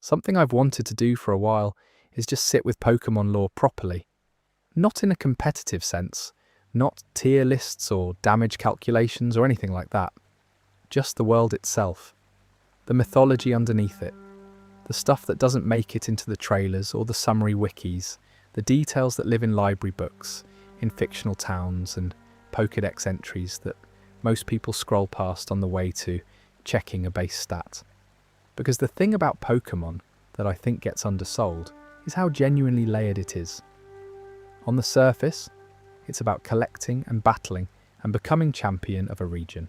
Something I've wanted to do for a while is just sit with Pokemon lore properly. Not in a competitive sense, not tier lists or damage calculations or anything like that. Just the world itself. The mythology underneath it. The stuff that doesn't make it into the trailers or the summary wikis. The details that live in library books, in fictional towns and Pokédex entries that most people scroll past on the way to checking a base stat. Because the thing about Pokemon that I think gets undersold is how genuinely layered it is. On the surface, it's about collecting and battling and becoming champion of a region.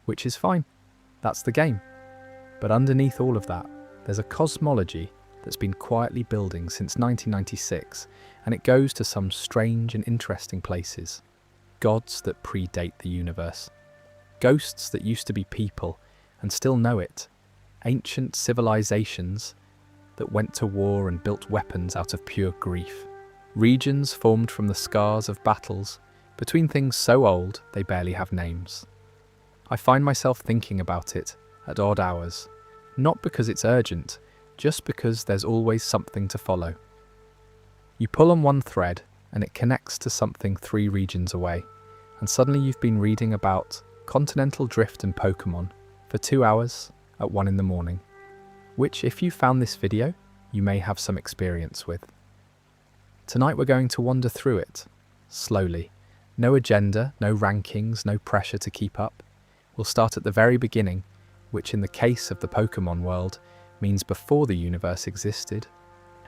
Which is fine, that's the game. But underneath all of that, there's a cosmology that's been quietly building since 1996, and it goes to some strange and interesting places. Gods that predate the universe. Ghosts that used to be people and still know it. Ancient civilizations that went to war and built weapons out of pure grief. Regions formed from the scars of battles between things so old they barely have names. I find myself thinking about it at odd hours, not because it's urgent, just because there's always something to follow. You pull on one thread and it connects to something 3 regions away, and suddenly you've been reading about continental drift and Pokemon for 2 hours at 1 in the morning, which, if you found this video, you may have some experience with. Tonight we're going to wander through it, slowly. No agenda, no rankings, no pressure to keep up. We'll start at the very beginning, which in the case of the Pokemon world means before the universe existed,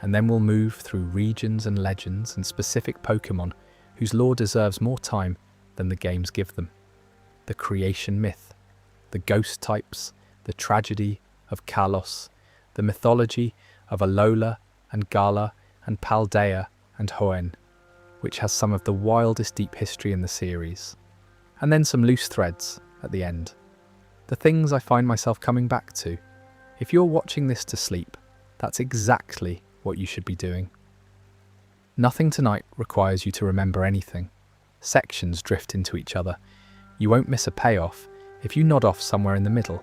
and then we'll move through regions and legends and specific Pokemon whose lore deserves more time than the games give them. The creation myth, the ghost types, the tragedy of Kalos, the mythology of Alola and Gala and Paldea and Hoenn, which has some of the wildest deep history in the series. And then some loose threads at the end. The things I find myself coming back to. If you're watching this to sleep, that's exactly what you should be doing. Nothing tonight requires you to remember anything. Sections drift into each other. You won't miss a payoff if you nod off somewhere in the middle,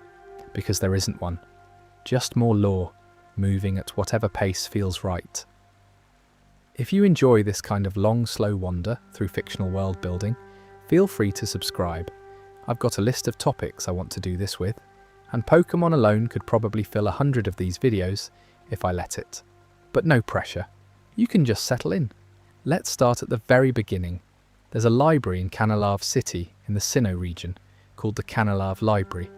because there isn't one. Just more lore, moving at whatever pace feels right. If you enjoy this kind of long, slow wander through fictional world building, feel free to subscribe. I've got a list of topics I want to do this with, and Pokemon alone could probably fill 100 of these videos if I let it. But no pressure. You can just settle in. Let's start at the very beginning. There's a library in Canalave City in the Sinnoh region called the Canalave Library.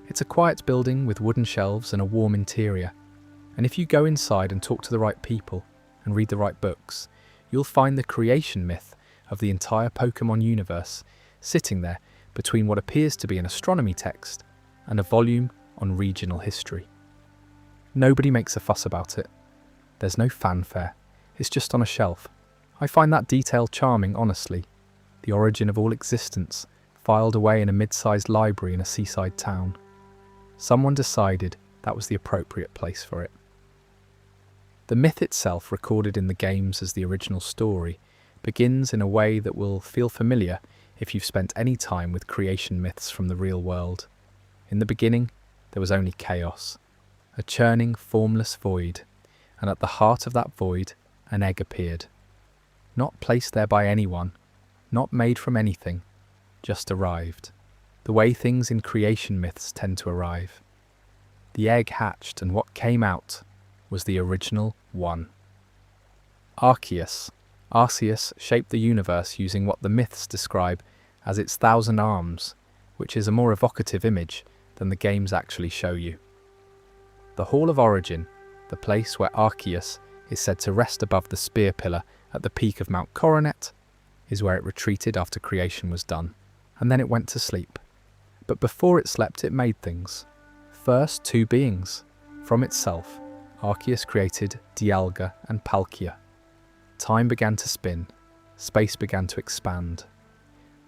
It's a quiet building with wooden shelves and a warm interior. And if you go inside and talk to the right people and read the right books, you'll find the creation myth of the entire Pokemon universe sitting there between what appears to be an astronomy text and a volume on regional history. Nobody makes a fuss about it. There's no fanfare. It's just on a shelf. I find that detail charming, honestly. The origin of all existence, filed away in a mid-sized library in a seaside town. Someone decided that was the appropriate place for it. The myth itself, recorded in the games as the original story, begins in a way that will feel familiar if you've spent any time with creation myths from the real world. In the beginning, there was only chaos, a churning, formless void, and at the heart of that void, an egg appeared. Not placed there by anyone, not made from anything, just arrived. The way things in creation myths tend to arrive. The egg hatched, and what came out was the original one. Arceus shaped the universe using what the myths describe as its 1,000 arms, which is a more evocative image than the games actually show you. The Hall of Origin, the place where Arceus is said to rest above the spear pillar at the peak of Mount Coronet, is where it retreated after creation was done, and then it went to sleep. But before it slept, it made things. First, 2 beings. From itself, Arceus created Dialga and Palkia. Time began to spin. Space began to expand.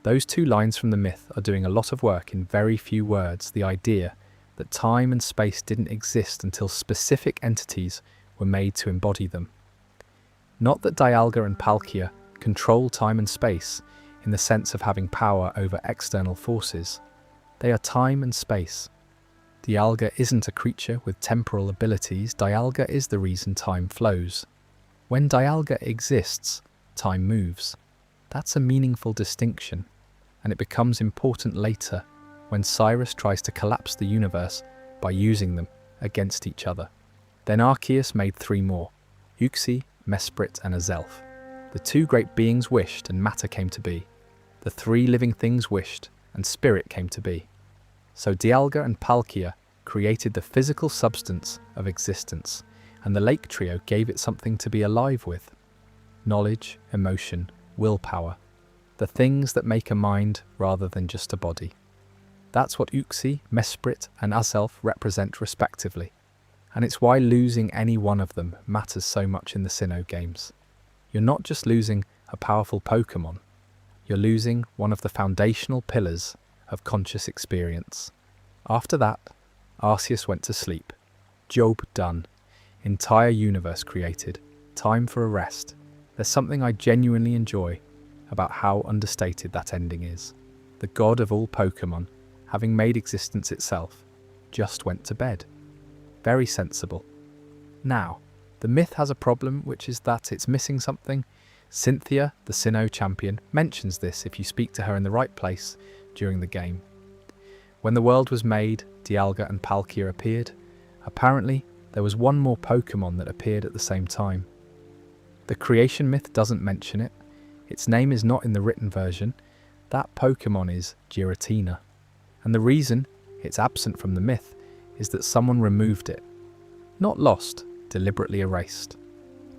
Those 2 lines from the myth are doing a lot of work in very few words, the idea that time and space didn't exist until specific entities were made to embody them. Not that Dialga and Palkia control time and space in the sense of having power over external forces. They are time and space. Dialga isn't a creature with temporal abilities. Dialga is the reason time flows. When Dialga exists, time moves. That's a meaningful distinction, and it becomes important later when Cyrus tries to collapse the universe by using them against each other. Then Arceus made 3 more, Uxie, Mesprit and Azelf. The 2 great beings wished and matter came to be. The 3 living things wished and spirit came to be. So Dialga and Palkia created the physical substance of existence, and the Lake Trio gave it something to be alive with. Knowledge, emotion, willpower. The things that make a mind rather than just a body. That's what Uxie, Mesprit and Azelf represent respectively. And it's why losing any one of them matters so much in the Sinnoh games. You're not just losing a powerful Pokemon, you're losing one of the foundational pillars of conscious experience. After that, Arceus went to sleep. Job done. Entire universe created. Time for a rest. There's something I genuinely enjoy about how understated that ending is. The god of all Pokemon, having made existence itself, just went to bed. Very sensible. Now, the myth has a problem, which is that it's missing something. Cynthia, the Sinnoh champion, mentions this if you speak to her in the right place during the game. When the world was made, Dialga and Palkia appeared. Apparently, there was one more Pokemon that appeared at the same time. The creation myth doesn't mention it. Its name is not in the written version. That Pokemon is Giratina. And the reason it's absent from the myth is that someone removed it. Not lost, deliberately erased.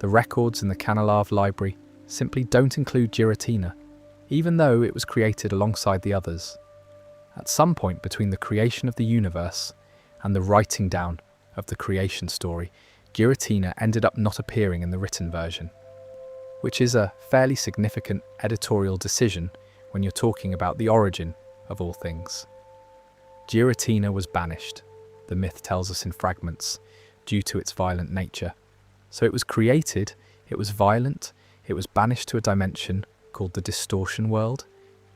The records in the Canalave library simply don't include Giratina, even though it was created alongside the others. At some point between the creation of the universe and the writing down of the creation story, Giratina ended up not appearing in the written version, which is a fairly significant editorial decision when you're talking about the origin of all things. Giratina was banished, the myth tells us in fragments, due to its violent nature. So it was created, it was violent, it was banished to a dimension called the Distortion World,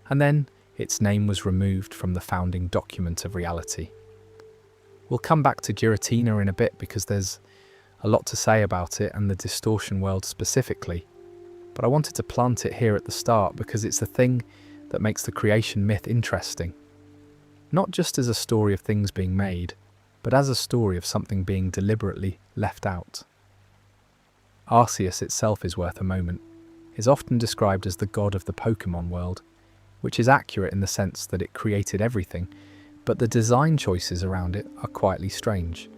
and then its name was removed from the founding document of reality. We'll come back to Giratina in a bit because there's a lot to say about it and the Distortion World specifically, but I wanted to plant it here at the start because it's the thing that makes the creation myth interesting. Not just as a story of things being made, but as a story of something being deliberately left out. Arceus itself is worth a moment. Is often described as the god of the Pokemon world, which is accurate in the sense that it created everything, but the design choices around it are quietly strange.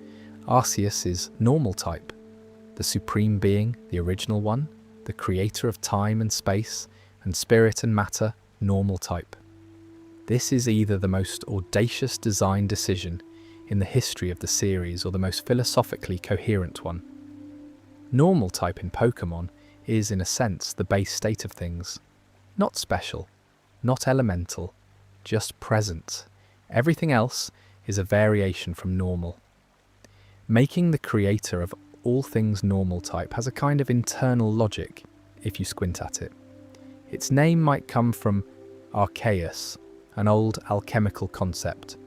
Arceus is normal type, the supreme being, the original one, the creator of time and space, and spirit and matter, normal type. This is either the most audacious design decision in the history of the series or the most philosophically coherent one. Normal type in Pokemon is, in a sense, the base state of things. Not special, not elemental, just present. Everything else is a variation from normal. Making the creator of all things normal type has a kind of internal logic, if you squint at it. Its name might come from archaeus, an old alchemical concept,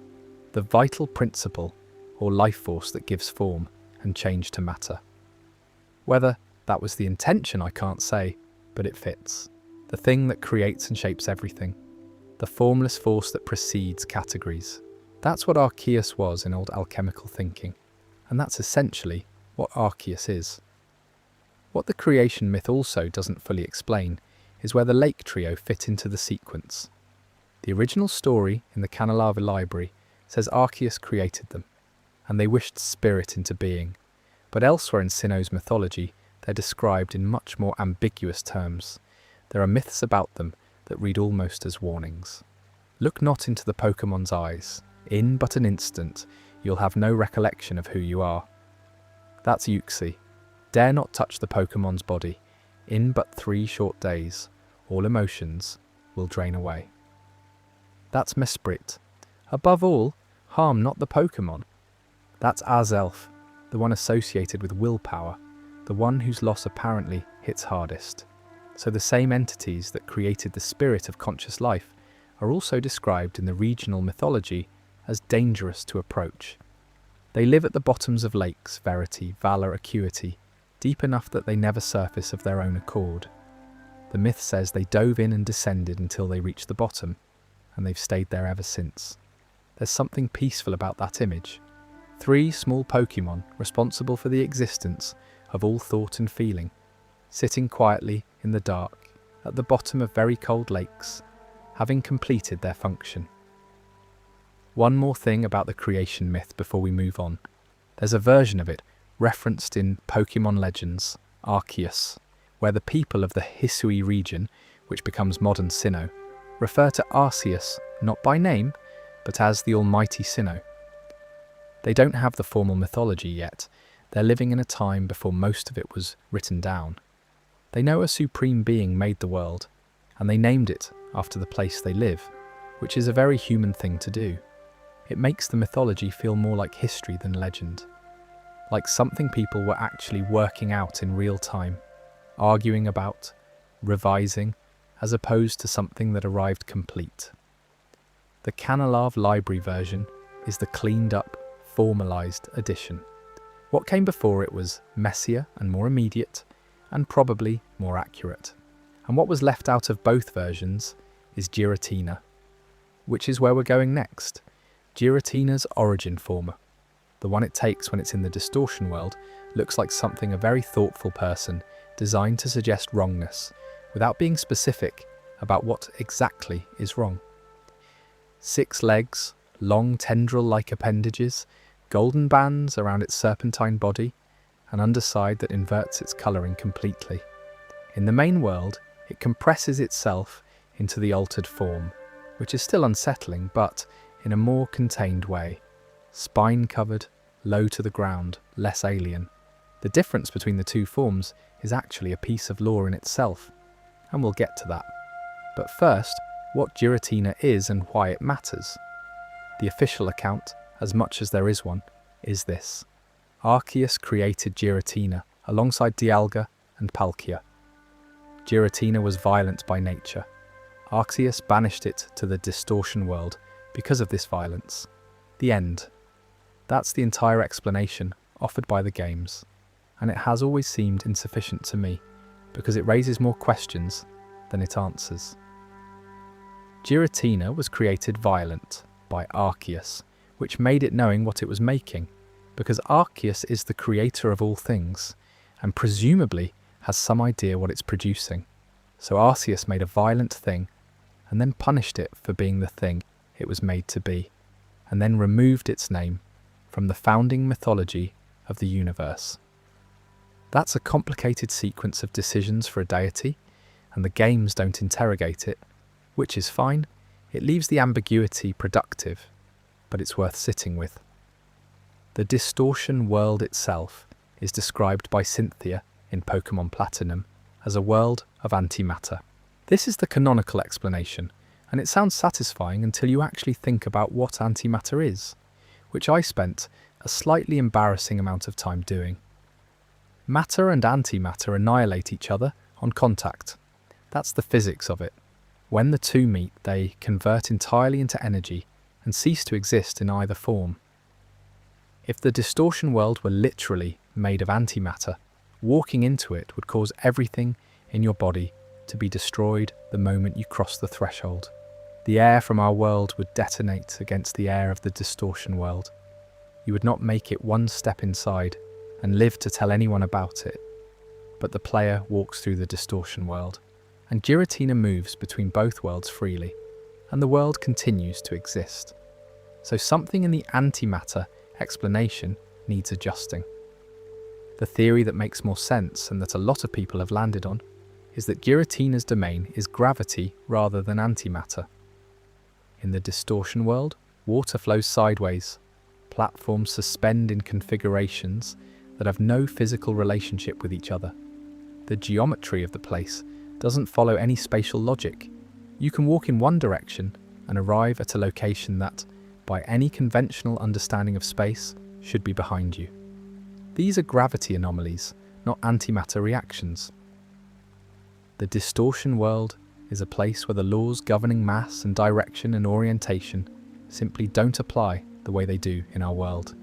the vital principle or life force that gives form and change to matter. Whether that was the intention I can't say, but it fits. The thing that creates and shapes everything. The formless force that precedes categories. That's what Arceus was in old alchemical thinking, and that's essentially what Arceus is. What the creation myth also doesn't fully explain is where the Lake Trio fit into the sequence. The original story in the Canalave library says Arceus created them, and they wished spirit into being, but elsewhere in Sinnoh's mythology they're described in much more ambiguous terms. There are myths about them that read almost as warnings. Look not into the Pokemon's eyes. In but an instant, you'll have no recollection of who you are. That's Uxie. Dare not touch the Pokemon's body. In but 3 short days, all emotions will drain away. That's Mesprit. Above all, harm not the Pokemon. That's Azelf, the one associated with willpower, the one whose loss apparently hits hardest. So the same entities that created the spirit of conscious life are also described in the regional mythology as dangerous to approach. They live at the bottoms of lakes, verity, valor, acuity, deep enough that they never surface of their own accord. The myth says they dove in and descended until they reached the bottom, and they've stayed there ever since. There's something peaceful about that image. 3 small Pokemon responsible for the existence of all thought and feeling, sitting quietly in the dark at the bottom of very cold lakes, having completed their function. One more thing about the creation myth before we move on. There's a version of it referenced in Pokemon Legends, Arceus, where the people of the Hisui region, which becomes modern Sinnoh, refer to Arceus not by name, but as the Almighty Sinnoh. They don't have the formal mythology yet. They're living in a time before most of it was written down. They know a supreme being made the world, and they named it after the place they live, which is a very human thing to do. It makes the mythology feel more like history than legend, like something people were actually working out in real time, arguing about, revising, as opposed to something that arrived complete. The Canalav library version is the cleaned up, formalised edition. What came before it was messier and more immediate, and probably more accurate. And what was left out of both versions is Giratina, which is where we're going next. Giratina's origin form, the one it takes when it's in the distortion world, looks like something a very thoughtful person designed to suggest wrongness, without being specific about what exactly is wrong. 6 legs, long tendril-like appendages, golden bands around its serpentine body, an underside that inverts its colouring completely. In the main world, it compresses itself into the altered form, which is still unsettling, but in a more contained way. Spine-covered, low to the ground, less alien. The difference between the two forms is actually a piece of lore in itself, and we'll get to that. But first, what Giratina is and why it matters. The official account, as much as there is one, is this. Arceus created Giratina alongside Dialga and Palkia. Giratina was violent by nature. Arceus banished it to the distortion world because of this violence. The end. That's the entire explanation offered by the games, and it has always seemed insufficient to me because it raises more questions than it answers. Giratina was created violent by Arceus, which made it knowing what it was making, because Arceus is the creator of all things, and presumably has some idea what it's producing. So Arceus made a violent thing, and then punished it for being the thing it was made to be, and then removed its name from the founding mythology of the universe. That's a complicated sequence of decisions for a deity, and the games don't interrogate it, which is fine. It leaves the ambiguity productive, but it's worth sitting with. The distortion world itself is described by Cynthia in Pokemon Platinum as a world of antimatter. This is the canonical explanation, and it sounds satisfying until you actually think about what antimatter is, which I spent a slightly embarrassing amount of time doing. Matter and antimatter annihilate each other on contact. That's the physics of it. When the two meet, they convert entirely into energy and cease to exist in either form. If the distortion world were literally made of antimatter, walking into it would cause everything in your body to be destroyed the moment you cross the threshold. The air from our world would detonate against the air of the distortion world. You would not make it one step inside and live to tell anyone about it. But the player walks through the distortion world, and Giratina moves between both worlds freely, and the world continues to exist. So something in the antimatter explanation needs adjusting. The theory that makes more sense, and that a lot of people have landed on, is that Giratina's domain is gravity rather than antimatter. In the distortion world, water flows sideways. Platforms suspend in configurations that have no physical relationship with each other. The geometry of the place doesn't follow any spatial logic. You can walk in one direction and arrive at a location that, by any conventional understanding of space, should be behind you. These are gravity anomalies, not antimatter reactions. The distortion world is a place where the laws governing mass and direction and orientation simply don't apply the way they do in our world.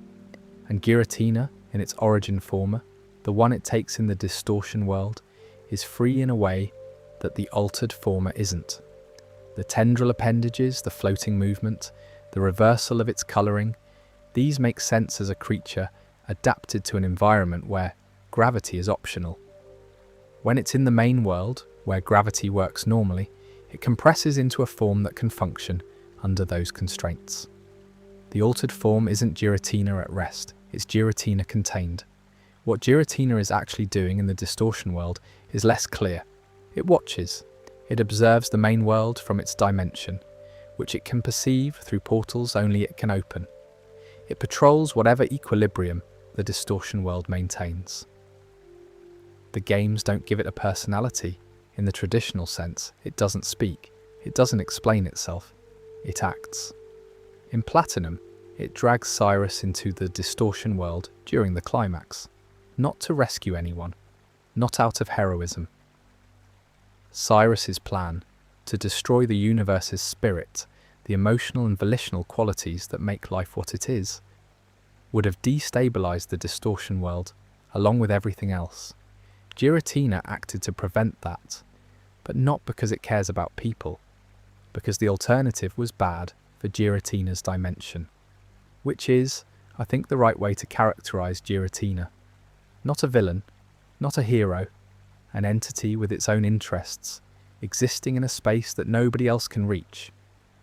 And Giratina, in its origin forma, the one it takes in the distortion world, is free in a way that the altered forma isn't. The tendril appendages, the floating movement, the reversal of its colouring, these make sense as a creature adapted to an environment where gravity is optional. When it's in the main world, where gravity works normally, it compresses into a form that can function under those constraints. The altered form isn't Giratina at rest, it's Giratina contained. What Giratina is actually doing in the distortion world is less clear. It watches. It observes the main world from its dimension, which it can perceive through portals only it can open. It patrols whatever equilibrium the distortion world maintains. The games don't give it a personality. In the traditional sense, it doesn't speak, it doesn't explain itself, it acts. In Platinum, it drags Cyrus into the distortion world during the climax, not to rescue anyone, not out of heroism. Cyrus's plan, to destroy the universe's spirit, the emotional and volitional qualities that make life what it is, would have destabilized the distortion world, along with everything else. Giratina acted to prevent that, but not because it cares about people, because the alternative was bad for Giratina's dimension, which is, I think, the right way to characterize Giratina. Not a villain, not a hero, an entity with its own interests, existing in a space that nobody else can reach,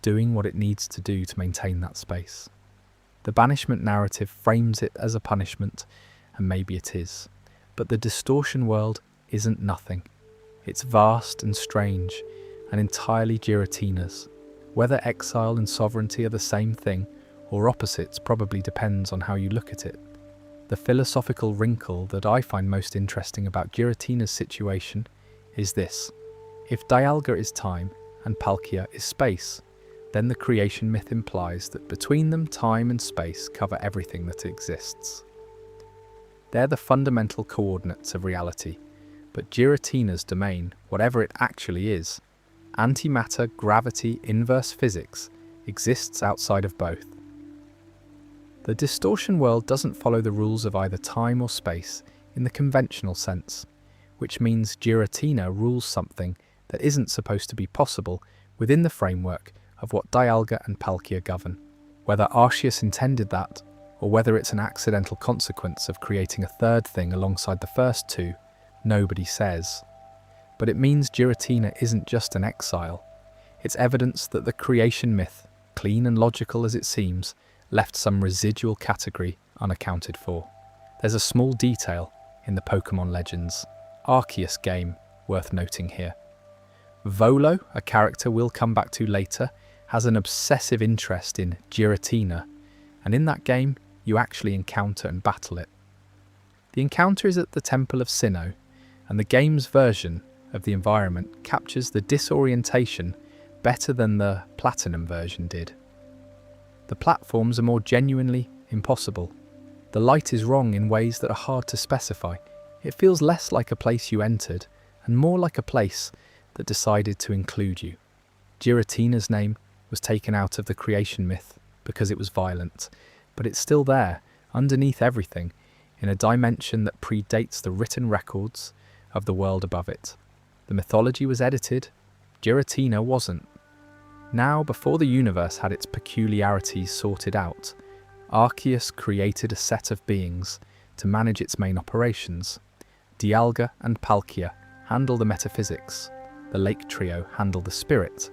doing what it needs to do to maintain that space. The banishment narrative frames it as a punishment, and maybe it is. But the distortion world isn't nothing. It's vast and strange, and entirely Giratina's. Whether exile and sovereignty are the same thing, or opposites, probably depends on how you look at it. The philosophical wrinkle that I find most interesting about Giratina's situation is this. If Dialga is time and Palkia is space, then the creation myth implies that between them time and space cover everything that exists. They're the fundamental coordinates of reality, but Giratina's domain, whatever it actually is, antimatter, gravity, inverse physics, exists outside of both. The distortion world doesn't follow the rules of either time or space in the conventional sense, which means Giratina rules something that isn't supposed to be possible within the framework of what Dialga and Palkia govern. Whether Arceus intended that, or whether it's an accidental consequence of creating a third thing alongside the first two, nobody says. But it means Giratina isn't just an exile. It's evidence that the creation myth, clean and logical as it seems, left some residual category unaccounted for. There's a small detail in the Pokemon Legends Arceus game worth noting here. Volo, a character we'll come back to later, has an obsessive interest in Giratina, and in that game, you actually encounter and battle it. The encounter is at the Temple of Sinnoh, and the game's version of the environment captures the disorientation better than the Platinum version did. The platforms are more genuinely impossible. The light is wrong in ways that are hard to specify. It feels less like a place you entered, and more like a place that decided to include you. Giratina's name was taken out of the creation myth because it was violent, but it's still there, underneath everything, in a dimension that predates the written records of the world above it. The mythology was edited, Giratina wasn't. Now, before the universe had its peculiarities sorted out, Arceus created a set of beings to manage its main operations. Dialga and Palkia handle the metaphysics, the Lake Trio handle the spirit.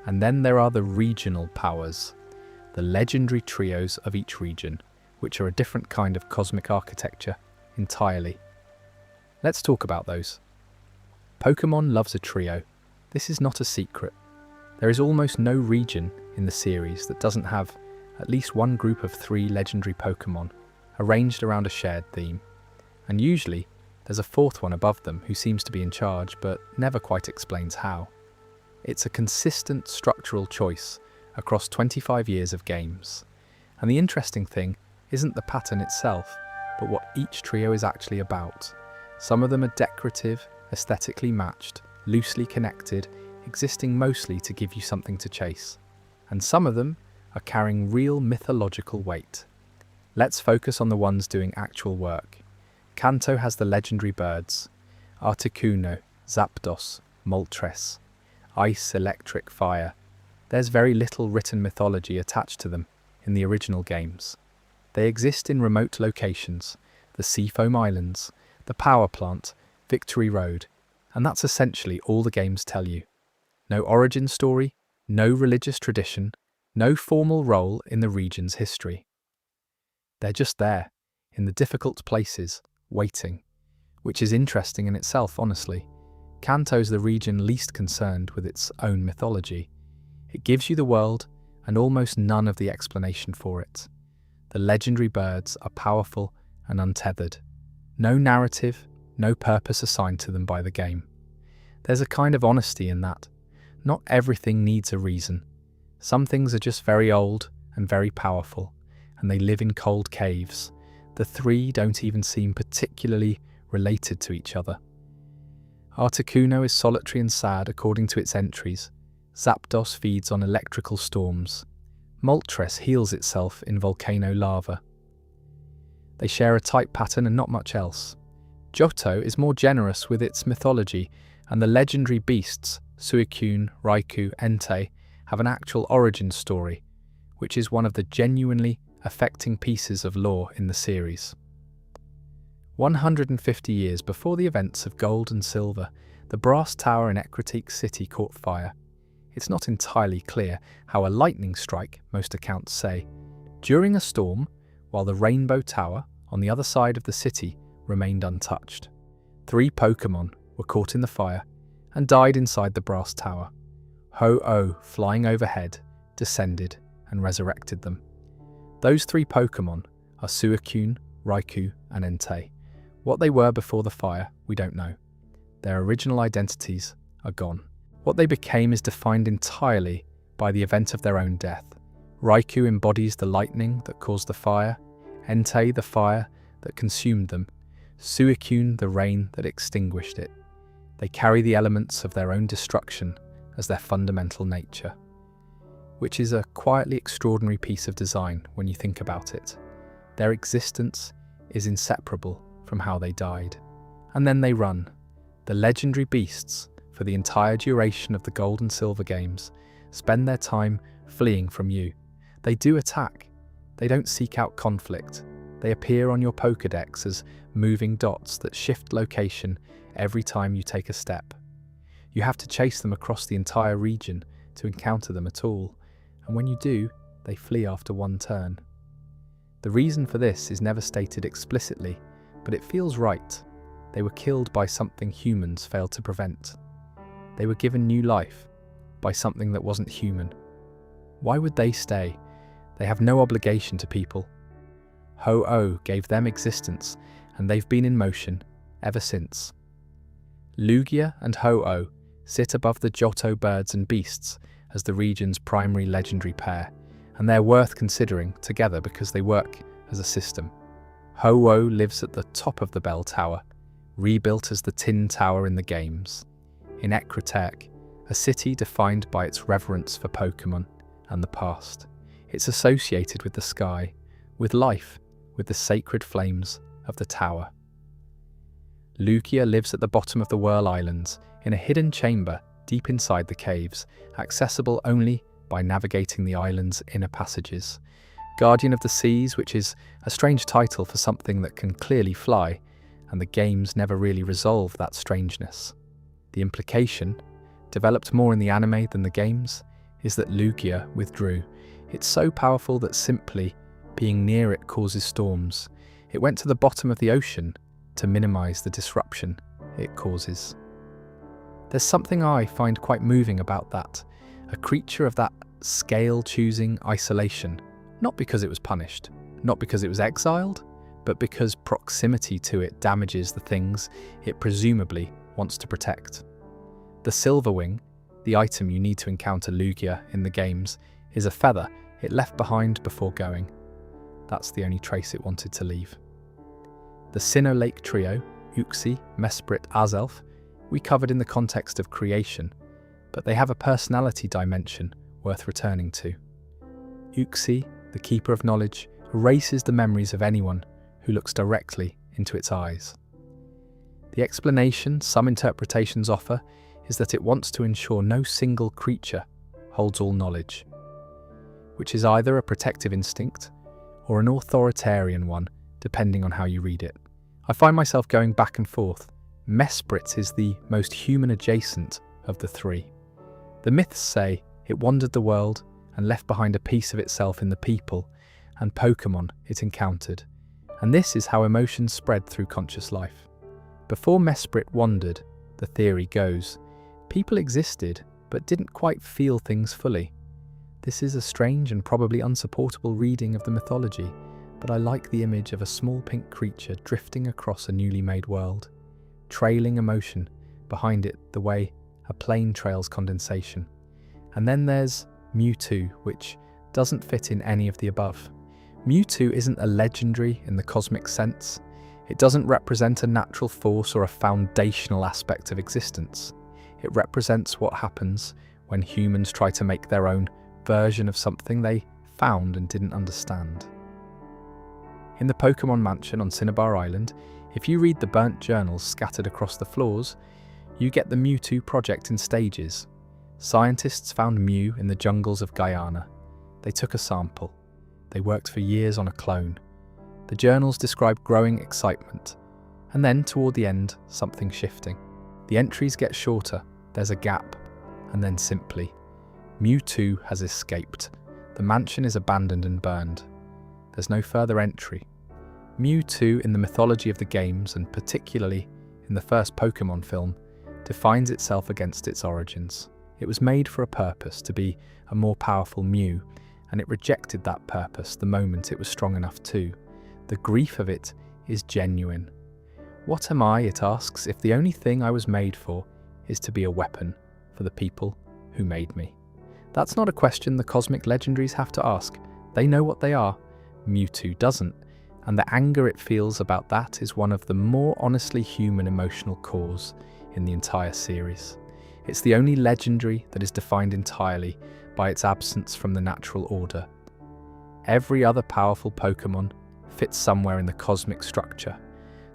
And then there are the regional powers, the legendary trios of each region, which are a different kind of cosmic architecture entirely. Let's talk about those. Pokemon loves a trio. This is not a secret. There is almost no region in the series that doesn't have at least one group of 3 legendary Pokemon arranged around a shared theme. And usually, there's a fourth one above them who seems to be in charge but never quite explains how. It's a consistent structural choice across 25 years of games. And the interesting thing isn't the pattern itself, but what each trio is actually about. Some of them are decorative, aesthetically matched, loosely connected, existing mostly to give you something to chase. And some of them are carrying real mythological weight. Let's focus on the ones doing actual work. Kanto has the legendary birds, Articuno, Zapdos, Moltres, ice, electric, fire. There's very little written mythology attached to them in the original games. They exist in remote locations, the Seafoam Islands, the power plant, Victory Road, and that's essentially all the games tell you. No origin story, no religious tradition, no formal role in the region's history. They're just there, in the difficult places, waiting, which is interesting in itself, honestly. Kanto's the region least concerned with its own mythology. It gives you the world and almost none of the explanation for it. The legendary birds are powerful and untethered. No narrative, no purpose assigned to them by the game. There's a kind of honesty in that. Not everything needs a reason. Some things are just very old and very powerful, and they live in cold caves. The three don't even seem particularly related to each other. Articuno is solitary and sad according to its entries. Zapdos feeds on electrical storms. Moltres heals itself in volcano lava. They share a type pattern and not much else. Johto is more generous with its mythology, and the legendary beasts, Suicune, Raikou, Entei, have an actual origin story, which is one of the genuinely affecting pieces of lore in the series. 150 years before the events of Gold and Silver, the brass tower in Ecruteak City caught fire. It's not entirely clear how a lightning strike, most accounts say, during a storm, while the Rainbow Tower, on the other side of the city, remained untouched. 3 Pokémon were caught in the fire and died inside the brass tower. Ho-Oh, flying overhead, descended and resurrected them. Those 3 Pokémon are Suicune, Raikou and Entei. What they were before the fire, we don't know. Their original identities are gone. What they became is defined entirely by the event of their own death. Raikou embodies the lightning that caused the fire, Entei the fire that consumed them, Suicune the rain that extinguished it. They carry the elements of their own destruction as their fundamental nature, which is a quietly extraordinary piece of design when you think about it. Their existence is inseparable from how they died. And then they run. The legendary beasts, for the entire duration of the Gold and Silver games, spend their time fleeing from you. They do attack. They don't seek out conflict. They appear on your Pokédex as moving dots that shift location every time you take a step. You have to chase them across the entire region to encounter them at all, and when you do, they flee after one turn. The reason for this is never stated explicitly, but it feels right. They were killed by something humans failed to prevent. They were given new life by something that wasn't human. Why would they stay? They have no obligation to people. Ho-Oh gave them existence, and they've been in motion ever since. Lugia and Ho-Oh sit above the Johto birds and beasts as the region's primary legendary pair, and they're worth considering together because they work as a system. Ho-Oh lives at the top of the bell tower, rebuilt as the tin tower in the games. In Ecruteak, a city defined by its reverence for Pokémon and the past. It's associated with the sky, with life, with the sacred flames of the tower. Lugia lives at the bottom of the Whirl Islands, in a hidden chamber deep inside the caves, accessible only by navigating the island's inner passages. Guardian of the Seas, which is a strange title for something that can clearly fly, and the games never really resolve that strangeness. The implication, developed more in the anime than the games, is that Lugia withdrew. It's so powerful that simply being near it causes storms. It went to the bottom of the ocean to minimize the disruption it causes. There's something I find quite moving about that, a creature of that scale-choosing isolation, not because it was punished, not because it was exiled, but because proximity to it damages the things it presumably wants to protect. The Silverwing, the item you need to encounter Lugia in the games, is a feather it left behind before going. That's the only trace it wanted to leave. The Sinnoh Lake trio, Uxie, Mesprit, Azelf, we covered in the context of creation, but they have a personality dimension worth returning to. Uxie, the Keeper of Knowledge, erases the memories of anyone who looks directly into its eyes. The explanation some interpretations offer is that it wants to ensure no single creature holds all knowledge, which is either a protective instinct or an authoritarian one, depending on how you read it. I find myself going back and forth. Mesprit is the most human adjacent of the three. The myths say it wandered the world and left behind a piece of itself in the people and Pokemon it encountered, and this is how emotions spread through conscious life. Before Mesprit wandered, the theory goes, people existed but didn't quite feel things fully. This is a strange and probably unsupportable reading of the mythology, but I like the image of a small pink creature drifting across a newly made world, trailing emotion behind it the way a plane trails condensation. And then there's Mewtwo, which doesn't fit in any of the above. Mewtwo isn't a legendary in the cosmic sense. It doesn't represent a natural force or a foundational aspect of existence. It represents what happens when humans try to make their own version of something they found and didn't understand. In the Pokemon Mansion on Cinnabar Island, if you read the burnt journals scattered across the floors, you get the Mewtwo project in stages. Scientists found Mew in the jungles of Guyana. They took a sample. They worked for years on a clone. The journals describe growing excitement, and then toward the end, something shifting. The entries get shorter, there's a gap, and then simply, Mewtwo has escaped. The mansion is abandoned and burned. There's no further entry. Mewtwo in the mythology of the games, and particularly in the first Pokemon film, defines itself against its origins. It was made for a purpose, to be a more powerful Mew, and it rejected that purpose the moment it was strong enough to. The grief of it is genuine. What am I, it asks, if the only thing I was made for is to be a weapon for the people who made me? That's not a question the cosmic legendaries have to ask. They know what they are. Mewtwo doesn't, and the anger it feels about that is one of the more honestly human emotional cores in the entire series. It's the only legendary that is defined entirely by its absence from the natural order. Every other powerful Pokemon fits somewhere in the cosmic structure.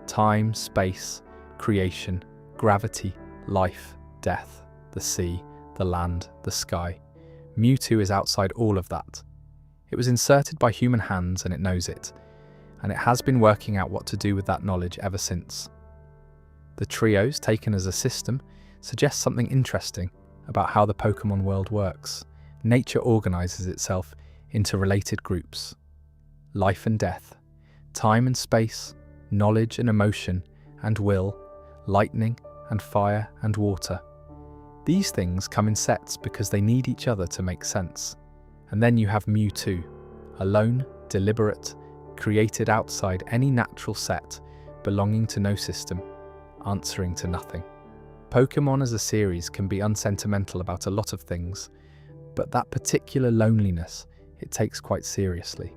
Time, space, creation, gravity, life, death, the sea, the land, the sky. Mewtwo is outside all of that. It was inserted by human hands and it knows it, and it has been working out what to do with that knowledge ever since. The trios, taken as a system, suggest something interesting about how the Pokemon world works. Nature organizes itself into related groups. Life and death, time and space, knowledge and emotion and will, lightning and fire and water. These things come in sets because they need each other to make sense. And then you have Mewtwo, alone, deliberate, created outside any natural set, belonging to no system, answering to nothing. Pokemon as a series can be unsentimental about a lot of things, but that particular loneliness it takes quite seriously.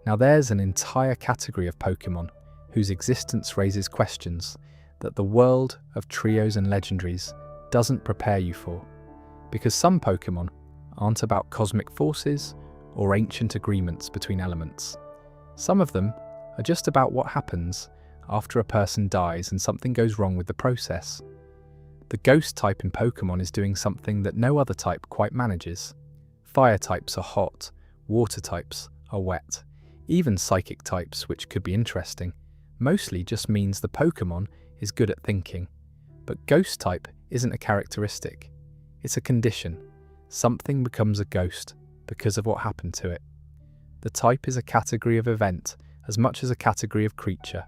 Now there's an entire category of Pokemon whose existence raises questions that the world of trios and legendaries doesn't prepare you for, because some Pokemon aren't about cosmic forces or ancient agreements between elements. Some of them are just about what happens after a person dies and something goes wrong with the process. The ghost type in Pokemon is doing something that no other type quite manages. Fire types are hot, water types are wet. Even psychic types, which could be interesting, mostly just means the Pokemon is good at thinking. But ghost type isn't a characteristic, it's a condition. Something becomes a ghost because of what happened to it. The type is a category of event as much as a category of creature,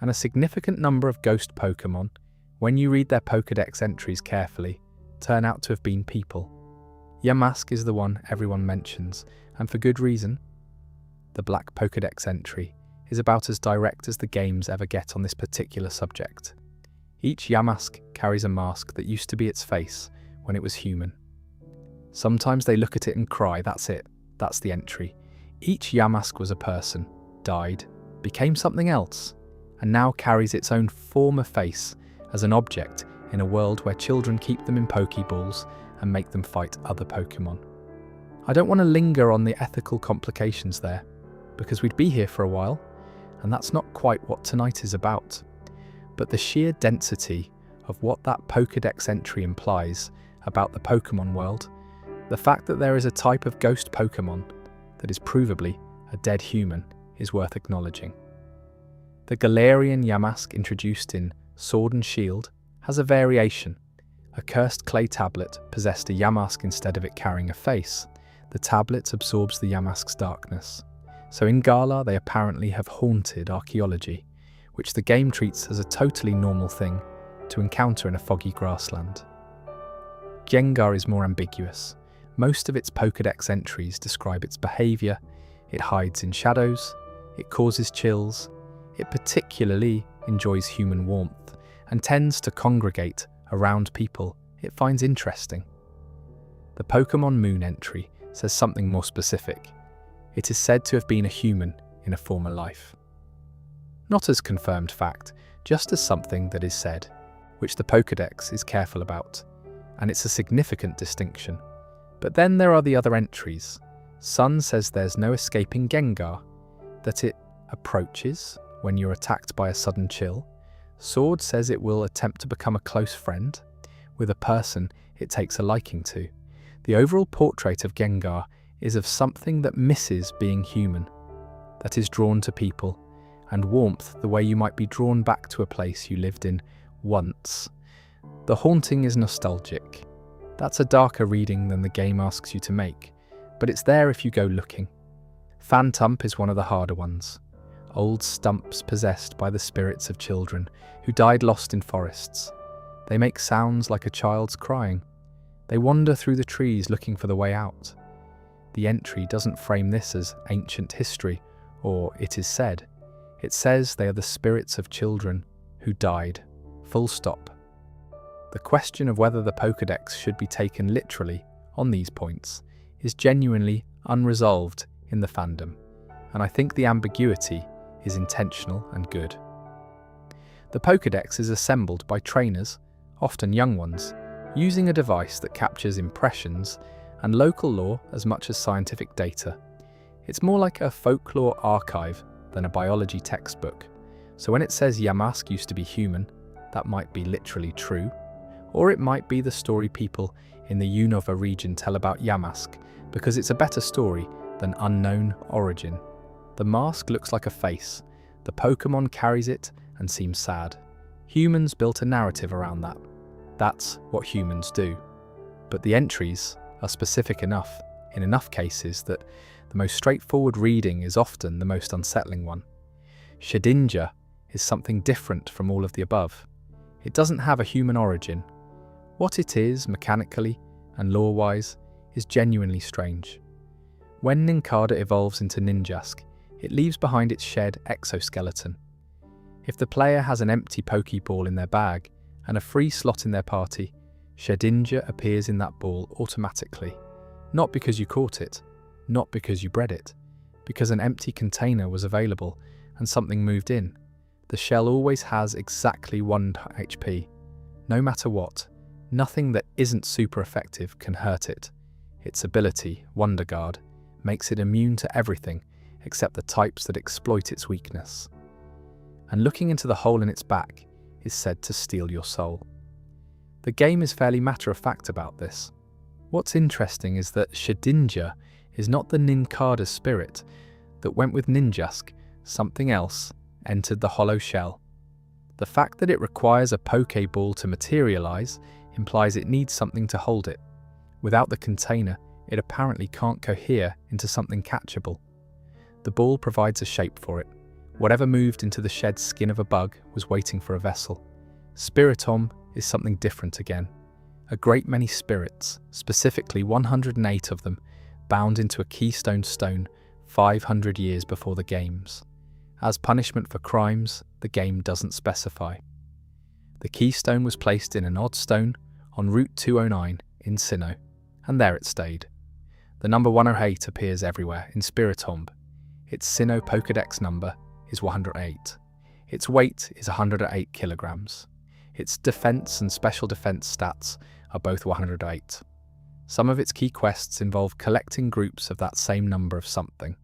and a significant number of ghost Pokemon, when you read their Pokédex entries carefully, turn out to have been people. Yamask is the one everyone mentions, and for good reason. The Black Pokédex entry is about as direct as the games ever get on this particular subject. Each Yamask carries a mask that used to be its face when it was human. Sometimes they look at it and cry, that's it, that's the entry. Each Yamask was a person, died, became something else, and now carries its own former face as an object in a world where children keep them in Pokeballs and make them fight other Pokemon. I don't want to linger on the ethical complications there, because we'd be here for a while, and that's not quite what tonight is about. But the sheer density of what that Pokédex entry implies about the Pokémon world, the fact that there is a type of ghost Pokémon that is provably a dead human, is worth acknowledging. The Galarian Yamask introduced in Sword and Shield has a variation. A cursed clay tablet possessed a Yamask instead of it carrying a face. The tablet absorbs the Yamask's darkness. So in Galar they apparently have haunted archaeology, which the game treats as a totally normal thing to encounter in a foggy grassland. Gengar is more ambiguous. Most of its Pokédex entries describe its behaviour. It hides in shadows, it causes chills, it particularly enjoys human warmth, and tends to congregate around people it finds interesting. The Pokémon Moon entry says something more specific. It is said to have been a human in a former life. Not as confirmed fact, just as something that is said, which the Pokédex is careful about, and it's a significant distinction. But then there are the other entries. Sun says there's no escaping Gengar, that it approaches when you're attacked by a sudden chill. Sword says it will attempt to become a close friend with a person it takes a liking to. The overall portrait of Gengar is of something that misses being human, that is drawn to people, and warmth the way you might be drawn back to a place you lived in once. The haunting is nostalgic. That's a darker reading than the game asks you to make, but it's there if you go looking. Phantump is one of the harder ones. Old stumps possessed by the spirits of children who died lost in forests. They make sounds like a child's crying. They wander through the trees looking for the way out. The entry doesn't frame this as ancient history, or it is said. It says they are the spirits of children who died. Full stop. The question of whether the Pokédex should be taken literally on these points is genuinely unresolved in the fandom, and I think the ambiguity is intentional and good. The Pokédex is assembled by trainers, often young ones, using a device that captures impressions and local lore as much as scientific data. It's more like a folklore archive than a biology textbook. So when it says Yamask used to be human, that might be literally true, or it might be the story people in the Unova region tell about Yamask, because it's a better story than unknown origin. The mask looks like a face. The Pokémon carries it and seems sad. Humans built a narrative around that. That's what humans do. But the entries are specific enough, in enough cases, that the most straightforward reading is often the most unsettling one. Shedinja is something different from all of the above. It doesn't have a human origin. What it is, mechanically and lore-wise, is genuinely strange. When Nincada evolves into Ninjask, it leaves behind its shed exoskeleton. If the player has an empty Pokeball in their bag and a free slot in their party, Shedinja appears in that ball automatically. Not because you caught it, not because you bred it, because an empty container was available and something moved in. The shell always has exactly 1 HP. No matter what, nothing that isn't super effective can hurt it. Its ability, Wonder Guard, makes it immune to everything except the types that exploit its weakness. And looking into the hole in its back is said to steal your soul. The game is fairly matter-of-fact about this. What's interesting is that Shedinja is not the Nincada spirit that went with Ninjask. Something else entered the hollow shell. The fact that it requires a Pokeball to materialize implies it needs something to hold it. Without the container, it apparently can't cohere into something catchable. The ball provides a shape for it. Whatever moved into the shed skin of a bug was waiting for a vessel. Spiritomb is something different again. A great many spirits, specifically 108 of them, bound into a keystone stone 500 years before the games. As punishment for crimes, the game doesn't specify. The keystone was placed in an odd stone on Route 209 in Sinnoh, and there it stayed. The number 108 appears everywhere in Spiritomb. Its Sinnoh Pokédex number is 108. Its weight is 108 kilograms. Its defense and special defense stats are both 108. Some of its key quests involve collecting groups of that same number of something.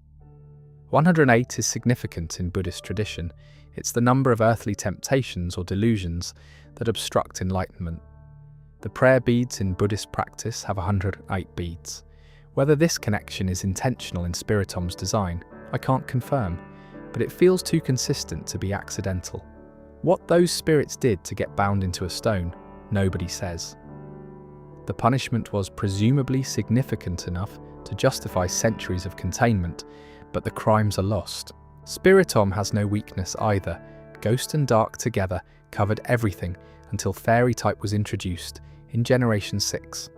108 is significant in Buddhist tradition. It's the number of earthly temptations or delusions that obstruct enlightenment. The prayer beads in Buddhist practice have 108 beads. Whether this connection is intentional in Spiritom's design, I can't confirm, but it feels too consistent to be accidental. What those spirits did to get bound into a stone, nobody says. The punishment was presumably significant enough to justify centuries of containment, but the crimes are lost. Spiritom has no weakness either. Ghost and dark together covered everything until fairy type was introduced in Generation 6.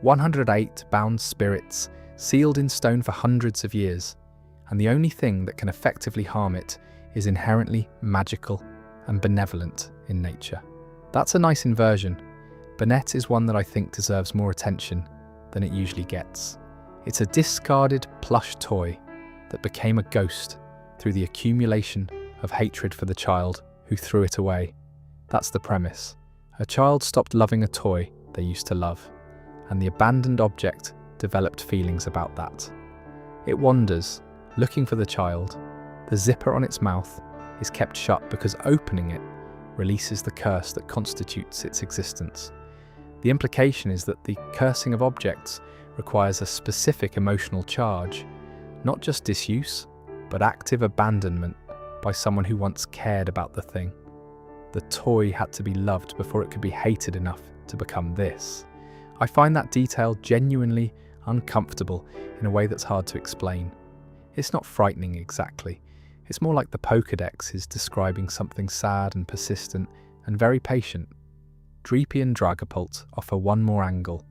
108 bound spirits, sealed in stone for hundreds of years, and the only thing that can effectively harm it is inherently magical and benevolent in nature. That's a nice inversion. Bennett is one that I think deserves more attention than it usually gets. It's a discarded plush toy that became a ghost through the accumulation of hatred for the child who threw it away. That's the premise. A child stopped loving a toy they used to love, and the abandoned object developed feelings about that. It wanders, looking for the child. The zipper on its mouth is kept shut because opening it releases the curse that constitutes its existence. The implication is that the cursing of objects requires a specific emotional charge, not just disuse, but active abandonment by someone who once cared about the thing. The toy had to be loved before it could be hated enough to become this. I find that detail genuinely uncomfortable in a way that's hard to explain. It's not frightening exactly. It's more like the Pokédex is describing something sad and persistent and very patient. Dreepy and Dragapult offer one more angle.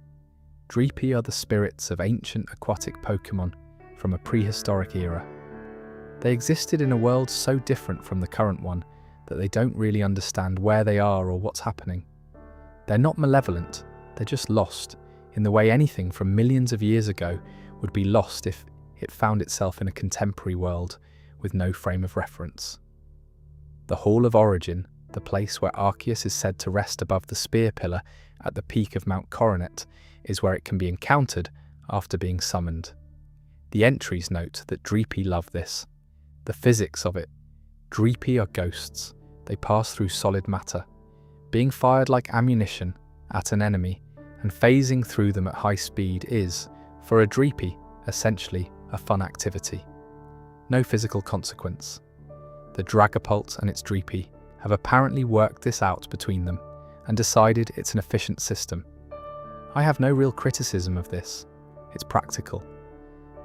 Dreepy are the spirits of ancient aquatic Pokémon from a prehistoric era. They existed in a world so different from the current one that they don't really understand where they are or what's happening. They're not malevolent, they're just lost, in the way anything from millions of years ago would be lost if it found itself in a contemporary world with no frame of reference. The Hall of Origin, the place where Arceus is said to rest above the spear pillar at the peak of Mount Coronet, is where it can be encountered after being summoned. The entries note that Dreepy love this. The physics of it. Dreepy are ghosts. They pass through solid matter, being fired like ammunition at an enemy, and phasing through them at high speed is, for a Dreepy, essentially a fun activity. No physical consequence. The Dragapult and its Dreepy have apparently worked this out between them and decided it's an efficient system. I have no real criticism of this. It's practical.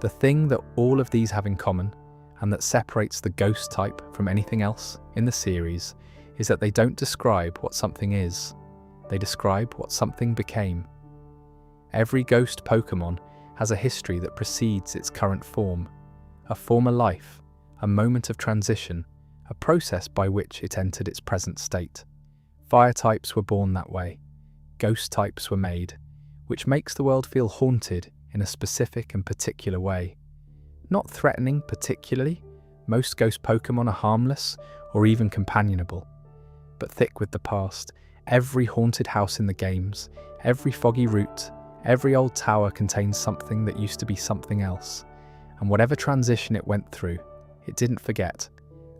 The thing that all of these have in common, and that separates the ghost type from anything else in the series, is that they don't describe what something is. They describe what something became. Every ghost Pokémon has a history that precedes its current form, a former life, a moment of transition, a process by which it entered its present state. Fire types were born that way. Ghost types were made, which makes the world feel haunted in a specific and particular way. Not threatening particularly, most ghost Pokémon are harmless or even companionable, but thick with the past. Every haunted house in the games, every foggy route, every old tower contains something that used to be something else, and whatever transition it went through, it didn't forget.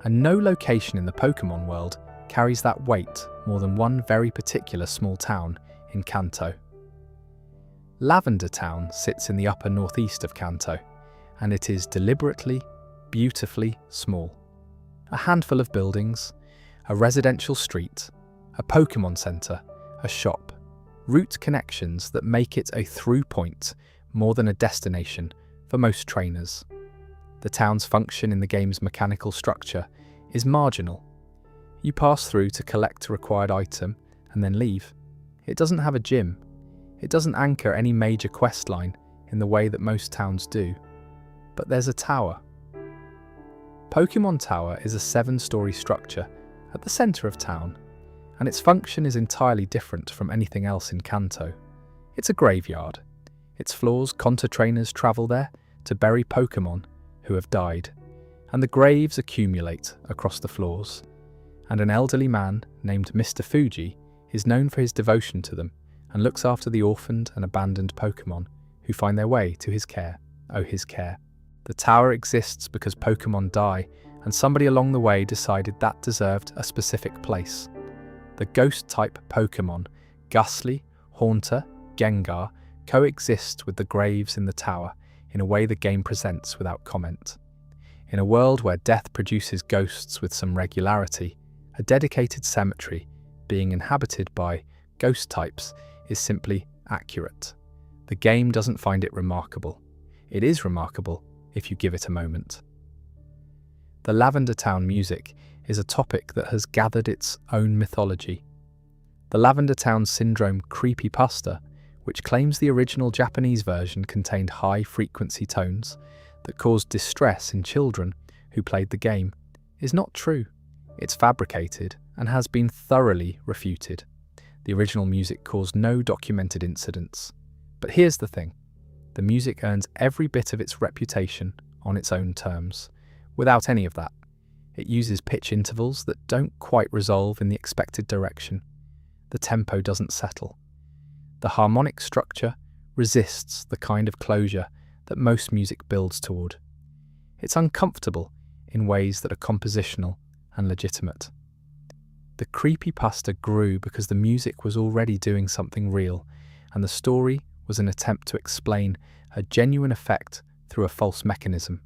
And no location in the Pokémon world carries that weight more than one very particular small town in Kanto. Lavender Town sits in the upper northeast of Kanto, and it is deliberately, beautifully small. A handful of buildings, a residential street, a Pokémon Center, a shop, route connections that make it a through point more than a destination for most trainers. The town's function in the game's mechanical structure is marginal. You pass through to collect a required item and then leave. It doesn't have a gym. It doesn't anchor any major quest line in the way that most towns do. But there's a tower. Pokémon Tower is a 7-story structure at the center of town, and its function is entirely different from anything else in Kanto. It's a graveyard. Its floors, Kanto trainers travel there to bury Pokémon who have died, and the graves accumulate across the floors, and an elderly man named Mr. Fuji is known for his devotion to them and looks after the orphaned and abandoned Pokémon who find their way to his care. Oh, his care. The tower exists because Pokemon die, and somebody along the way decided that deserved a specific place. The ghost-type Pokemon, Ghastly, Haunter, Gengar, coexist with the graves in the tower in a way the game presents without comment. In a world where death produces ghosts with some regularity, a dedicated cemetery being inhabited by ghost types is simply accurate. The game doesn't find it remarkable. It is remarkable if you give it a moment. The Lavender Town music is a topic that has gathered its own mythology. The Lavender Town Syndrome creepypasta, which claims the original Japanese version contained high-frequency tones that caused distress in children who played the game, is not true. It's fabricated and has been thoroughly refuted. The original music caused no documented incidents. But here's the thing. The music earns every bit of its reputation on its own terms, without any of that. It uses pitch intervals that don't quite resolve in the expected direction. The tempo doesn't settle. The harmonic structure resists the kind of closure that most music builds toward. It's uncomfortable in ways that are compositional and legitimate. The creepypasta grew because the music was already doing something real, and the story was an attempt to explain a genuine effect through a false mechanism.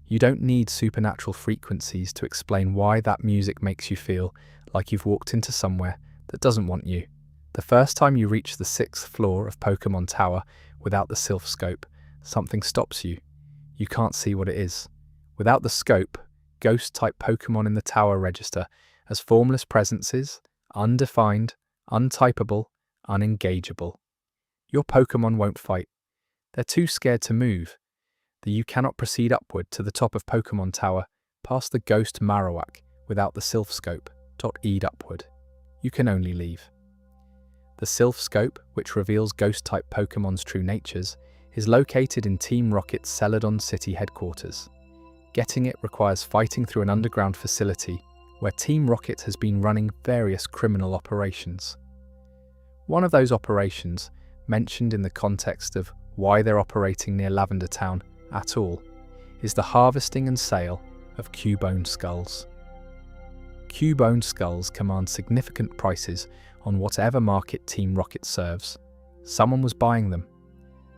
You don't need supernatural frequencies to explain why that music makes you feel like you've walked into somewhere that doesn't want you. The first time you reach the 6th floor of Pokemon Tower without the Sylph Scope, something stops you. You can't see what it is. Without the scope, ghost-type Pokemon in the tower register as formless presences, undefined, untypable, unengageable. Your Pokemon won't fight. They're too scared to move. You cannot proceed upward to the top of Pokemon Tower past the Ghost Marowak without the Sylph Scope. Eat upward. You can only leave. The Sylph Scope, which reveals ghost-type Pokemon's true natures, is located in Team Rocket's Celadon City headquarters. Getting it requires fighting through an underground facility where Team Rocket has been running various criminal operations. One of those operations, mentioned in the context of why they're operating near Lavender Town at all, is the harvesting and sale of Cubone skulls. Cubone skulls command significant prices on whatever market Team Rocket serves. Someone was buying them.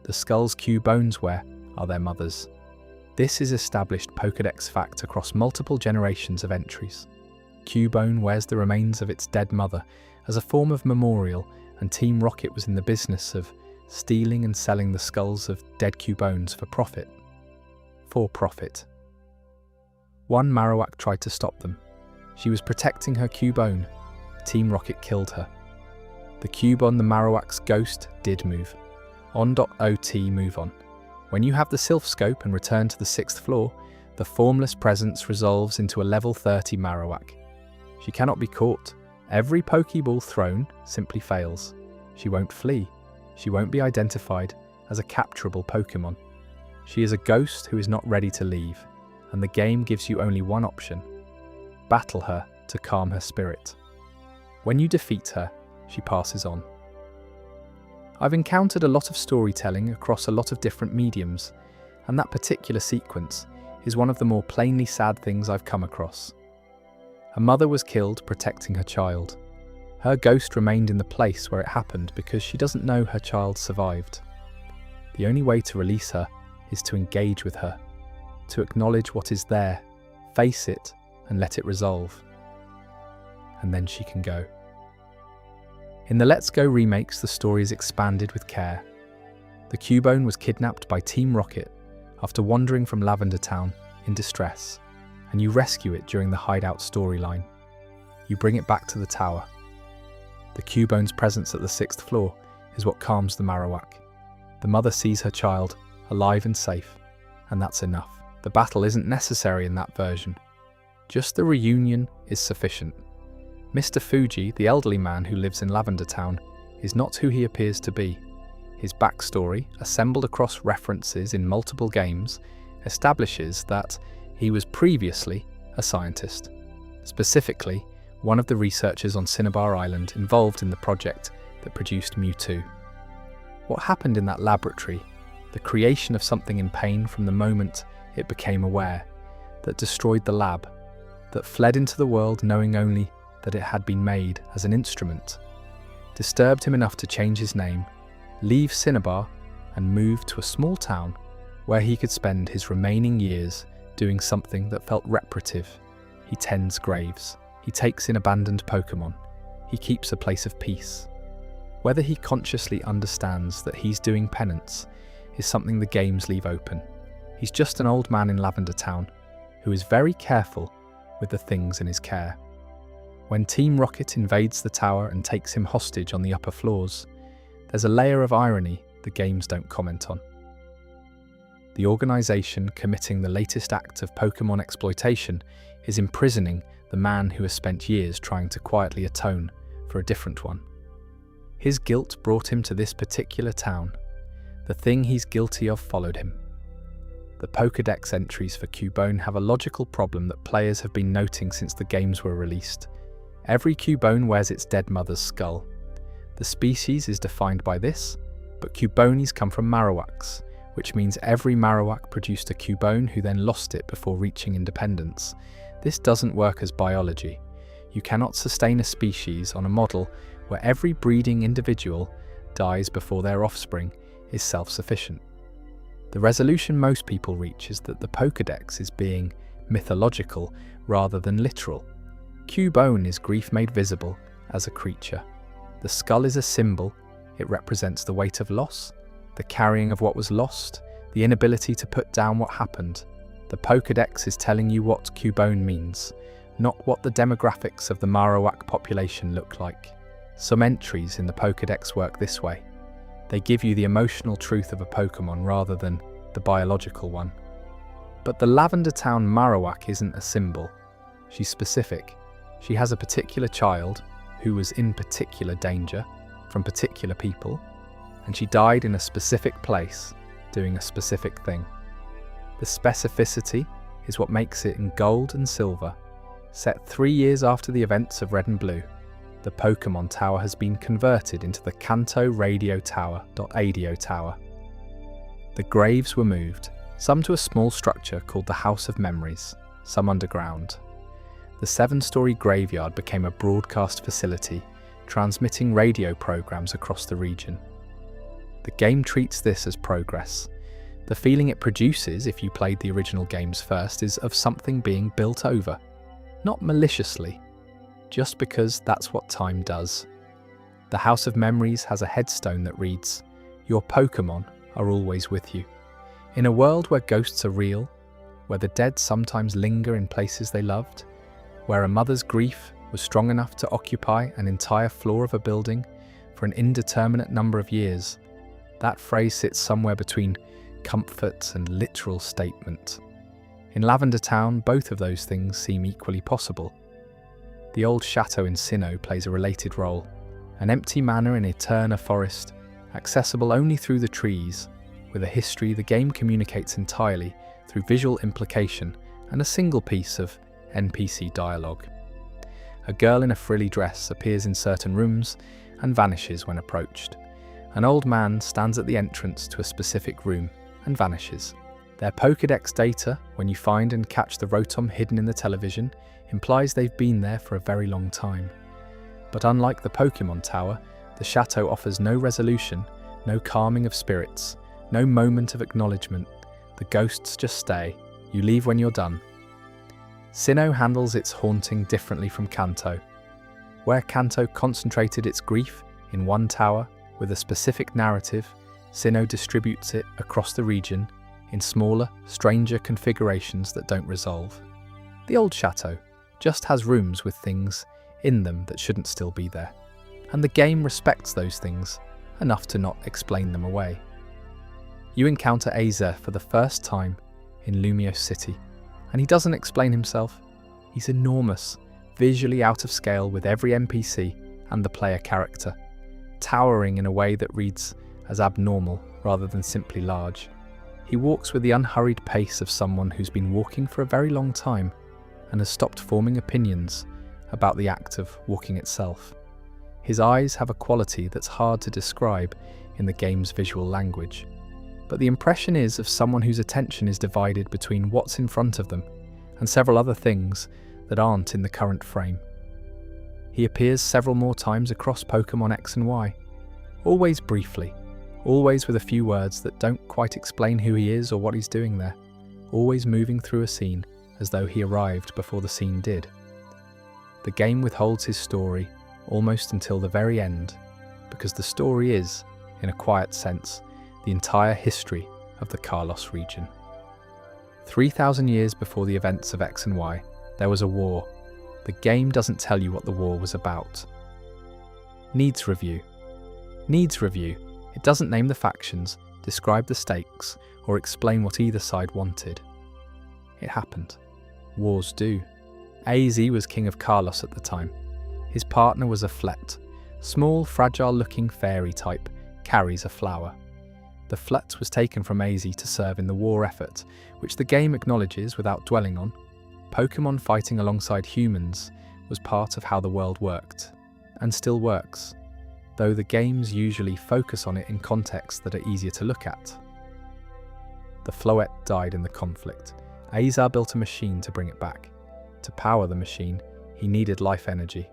The skulls Cubones wear are their mothers. This is established Pokédex fact across multiple generations of entries. Cubone wears the remains of its dead mother as a form of memorial, and Team Rocket was in the business of stealing and selling the skulls of dead Cubones for profit. One Marowak tried to stop them. She was protecting her Cubone. Team Rocket killed her. The cube on the Marowak's ghost did move. On.ot move on. When you have the Sylph Scope and return to the 6th floor, the formless presence resolves into a level 30 Marowak. She cannot be caught. Every Pokeball thrown simply fails. She won't flee. She won't be identified as a capturable Pokemon. She is a ghost who is not ready to leave, and the game gives you only one option: battle her to calm her spirit. When you defeat her, she passes on. I've encountered a lot of storytelling across a lot of different mediums, and that particular sequence is one of the more plainly sad things I've come across. A mother was killed protecting her child. Her ghost remained in the place where it happened because she doesn't know her child survived. The only way to release her is to engage with her, to acknowledge what is there, face it, and let it resolve. And then she can go. In the Let's Go remakes, the story is expanded with care. The Cubone was kidnapped by Team Rocket after wandering from Lavender Town in distress, and you rescue it during the Hideout storyline. You bring it back to the tower. The Cubone's presence at the 6th floor is what calms the Marowak. The mother sees her child, alive and safe, and that's enough. The battle isn't necessary in that version. Just the reunion is sufficient. Mr. Fuji, the elderly man who lives in Lavender Town, is not who he appears to be. His backstory, assembled across references in multiple games, establishes that he was previously a scientist. Specifically, one of the researchers on Cinnabar Island involved in the project that produced Mewtwo. What happened in that laboratory, the the creation of something in pain from the moment it became aware, that destroyed the lab, that fled into the world knowing only that it had been made as an instrument, disturbed him enough to change his name, leave Cinnabar, and move to a small town where he could spend his remaining years doing something that felt reparative. He tends graves. He takes in abandoned Pokemon. He keeps a place of peace. Whether he consciously understands that he's doing penance is something the games leave open. He's just an old man in Lavender Town who is very careful with the things in his care. When Team Rocket invades the tower and takes him hostage on the upper floors, there's a layer of irony the games don't comment on. The organisation committing the latest act of Pokemon exploitation is imprisoning the man who has spent years trying to quietly atone for a different one. His guilt brought him to this particular town. The thing he's guilty of followed him. The Pokédex entries for Cubone have a logical problem that players have been noting since the games were released. Every Cubone wears its dead mother's skull. The species is defined by this, but Cubones come from Marowaks, which means every Marowak produced a Cubone who then lost it before reaching independence. This doesn't work as biology. You cannot sustain a species on a model where every breeding individual dies before their offspring is self-sufficient. The resolution most people reach is that the Pokédex is being mythological rather than literal. Cubone is grief made visible as a creature. The skull is a symbol. It represents the weight of loss, the carrying of what was lost, the inability to put down what happened. The Pokédex is telling you what Cubone means, not what the demographics of the Marowak population look like. Some entries in the Pokédex work this way. They give you the emotional truth of a Pokemon rather than the biological one. But the Lavender Town Marowak isn't a symbol. She's specific. She has a particular child who was in particular danger from particular people, and she died in a specific place doing a specific thing. The specificity is what makes it in gold and silver. Set 3 years after the events of Red and Blue, the Pokemon Tower has been converted into the Kanto Radio Tower.ADO Tower. The graves were moved, some to a small structure called the House of Memories, some underground. The 7-story graveyard became a broadcast facility, transmitting radio programs across the region. The game treats this as progress. The feeling it produces if you played the original games first is of something being built over, not maliciously, just because that's what time does. The House of Memories has a headstone that reads, "Your Pokemon are always with you." In a world where ghosts are real, where the dead sometimes linger in places they loved, where a mother's grief was strong enough to occupy an entire floor of a building for an indeterminate number of years, that phrase sits somewhere between comfort and literal statement. In Lavender Town, both of those things seem equally possible. The old chateau in Sinnoh plays a related role, an empty manor in Eterna Forest, accessible only through the trees, with a history the game communicates entirely through visual implication and a single piece of NPC dialogue. A girl in a frilly dress appears in certain rooms and vanishes when approached. An old man stands at the entrance to a specific room and vanishes. Their Pokédex data, when you find and catch the Rotom hidden in the television, implies they've been there for a very long time. But unlike the Pokemon Tower, the chateau offers no resolution, no calming of spirits, no moment of acknowledgement. The ghosts just stay. You leave when you're done. Sinnoh handles its haunting differently from Kanto. Where Kanto concentrated its grief in one tower with a specific narrative, Sinnoh distributes it across the region in smaller, stranger configurations that don't resolve. The old chateau just has rooms with things in them that shouldn't still be there, and the game respects those things enough to not explain them away. You encounter Azer for the first time in Lumiose City, and he doesn't explain himself. He's enormous, visually out of scale with every NPC and the player character, towering in a way that reads as abnormal rather than simply large. He walks with the unhurried pace of someone who's been walking for a very long time and has stopped forming opinions about the act of walking itself. His eyes have a quality that's hard to describe in the game's visual language. but the impression is of someone whose attention is divided between what's in front of them and several other things that aren't in the current frame. He appears several more times across Pokemon X and Y, always briefly, always with a few words that don't quite explain who he is or what he's doing there, always moving through a scene as though he arrived before the scene did. The game withholds his story almost until the very end, because the story is, in a quiet sense, the entire history of the Kalos region. 3,000 years before the events of X and Y, there was a war. The game doesn't tell you what the war was about. Needs review. Needs review. It doesn't name the factions, describe the stakes, or explain what either side wanted. It happened. Wars do. AZ was king of Kalos at the time. His partner was a Flute, small, fragile-looking fairy type, carries a flower. The Flute was taken from AZ to serve in the war effort, which the game acknowledges without dwelling on. Pokemon fighting alongside humans was part of how the world worked, and still works, though the games usually focus on it in contexts that are easier to look at. The Floette died in the conflict. Azar built a machine to bring it back. To power the machine, he needed life energy.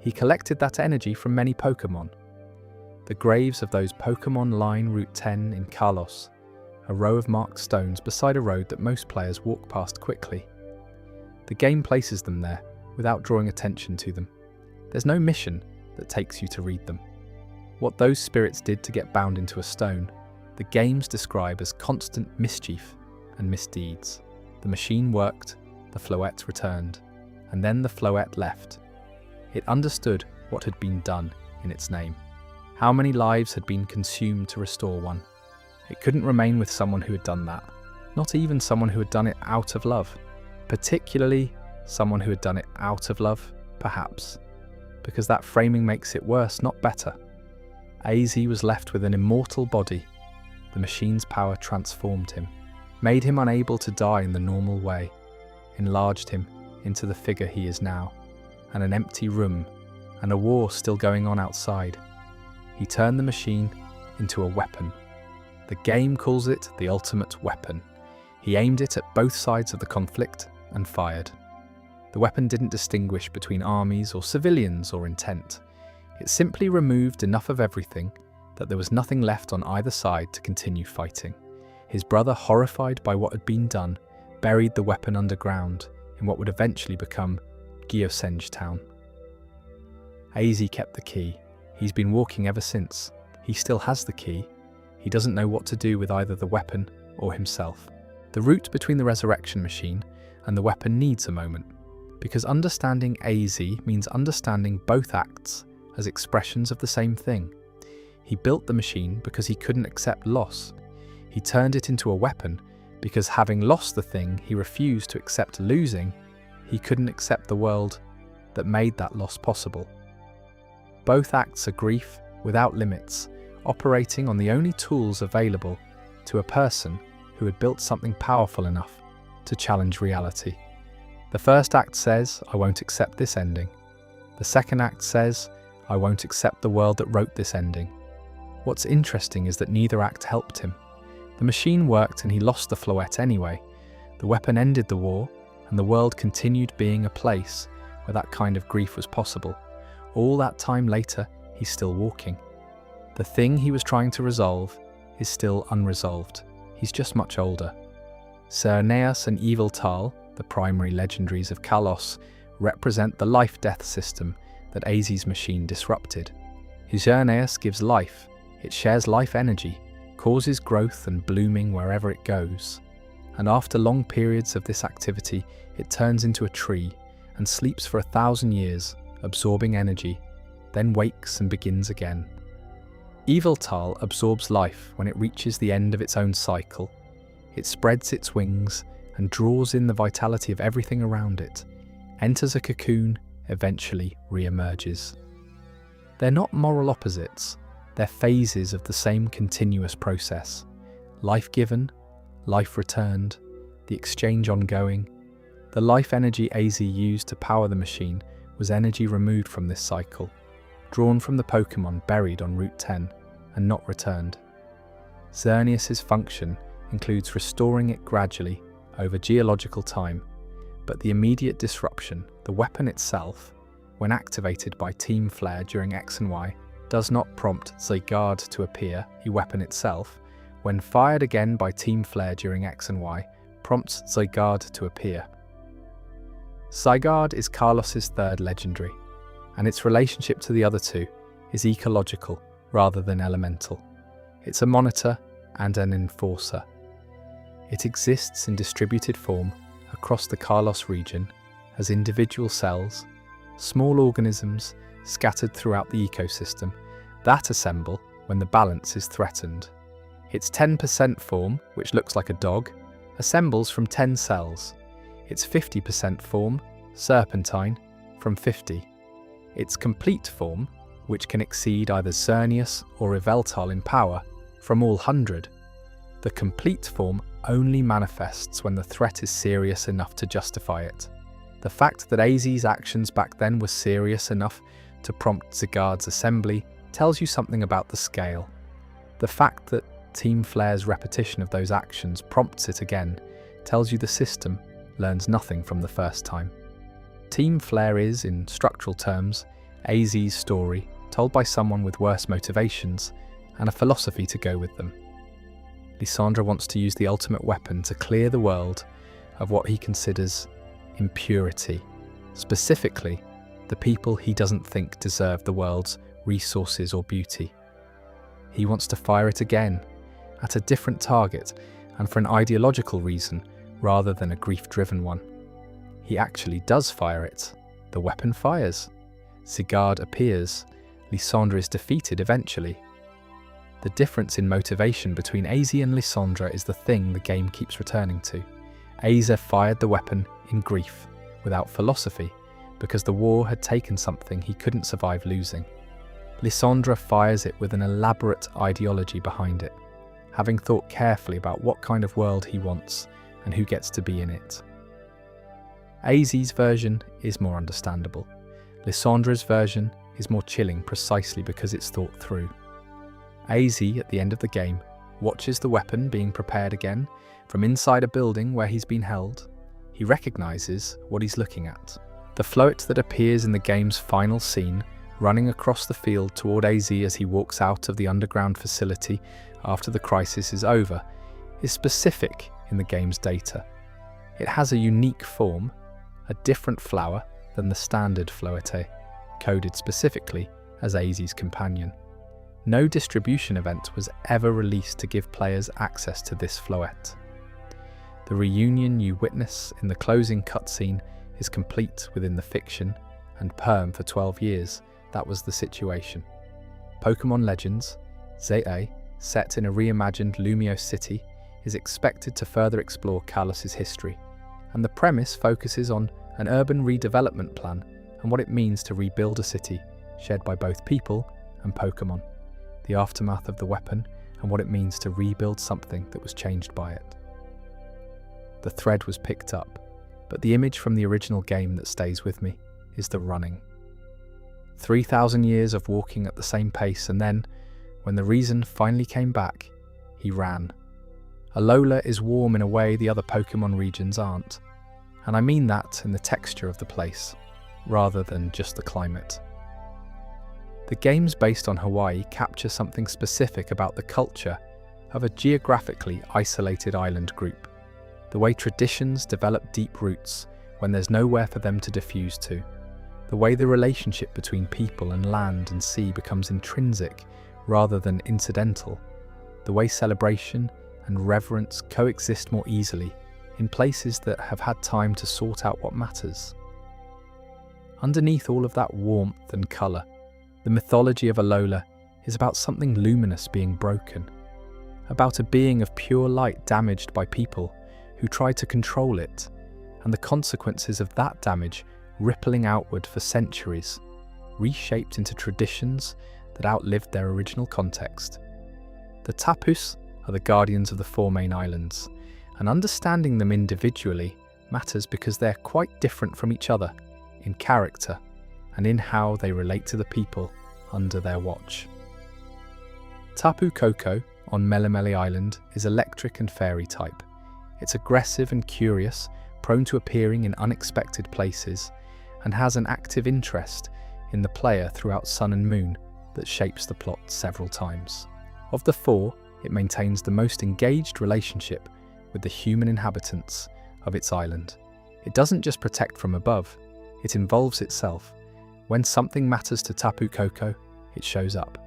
He collected that energy from many Pokemon. The graves of those Pokemon line Route 10 in Kalos, a row of marked stones beside a road that most players walk past quickly. The game places them there without drawing attention to them. There's no mission that takes you to read them. What those spirits did to get bound into a stone, the games describe as constant mischief and misdeeds. The machine worked, the Floette returned, and then the Floette left. It understood what had been done in its name. How many lives had been consumed to restore one? It couldn't remain with someone who had done that, not even someone who had done it out of love. Particularly someone who had done it out of love, perhaps, because that framing makes it worse, not better. AZ was left with an immortal body. The machine's power transformed him, made him unable to die in the normal way, enlarged him into the figure he is now, and an empty room, and a war still going on outside. He turned the machine into a weapon. The game calls it the ultimate weapon. He aimed it at both sides of the conflict and fired. The weapon didn't distinguish between armies or civilians or intent. It simply removed enough of everything that there was nothing left on either side to continue fighting. His brother, horrified by what had been done, buried the weapon underground in what would eventually become Gyosenge Town. AZ kept the key. He's been walking ever since. He still has the key. He doesn't know what to do with either the weapon or himself. The route between the resurrection machine and the weapon needs a moment, because understanding AZ means understanding both acts as expressions of the same thing. He built the machine because he couldn't accept loss. He turned it into a weapon because, having lost the thing he refused to accept losing, he couldn't accept the world that made that loss possible. Both acts are grief without limits, operating on the only tools available to a person who had built something powerful enough to challenge reality. The first act says, I won't accept this ending. The second act says, I won't accept the world that wrote this ending. What's interesting is that neither act helped him. The machine worked and he lost the Floette anyway. The weapon ended the war, and the world continued being a place where that kind of grief was possible. All that time later, he's still walking. The thing he was trying to resolve is still unresolved. He's just much older. Cerneas and Yveltal, the primary legendaries of Kalos, represent the life-death system that AZ's machine disrupted. Cerneas gives life. It shares life energy, causes growth and blooming wherever it goes. And after long periods of this activity, it turns into a tree and sleeps for 1,000 years, absorbing energy, then wakes and begins again. Yveltal absorbs life when it reaches the end of its own cycle. It spreads its wings and draws in the vitality of everything around it, enters a cocoon, eventually re-emerges. They're not moral opposites, they're phases of the same continuous process. Life given, life returned, the exchange ongoing. The life energy AZ used to power the machine was energy removed from this cycle, drawn from the Pokemon buried on Route 10 and not returned. Xerneas's function includes restoring it gradually over geological time, but the immediate disruption, the weapon itself, when activated by Team Flare during X and Y, does not prompt Zygarde to appear. The weapon itself, when fired again by Team Flare during X and Y, prompts Zygarde to appear. Zygarde is Carlos's third legendary, and its relationship to the other two is ecological rather than elemental. It's a monitor and an enforcer. It exists in distributed form across the Carlos region as individual cells, small organisms scattered throughout the ecosystem that assemble when the balance is threatened. Its 10% form, which looks like a dog, assembles from 10 cells. Its 50% form, serpentine, from 50. Its complete form, which can exceed either Xerneas or Yveltal in power, from all 100. The complete form only manifests when the threat is serious enough to justify it. The fact that AZ's actions back then were serious enough to prompt Zygarde's assembly tells you something about the scale. The fact that Team Flare's repetition of those actions prompts it again tells you the system learns nothing from the first time. Team Flare is, in structural terms, AZ's story told by someone with worse motivations and a philosophy to go with them. Lysandre wants to use the ultimate weapon to clear the world of what he considers impurity, specifically the people he doesn't think deserve the world's resources or beauty. He wants to fire it again, at a different target and for an ideological reason rather than a grief-driven one. He actually does fire it. The weapon fires. Zygarde appears. Lysandre is defeated eventually. The difference in motivation between AZ and Lysandre is the thing the game keeps returning to. AZ fired the weapon in grief, without philosophy, because the war had taken something he couldn't survive losing. Lysandre fires it with an elaborate ideology behind it, having thought carefully about what kind of world he wants and who gets to be in it. AZ's version is more understandable. Lysandre's version is more chilling precisely because it's thought through. AZ, at the end of the game, watches the weapon being prepared again from inside a building where he's been held. He recognises what he's looking at. The Flute that appears in the game's final scene, running across the field toward AZ as he walks out of the underground facility after the crisis is over, is specific in the game's data. It has a unique form, a different flower than the standard Flute, coded specifically as AZ's companion. No distribution event was ever released to give players access to this Flute. The reunion you witness in the closing cutscene is complete within the fiction and perm for 12 years. That was the situation. Pokemon Legends, ZA, set in a reimagined Lumio city, is expected to further explore Kalos's history, and the premise focuses on an urban redevelopment plan and what it means to rebuild a city shared by both people and Pokemon, the aftermath of the weapon, and what it means to rebuild something that was changed by it. The thread was picked up, but the image from the original game that stays with me is the running. 3,000 years of walking at the same pace, and then, when the reason finally came back, he ran. Alola is warm in a way the other Pokemon regions aren't, and I mean that in the texture of the place, rather than just the climate. The games based on Hawaii capture something specific about the culture of a geographically isolated island group, the way traditions develop deep roots when there's nowhere for them to diffuse to, the way the relationship between people and land and sea becomes intrinsic rather than incidental, the way celebration and reverence coexist more easily in places that have had time to sort out what matters. Underneath all of that warmth and colour, the mythology of Alola is about something luminous being broken, about a being of pure light damaged by people who tried to control it, and the consequences of that damage rippling outward for centuries, reshaped into traditions that outlived their original context. The Tapus are the guardians of the four main islands, and understanding them individually matters because they're quite different from each other in character and in how they relate to the people under their watch. Tapu Koko, on Melemele Island is electric and fairy type. It's aggressive and curious, prone to appearing in unexpected places, and has an active interest in the player throughout Sun and Moon that shapes the plot several times. Of the four, it maintains the most engaged relationship with the human inhabitants of its island. It doesn't just protect from above, it involves itself. When something matters to Tapu Koko, it shows up.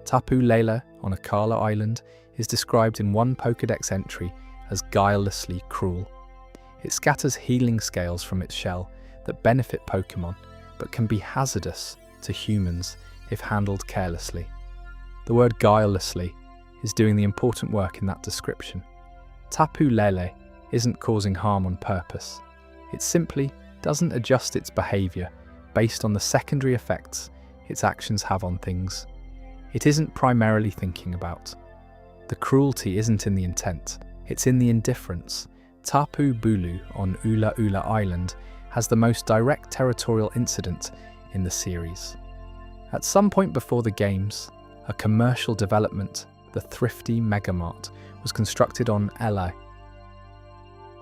Tapu Lele on Akala Island is described in one Pokédex entry as guilelessly cruel. It scatters healing scales from its shell that benefit Pokémon, but can be hazardous to humans if handled carelessly. The word guilelessly is doing the important work in that description. Tapu Lele isn't causing harm on purpose. It simply doesn't adjust its behaviour based on the secondary effects its actions have on things. It isn't primarily thinking about. The cruelty isn't in the intent, it's in the indifference. Tapu Bulu on Ula Ula Island has the most direct territorial incident in the series. At some point before the games, a commercial development, the Thrifty Megamart, was constructed on LA.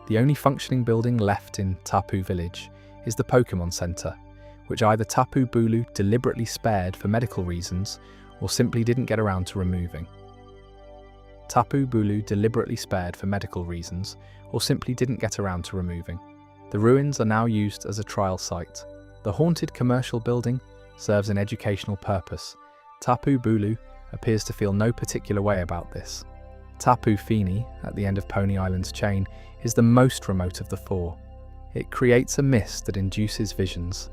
The only functioning building left in Tapu Village is the Pokémon Center, which either Tapu Bulu deliberately spared for medical reasons or simply didn't get around to removing. Tapu Bulu deliberately spared for medical reasons or simply didn't get around to removing. The ruins are now used as a trial site. The haunted commercial building serves an educational purpose. Tapu Bulu appears to feel no particular way about this. Tapu Fini, at the end of Pony Island's chain, is the most remote of the four. It creates a mist that induces visions.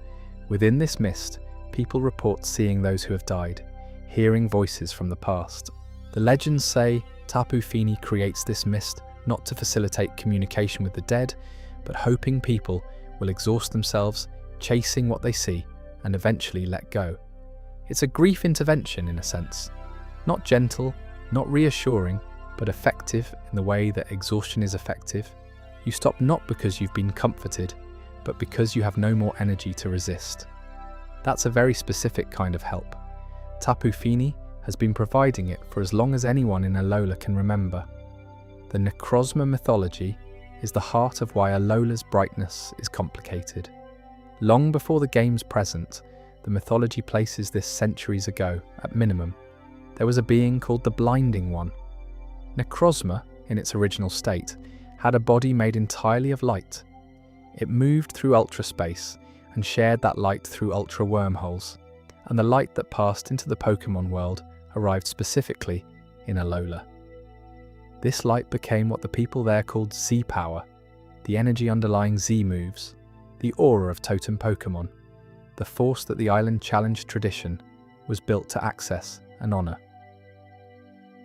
Within this mist, people report seeing those who have died, hearing voices from the past. The legends say Tapu Fini creates this mist not to facilitate communication with the dead, but hoping people will exhaust themselves chasing what they see and eventually let go. It's a grief intervention in a sense. Not gentle, not reassuring, but effective in the way that exhaustion is effective. You stop not because you've been comforted, but because you have no more energy to resist. That's a very specific kind of help. Tapu Fini has been providing it for as long as anyone in Alola can remember. The Necrozma mythology is the heart of why Alola's brightness is complicated. Long before the game's present, the mythology places this centuries ago, at minimum. There was a being called the Blinding One. Necrozma, in its original state, had a body made entirely of light. It moved through ultraspace and shared that light through ultra wormholes, and the light that passed into the Pokémon world arrived specifically in Alola. This light became what the people there called Z-Power, the energy underlying Z moves, the aura of totem Pokémon, the force that the Island Challenge tradition was built to access and honour.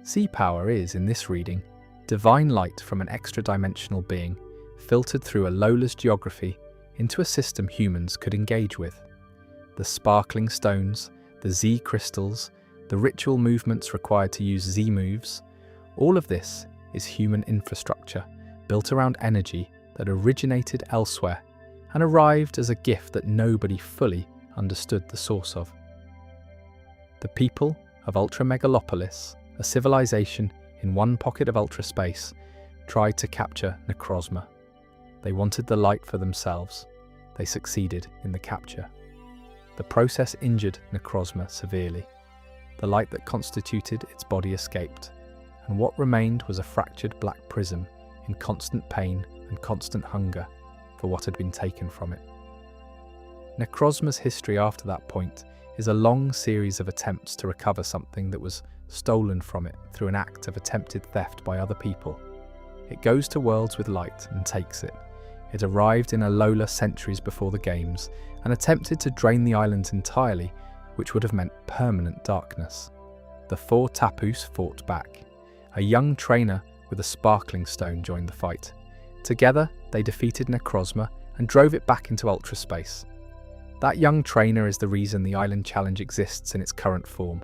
Z-Power is, in this reading, divine light from an extra-dimensional being, filtered through Alola's geography into a system humans could engage with. The sparkling stones, the Z crystals, the ritual movements required to use Z moves, all of this is human infrastructure built around energy that originated elsewhere and arrived as a gift that nobody fully understood the source of. The people of Ultra Megalopolis, a civilization in one pocket of ultra space, tried to capture Necrozma. They wanted the light for themselves. They succeeded in the capture. The process injured Necrozma severely. The light that constituted its body escaped, and what remained was a fractured black prism in constant pain and constant hunger for what had been taken from it. Necrozma's history after that point is a long series of attempts to recover something that was stolen from it through an act of attempted theft by other people. It goes to worlds with light and takes it. It arrived in Alola centuries before the games and attempted to drain the islands entirely, which would have meant permanent darkness. The four Tapus fought back. A young trainer with a sparkling stone joined the fight. Together, they defeated Necrozma and drove it back into ultra space. That young trainer is the reason the Island Challenge exists in its current form.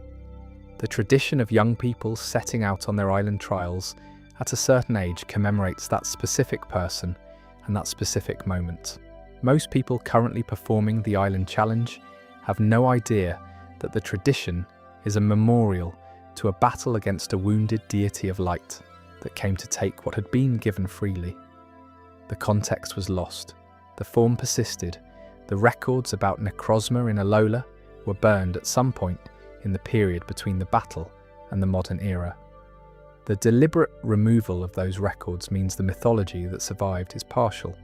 The tradition of young people setting out on their island trials at a certain age commemorates that specific person and that specific moment. Most people currently performing the Island Challenge have no idea that the tradition is a memorial to a battle against a wounded deity of light that came to take what had been given freely. The context was lost, the form persisted, the records about necrozma in Alola were burned at some point in the period between the battle and the modern era. The deliberate removal of those records means the mythology that survived is partial.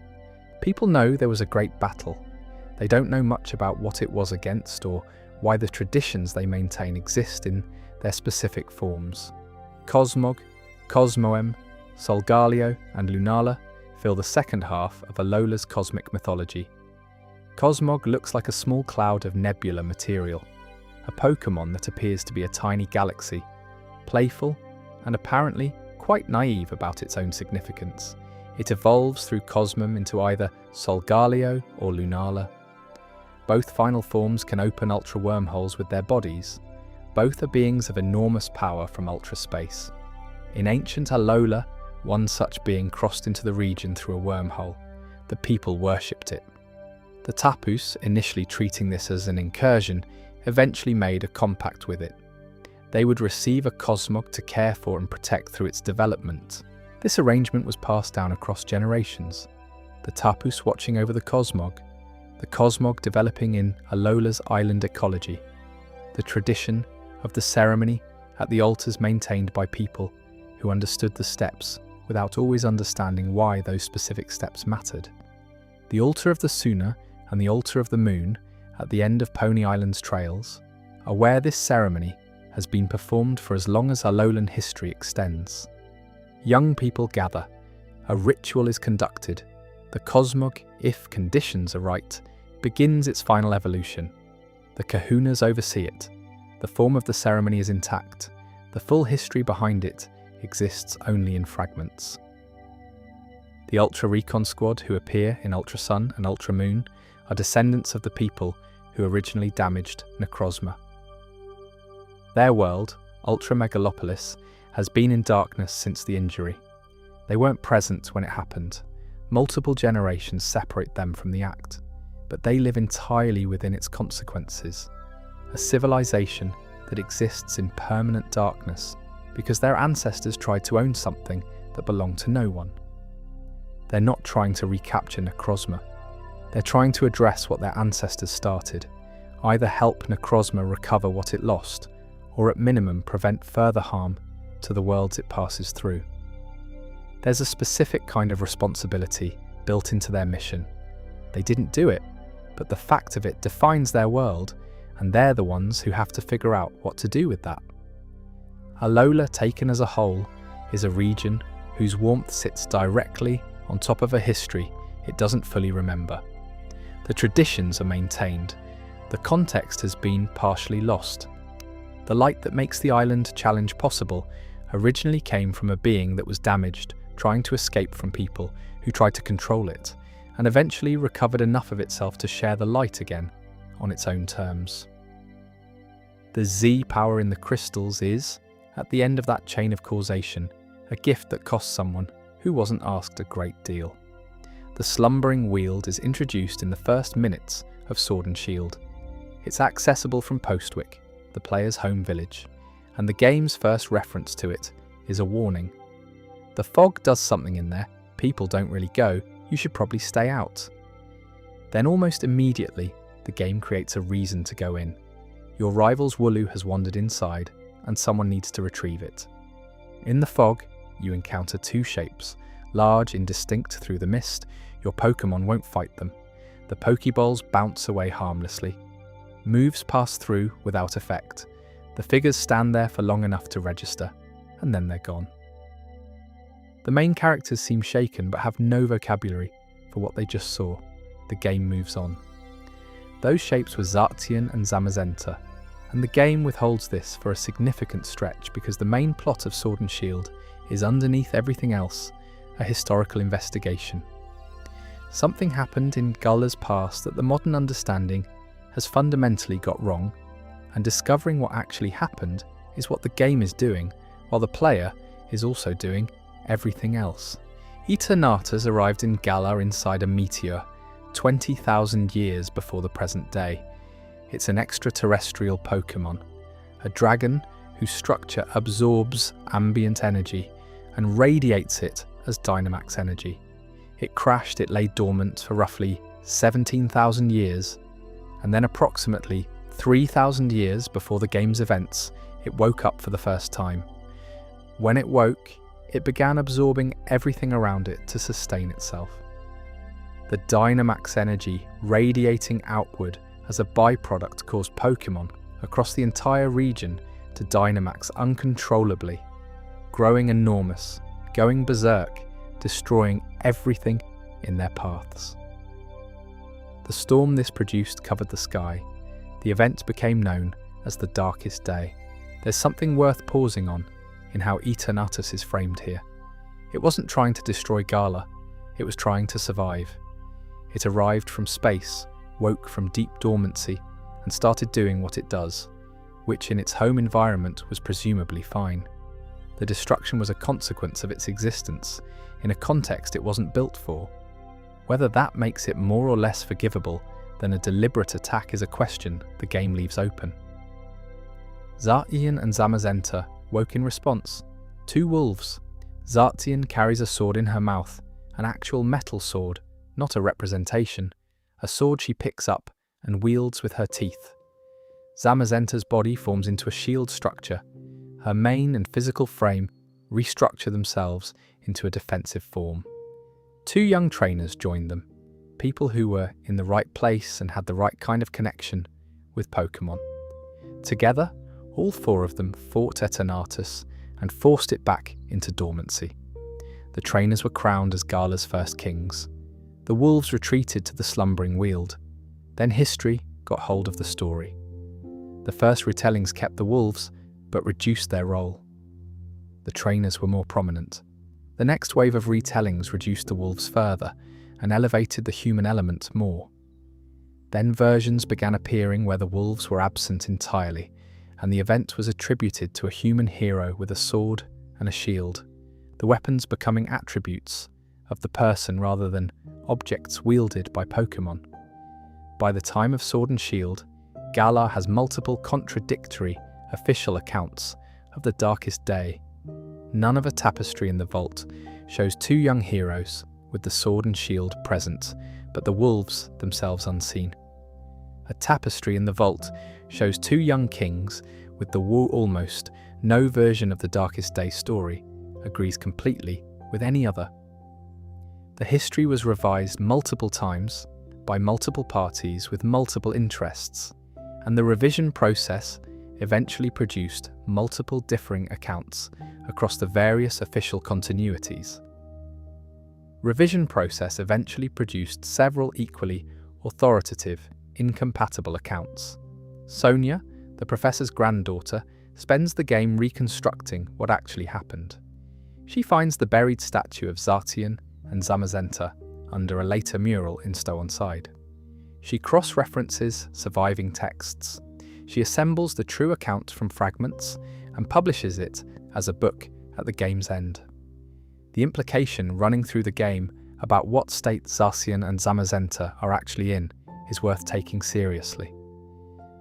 People know there was a great battle. They don't know much about what it was against or why the traditions they maintain exist in their specific forms. Cosmog, Cosmoem, Solgaleo and Lunala fill the second half of Alola's cosmic mythology. Cosmog looks like a small cloud of nebula material, a Pokémon that appears to be a tiny galaxy, playful and apparently quite naive about its own significance. It evolves through Cosmom into either Solgaleo or Lunala. Both final forms can open ultra wormholes with their bodies. Both are beings of enormous power from ultra space. In ancient Alola, one such being crossed into the region through a wormhole. The people worshipped it. The Tapus, initially treating this as an incursion, eventually made a compact with it. They would receive a Cosmog to care for and protect through its development. This arrangement was passed down across generations. The Tapus watching over the Cosmog developing in Alola's island ecology, the tradition of the ceremony at the altars maintained by people who understood the steps without always understanding why those specific steps mattered. The altar of the Suna and the altar of the Moon at the end of Pony Island's trails are where this ceremony has been performed for as long as Alolan history extends. Young people gather, a ritual is conducted, the Cosmog, if conditions are right, begins its final evolution. The kahunas oversee it. The form of the ceremony is intact. The full history behind it exists only in fragments. The Ultra Recon Squad who appear in Ultra Sun and Ultra Moon are descendants of the people who originally damaged Necrozma. Their world, Ultra Megalopolis, has been in darkness since the injury. They weren't present when it happened. Multiple generations separate them from the act, but they live entirely within its consequences. A civilization that exists in permanent darkness because their ancestors tried to own something that belonged to no one. They're not trying to recapture Necrozma. They're trying to address what their ancestors started, either help Necrozma recover what it lost, or at minimum prevent further harm to the worlds it passes through. There's a specific kind of responsibility built into their mission. They didn't do it, but the fact of it defines their world, and they're the ones who have to figure out what to do with that. Alola, taken as a whole, is a region whose warmth sits directly on top of a history it doesn't fully remember. The traditions are maintained. The context has been partially lost. The light that makes the island challenge possible originally came from a being that was damaged, trying to escape from people who tried to control it, and eventually recovered enough of itself to share the light again, on its own terms. The Z power in the crystals is, at the end of that chain of causation, a gift that costs someone who wasn't asked a great deal. The slumbering weald is introduced in the first minutes of Sword and Shield. It's accessible from Postwick, the player's home village, and the game's first reference to it is a warning. The fog does something in there, people don't really go, you should probably stay out. Then almost immediately, the game creates a reason to go in. Your rival's Wooloo has wandered inside, and someone needs to retrieve it. In the fog, you encounter two shapes, large, indistinct through the mist. Your Pokémon won't fight them. The Pokéballs bounce away harmlessly. Moves pass through without effect. The figures stand there for long enough to register, and then they're gone. The main characters seem shaken but have no vocabulary for what they just saw. The game moves on. Those shapes were Zacian and Zamazenta, and the game withholds this for a significant stretch because the main plot of Sword and Shield is underneath everything else, a historical investigation. Something happened in Gulla's past that the modern understanding has fundamentally got wrong, and discovering what actually happened is what the game is doing, while the player is also doing everything else. Eternatus arrived in Galar inside a meteor, 20,000 years before the present day. It's an extraterrestrial Pokémon, a dragon whose structure absorbs ambient energy and radiates it as Dynamax energy. It crashed, it lay dormant for roughly 17,000 years, and then approximately 3,000 years before the game's events, it woke up for the first time. When it woke, it began absorbing everything around it to sustain itself. The Dynamax energy radiating outward as a byproduct caused Pokemon across the entire region to Dynamax uncontrollably, growing enormous, going berserk, destroying everything in their paths. The storm this produced covered the sky. The event became known as the Darkest Day. There's something worth pausing on in how Eternatus is framed here. It wasn't trying to destroy Gala, it was trying to survive. It arrived from space, woke from deep dormancy, and started doing what it does, which in its home environment was presumably fine. The destruction was a consequence of its existence, in a context it wasn't built for. Whether that makes it more or less forgivable than a deliberate attack is a question the game leaves open. Zacian and Zamazenta woke in response. Two wolves. Zacian carries a sword in her mouth, an actual metal sword, not a representation, a sword she picks up and wields with her teeth. Zamazenta's body forms into a shield structure. Her mane and physical frame restructure themselves into a defensive form. Two young trainers joined them, people who were in the right place and had the right kind of connection with Pokemon. Together, all four of them fought Eternatus and forced it back into dormancy. The trainers were crowned as Gala's first kings. The wolves retreated to the slumbering Weald. Then history got hold of the story. The first retellings kept the wolves, but reduced their role. The trainers were more prominent. The next wave of retellings reduced the wolves further and elevated the human element more. Then versions began appearing where the wolves were absent entirely, and the event was attributed to a human hero with a sword and a shield, the weapons becoming attributes of the person rather than objects wielded by Pokemon. By the time of Sword and Shield, Galar has multiple contradictory official accounts of the Darkest Day. None of a tapestry in the vault shows two young heroes with the sword and shield present, but the wolves themselves unseen. A tapestry in the vault shows two young kings with the almost no version of the Darkest Day story agrees completely with any other. The history was revised multiple times by multiple parties with multiple interests, and the revision process eventually produced multiple differing accounts across the various official continuities. Revision process eventually produced several equally authoritative, incompatible accounts. Sonia, the professor's granddaughter, spends the game reconstructing what actually happened. She finds the buried statue of Zacian and Zamazenta under a later mural in Stow-on-Side. She cross-references surviving texts. She assembles the true account from fragments and publishes it as a book at the game's end. The implication running through the game about what state Zacian and Zamazenta are actually in is worth taking seriously.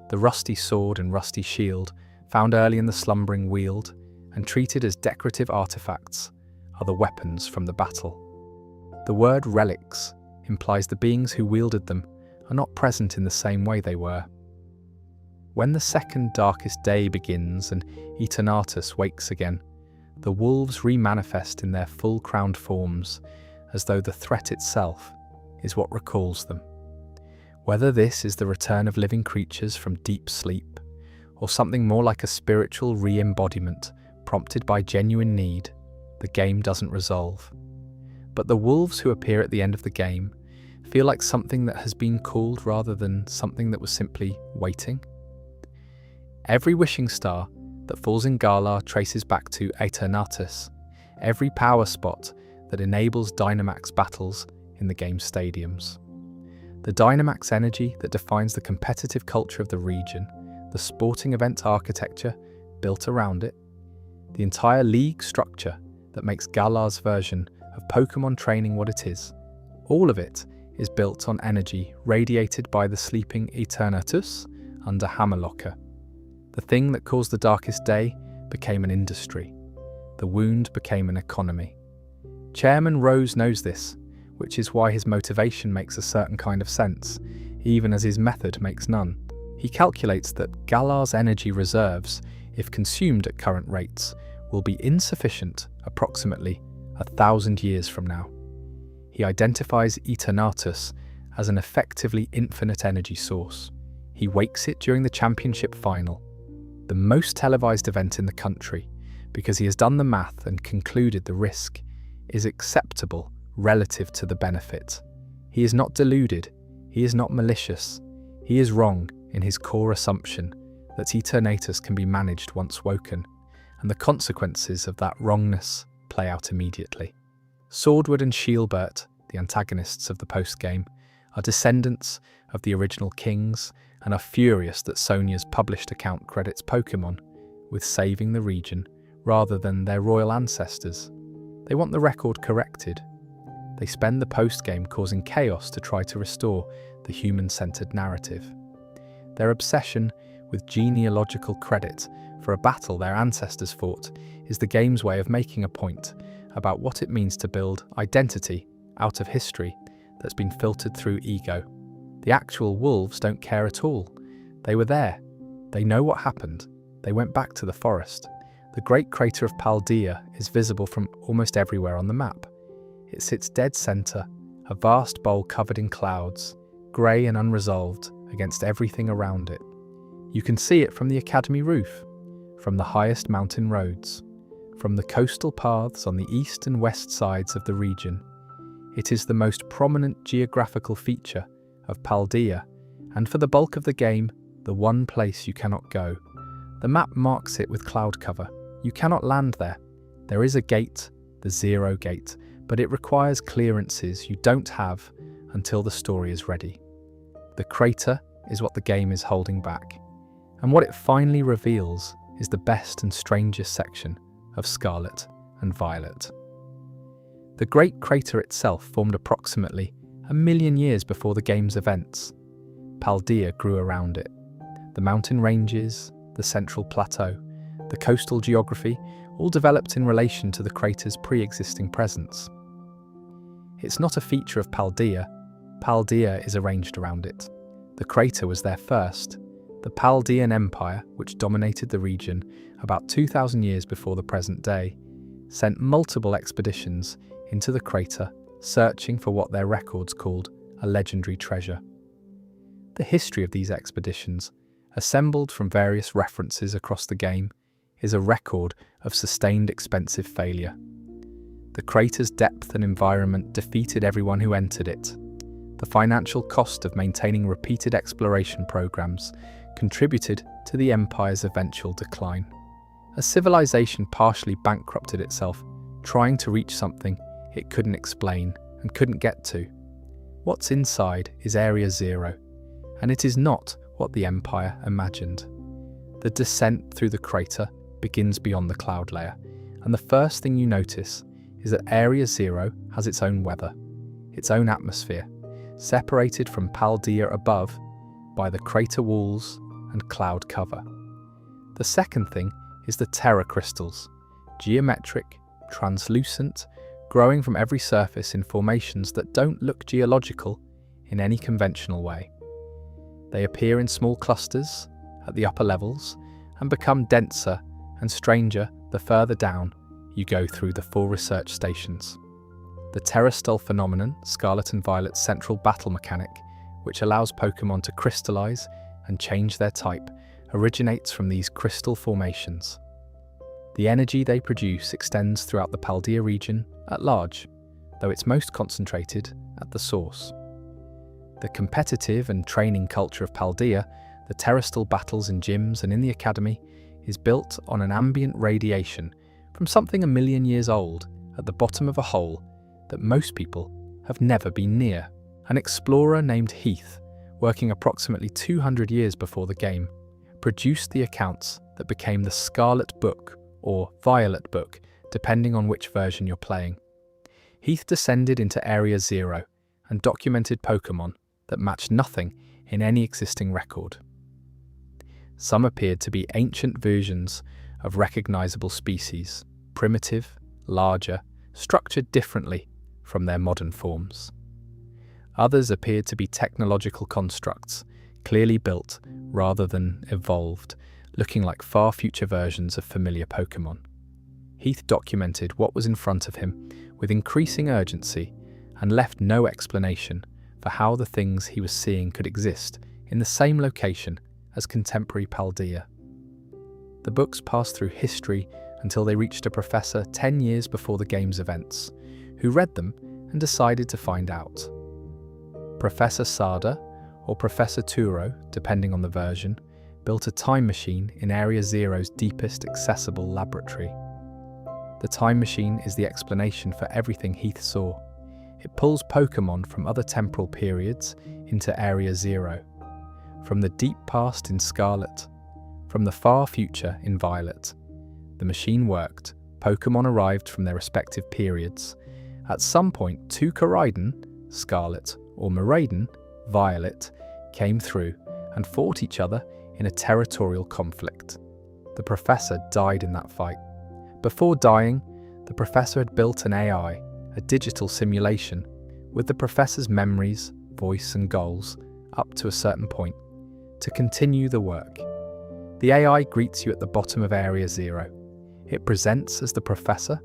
The rusty sword and rusty shield, found early in the slumbering Weald and treated as decorative artifacts, are the weapons from the battle. The word relics implies the beings who wielded them are not present in the same way they were. When the second Darkest Day begins and Eternatus wakes again, the wolves remanifest in their full-crowned forms, as though the threat itself is what recalls them. Whether this is the return of living creatures from deep sleep, or something more like a spiritual re-embodiment prompted by genuine need, the game doesn't resolve. But the wolves who appear at the end of the game feel like something that has been called rather than something that was simply waiting. Every wishing star that falls in Galar traces back to Eternatus, every power spot that enables Dynamax battles in the game's stadiums. The Dynamax energy that defines the competitive culture of the region, the sporting event architecture built around it, the entire league structure that makes Galar's version of Pokemon training what it is, all of it is built on energy radiated by the sleeping Eternatus under Hammerlocker. The thing that caused the Darkest Day became an industry. The wound became an economy. Chairman Rose knows this, which is why his motivation makes a certain kind of sense, even as his method makes none. He calculates that Galar's energy reserves, if consumed at current rates, will be insufficient approximately 1,000 years from now. He identifies Eternatus as an effectively infinite energy source. He wakes it during the championship final, the most televised event in the country, because he has done the math and concluded the risk is acceptable relative to the benefit. He is not deluded, he is not malicious, he is wrong in his core assumption that Eternatus can be managed once woken, and the consequences of that wrongness play out immediately. Swordwood and Shielbert, the antagonists of the post-game, are descendants of the original kings and are furious that Sonia's published account credits Pokemon with saving the region rather than their royal ancestors. They want the record corrected. They spend the post-game causing chaos to try to restore the human-centered narrative. Their obsession with genealogical credit for a battle their ancestors fought is the game's way of making a point about what it means to build identity out of history that's been filtered through ego. The actual wolves don't care at all. They were there. They know what happened. They went back to the forest. The great crater of Paldea is visible from almost everywhere on the map. It sits dead center, a vast bowl covered in clouds, grey and unresolved against everything around it. You can see it from the academy roof, from the highest mountain roads, from the coastal paths on the east and west sides of the region. It is the most prominent geographical feature of Paldea, and for the bulk of the game, the one place you cannot go. The map marks it with cloud cover. You cannot land there. There is a gate, the Zero Gate, but it requires clearances you don't have until the story is ready. The crater is what the game is holding back, and what it finally reveals is the best and strangest section of Scarlet and Violet. The Great Crater itself formed approximately 1 million years before the game's events. Paldea grew around it. The mountain ranges, the central plateau, the coastal geography, all developed in relation to the crater's pre-existing presence. It's not a feature of Paldea. Paldea is arranged around it. The crater was there first. The Paldean Empire, which dominated the region about 2,000 years before the present day, sent multiple expeditions into the crater, searching for what their records called a legendary treasure. The history of these expeditions, assembled from various references across the game, is a record of sustained expensive failure. The crater's depth and environment defeated everyone who entered it. The financial cost of maintaining repeated exploration programs contributed to the Empire's eventual decline. A civilization partially bankrupted itself, trying to reach something it couldn't explain and couldn't get to. What's inside is Area Zero, and it is not what the Empire imagined. The descent through the crater begins beyond the cloud layer, and the first thing you notice is that Area Zero has its own weather, its own atmosphere, separated from Paldea above by the crater walls and cloud cover. The second thing is the terra crystals, geometric, translucent, growing from every surface in formations that don't look geological in any conventional way. They appear in small clusters at the upper levels and become denser and stranger the further down you go through the 4 research stations. The Terrastol phenomenon, Scarlet and Violet's central battle mechanic, which allows Pokemon to crystallize and change their type, originates from these crystal formations. The energy they produce extends throughout the Paldea region at large, though it's most concentrated at the source. The competitive and training culture of Paldea, the Terrastol battles in gyms and in the academy, is built on an ambient radiation from something 1 million years old at the bottom of a hole that most people have never been near. An explorer named Heath, working approximately 200 years before the game, produced the accounts that became the Scarlet Book or Violet Book, depending on which version you're playing. Heath descended into Area Zero and documented Pokemon that matched nothing in any existing record. Some appeared to be ancient versions of recognizable species, primitive, larger, structured differently from their modern forms. Others appeared to be technological constructs, clearly built rather than evolved, looking like far future versions of familiar Pokémon. Heath documented what was in front of him with increasing urgency and left no explanation for how the things he was seeing could exist in the same location as contemporary Paldea. The books passed through history until they reached a professor 10 years before the game's events, who read them and decided to find out. Professor Sada, or Professor Turo, depending on the version, built a time machine in Area Zero's deepest accessible laboratory. The time machine is the explanation for everything Heath saw. It pulls Pokémon from other temporal periods into Area Zero, from the deep past in Scarlet, from the far future in Violet. The machine worked, Pokémon arrived from their respective periods. At some point, two Koraidon, Scarlet, or Miraidon, Violet, came through and fought each other in a territorial conflict. The professor died in that fight. Before dying, the professor had built an AI, a digital simulation, with the professor's memories, voice and goals up to a certain point, to continue the work. The AI greets you at the bottom of Area Zero. It presents as the professor,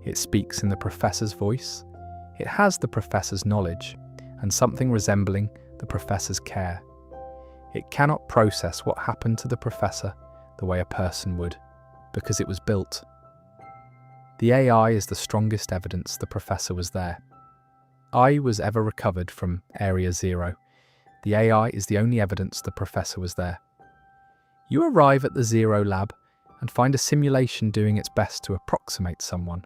it speaks in the professor's voice, it has the professor's knowledge, and something resembling the professor's care. It cannot process what happened to the professor the way a person would, because it was built. The AI is the strongest evidence the professor was there. I was ever recovered from Area Zero. The AI is the only evidence the professor was there. You arrive at the Zero lab and find a simulation doing its best to approximate someone.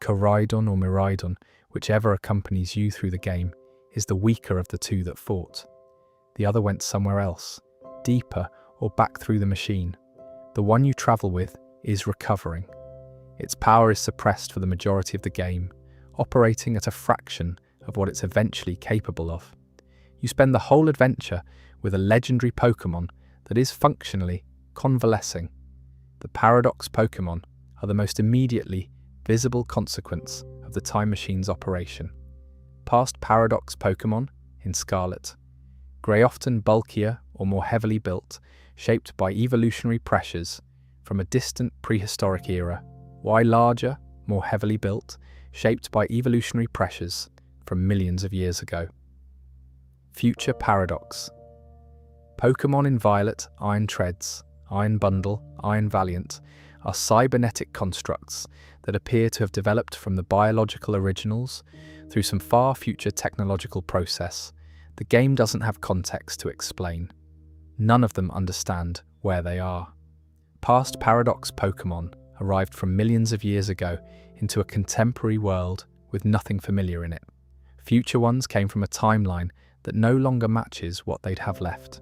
Koraidon or Miraidon, whichever accompanies you through the game, is the weaker of the two that fought. The other went somewhere else, deeper or back through the machine. The one you travel with is recovering. Its power is suppressed for the majority of the game, operating at a fraction of what it's eventually capable of. You spend the whole adventure with a legendary Pokémon that is functionally convalescing. The Paradox Pokémon are the most immediately visible consequence of the time machine's operation. Past Paradox Pokémon, in Scarlet, grey often bulkier or more heavily built, shaped by evolutionary pressures from a distant prehistoric era, Y larger, more heavily built, shaped by evolutionary pressures from millions of years ago. Future Paradox. Pokémon in Violet, Iron Treads, Iron Bundle, Iron Valiant are cybernetic constructs that appear to have developed from the biological originals through some far future technological process. The game doesn't have context to explain. None of them understand where they are. Past Paradox Pokémon arrived from millions of years ago into a contemporary world with nothing familiar in it. Future ones came from a timeline that no longer matches what they'd have left.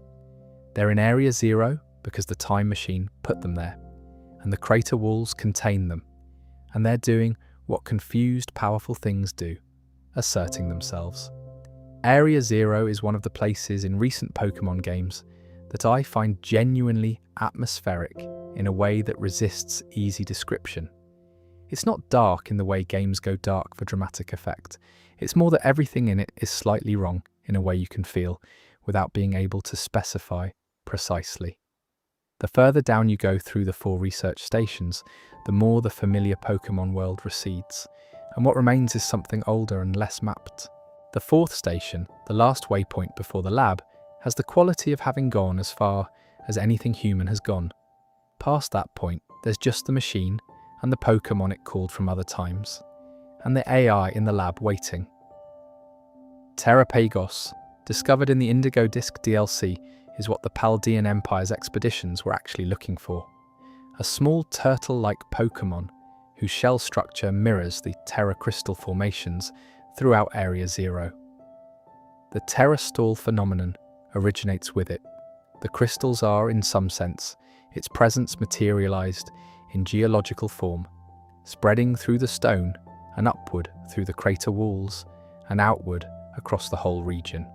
They're in Area Zero because the time machine put them there, and the crater walls contain them, and they're doing what confused, powerful things do, asserting themselves. Area Zero is one of the places in recent Pokémon games that I find genuinely atmospheric in a way that resists easy description. It's not dark in the way games go dark for dramatic effect. It's more that everything in it is slightly wrong in a way you can feel without being able to specify precisely. The further down you go through the 4 research stations, the more the familiar Pokémon world recedes, and what remains is something older and less mapped. The 4th station, the last waypoint before the lab, has the quality of having gone as far as anything human has gone. Past that point, there's just the machine and the Pokémon it called from other times, and the AI in the lab waiting. Terrapagos, discovered in the Indigo Disc DLC, is what the Paldean Empire's expeditions were actually looking for. A small turtle-like Pokémon whose shell structure mirrors the Terra Crystal formations throughout Area Zero. The Terra Stall phenomenon originates with it. The crystals are, in some sense, its presence materialized in geological form, spreading through the stone and upward through the crater walls and outward across the whole region.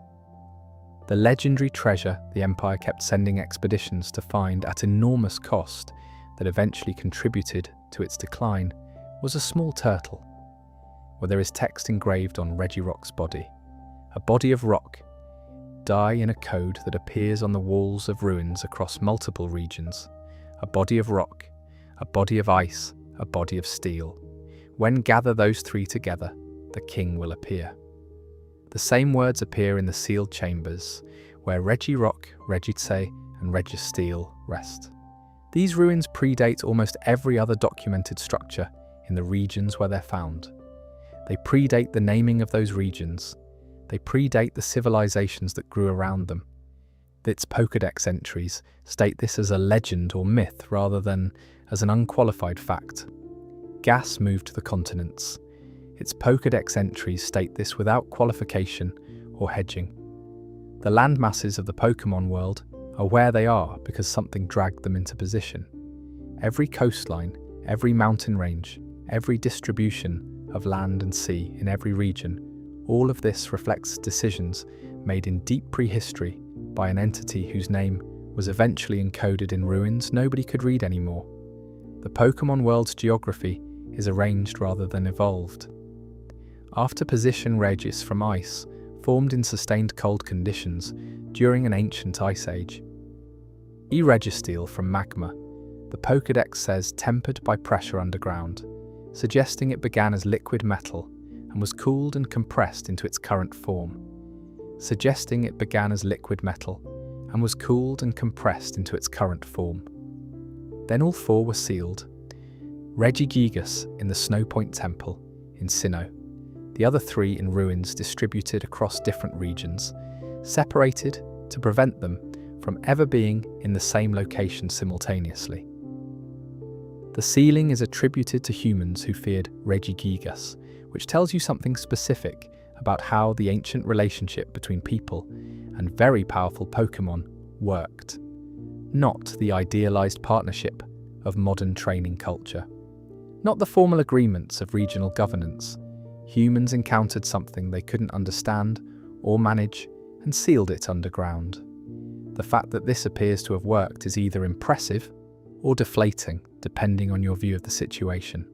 The legendary treasure the Empire kept sending expeditions to find at enormous cost, that eventually contributed to its decline was a small turtle, where there is text engraved on Regirock's body. A body of rock, die in a code that appears on the walls of ruins across multiple regions. A body of rock, a body of ice, a body of steel. When gather those three together, the king will appear. The same words appear in the sealed chambers, where Regirock, Regitse, and Registeel rest. These ruins predate almost every other documented structure in the regions where they're found. They predate the naming of those regions. They predate the civilizations that grew around them. Its Pokédex entries state this as a legend or myth rather than as an unqualified fact. Gas moved the continents. Its Pokédex entries state this without qualification or hedging. The landmasses of the Pokémon world are where they are because something dragged them into position. Every coastline, every mountain range, every distribution of land and sea in every region, all of this reflects decisions made in deep prehistory by an entity whose name was eventually encoded in ruins nobody could read anymore. The Pokémon world's geography is arranged rather than evolved. After position Regis from ice formed in sustained cold conditions during an ancient ice age. Registeel from magma, the Pokédex says tempered by pressure underground, suggesting it began as liquid metal and was cooled and compressed into its current form. Suggesting it began as liquid metal and was cooled and compressed into its current form. Then all four were sealed. Regigigas in the Snowpoint Temple in Sinnoh, the other three in ruins distributed across different regions, separated to prevent them from ever being in the same location simultaneously. The sealing is attributed to humans who feared Regigigas, which tells you something specific about how the ancient relationship between people and very powerful Pokémon worked, not the idealized partnership of modern training culture. Not the formal agreements of regional governance. Humans encountered something they couldn't understand or manage and sealed it underground. The fact that this appears to have worked is either impressive or deflating, depending on your view of the situation.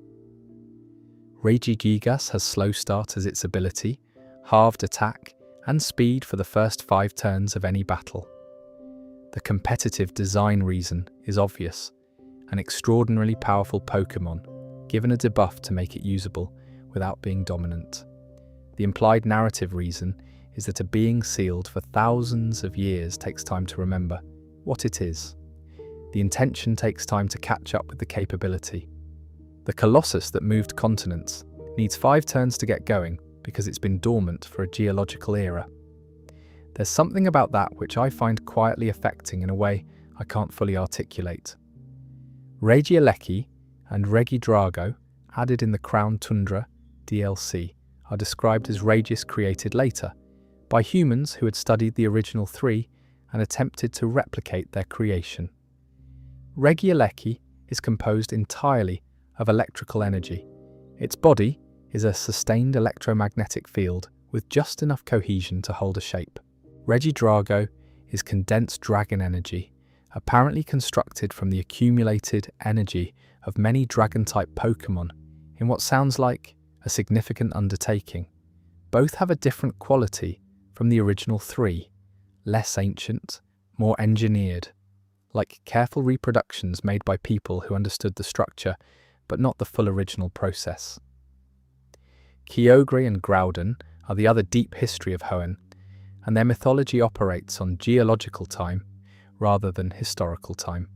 Regigigas has slow start as its ability, halved attack, and speed for the first 5 turns of any battle. The competitive design reason is obvious. An extraordinarily powerful Pokémon, given a debuff to make it usable without being dominant. The implied narrative reason is that a being sealed for thousands of years takes time to remember what it is. The intention takes time to catch up with the capability. The Colossus that moved continents needs 5 turns to get going because it's been dormant for a geological era. There's something about that which I find quietly affecting in a way I can't fully articulate. Regieleki and Regidrago, added in the Crown Tundra DLC, are described as Regis created later, by humans who had studied the original 3 and attempted to replicate their creation. Regieleki is composed entirely of electrical energy. Its body is a sustained electromagnetic field with just enough cohesion to hold a shape. Regidrago is condensed dragon energy, apparently constructed from the accumulated energy of many dragon-type Pokémon in what sounds like a significant undertaking. Both have a different quality from the original 3, less ancient, more engineered, like careful reproductions made by people who understood the structure but not the full original process. Kyogre and Groudon are the other deep history of Hoenn, and their mythology operates on geological time rather than historical time.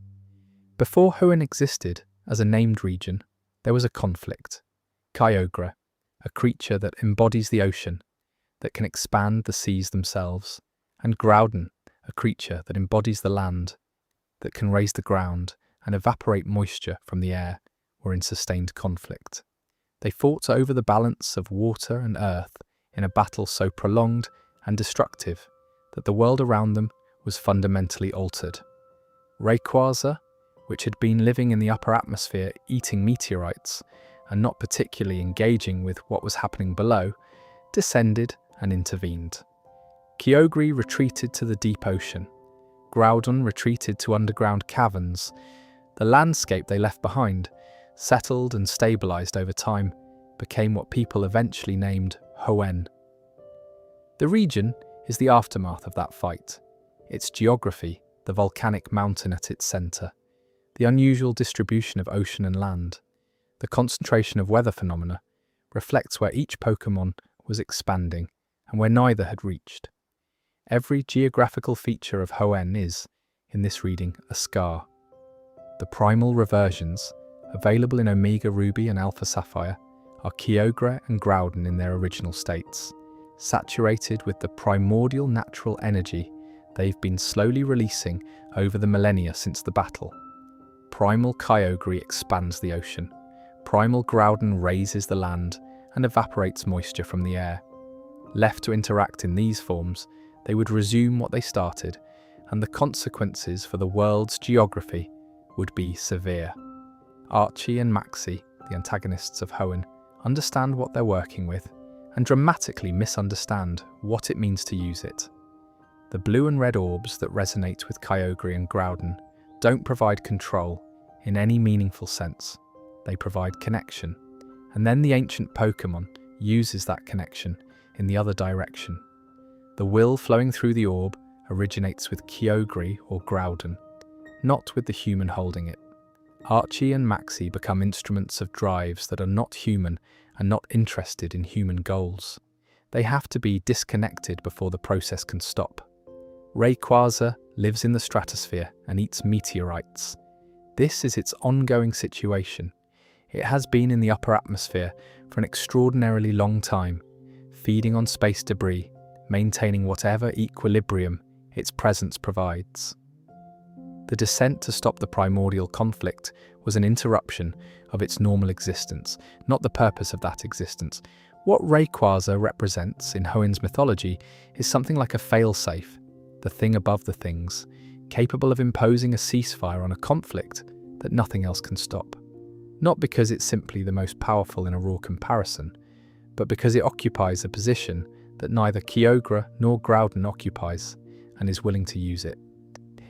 Before Hoenn existed as a named region, there was a conflict. Kyogre, a creature that embodies the ocean, that can expand the seas themselves, and Groudon, a creature that embodies the land, that can raise the ground and evaporate moisture from the air, were in sustained conflict. They fought over the balance of water and earth in a battle so prolonged and destructive that the world around them was fundamentally altered. Rayquaza, which had been living in the upper atmosphere eating meteorites and not particularly engaging with what was happening below, descended and intervened. Kyogre retreated to the deep ocean. Groudon retreated to underground caverns The landscape they left behind, settled and stabilized over time, became what people eventually named Hoenn. The region is the aftermath of that fight. Its geography, the volcanic mountain at its center, the unusual distribution of ocean and land, the concentration of weather phenomena, reflects where each Pokémon was expanding and where neither had reached. Every geographical feature of Hoenn is, in this reading, a scar. The primal reversions, available in Omega Ruby and Alpha Sapphire, are Kyogre and Groudon in their original states, saturated with the primordial natural energy they've been slowly releasing over the millennia since the battle. Primal Kyogre expands the ocean. Primal Groudon raises the land and evaporates moisture from the air. Left to interact in these forms, they would resume what they started, and the consequences for the world's geography would be severe. Archie and Maxie, the antagonists of Hoenn, understand what they're working with and dramatically misunderstand what it means to use it. The blue and red orbs that resonate with Kyogre and Groudon don't provide control in any meaningful sense. They provide connection, and then the ancient Pokémon uses that connection in the other direction. The will flowing through the orb originates with Kyogre or Groudon, not with the human holding it. Archie and Maxie become instruments of drives that are not human and not interested in human goals. They have to be disconnected before the process can stop. Rayquaza lives in the stratosphere and eats meteorites. This is its ongoing situation. It has been in the upper atmosphere for an extraordinarily long time, feeding on space debris, maintaining whatever equilibrium its presence provides. The descent to stop the primordial conflict was an interruption of its normal existence, not the purpose of that existence. What Rayquaza represents in Hoenn's mythology is something like a failsafe, the thing above the things, capable of imposing a ceasefire on a conflict that nothing else can stop. Not because it's simply the most powerful in a raw comparison, but because it occupies a position that neither Kyogre nor Groudon occupies, and is willing to use it.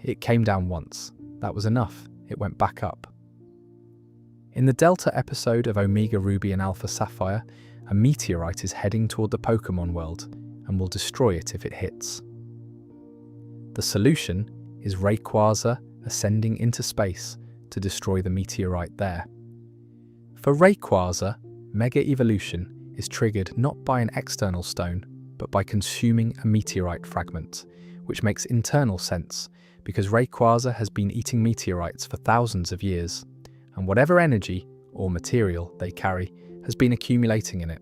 It came down once. That was enough. It went back up. In the Delta episode of Omega Ruby and Alpha Sapphire, a meteorite is heading toward the Pokémon world and will destroy it if it hits. The solution is Rayquaza ascending into space to destroy the meteorite there. For Rayquaza, Mega Evolution is triggered not by an external stone, but by consuming a meteorite fragment, which makes internal sense because Rayquaza has been eating meteorites for thousands of years, and whatever energy or material they carry has been accumulating in it.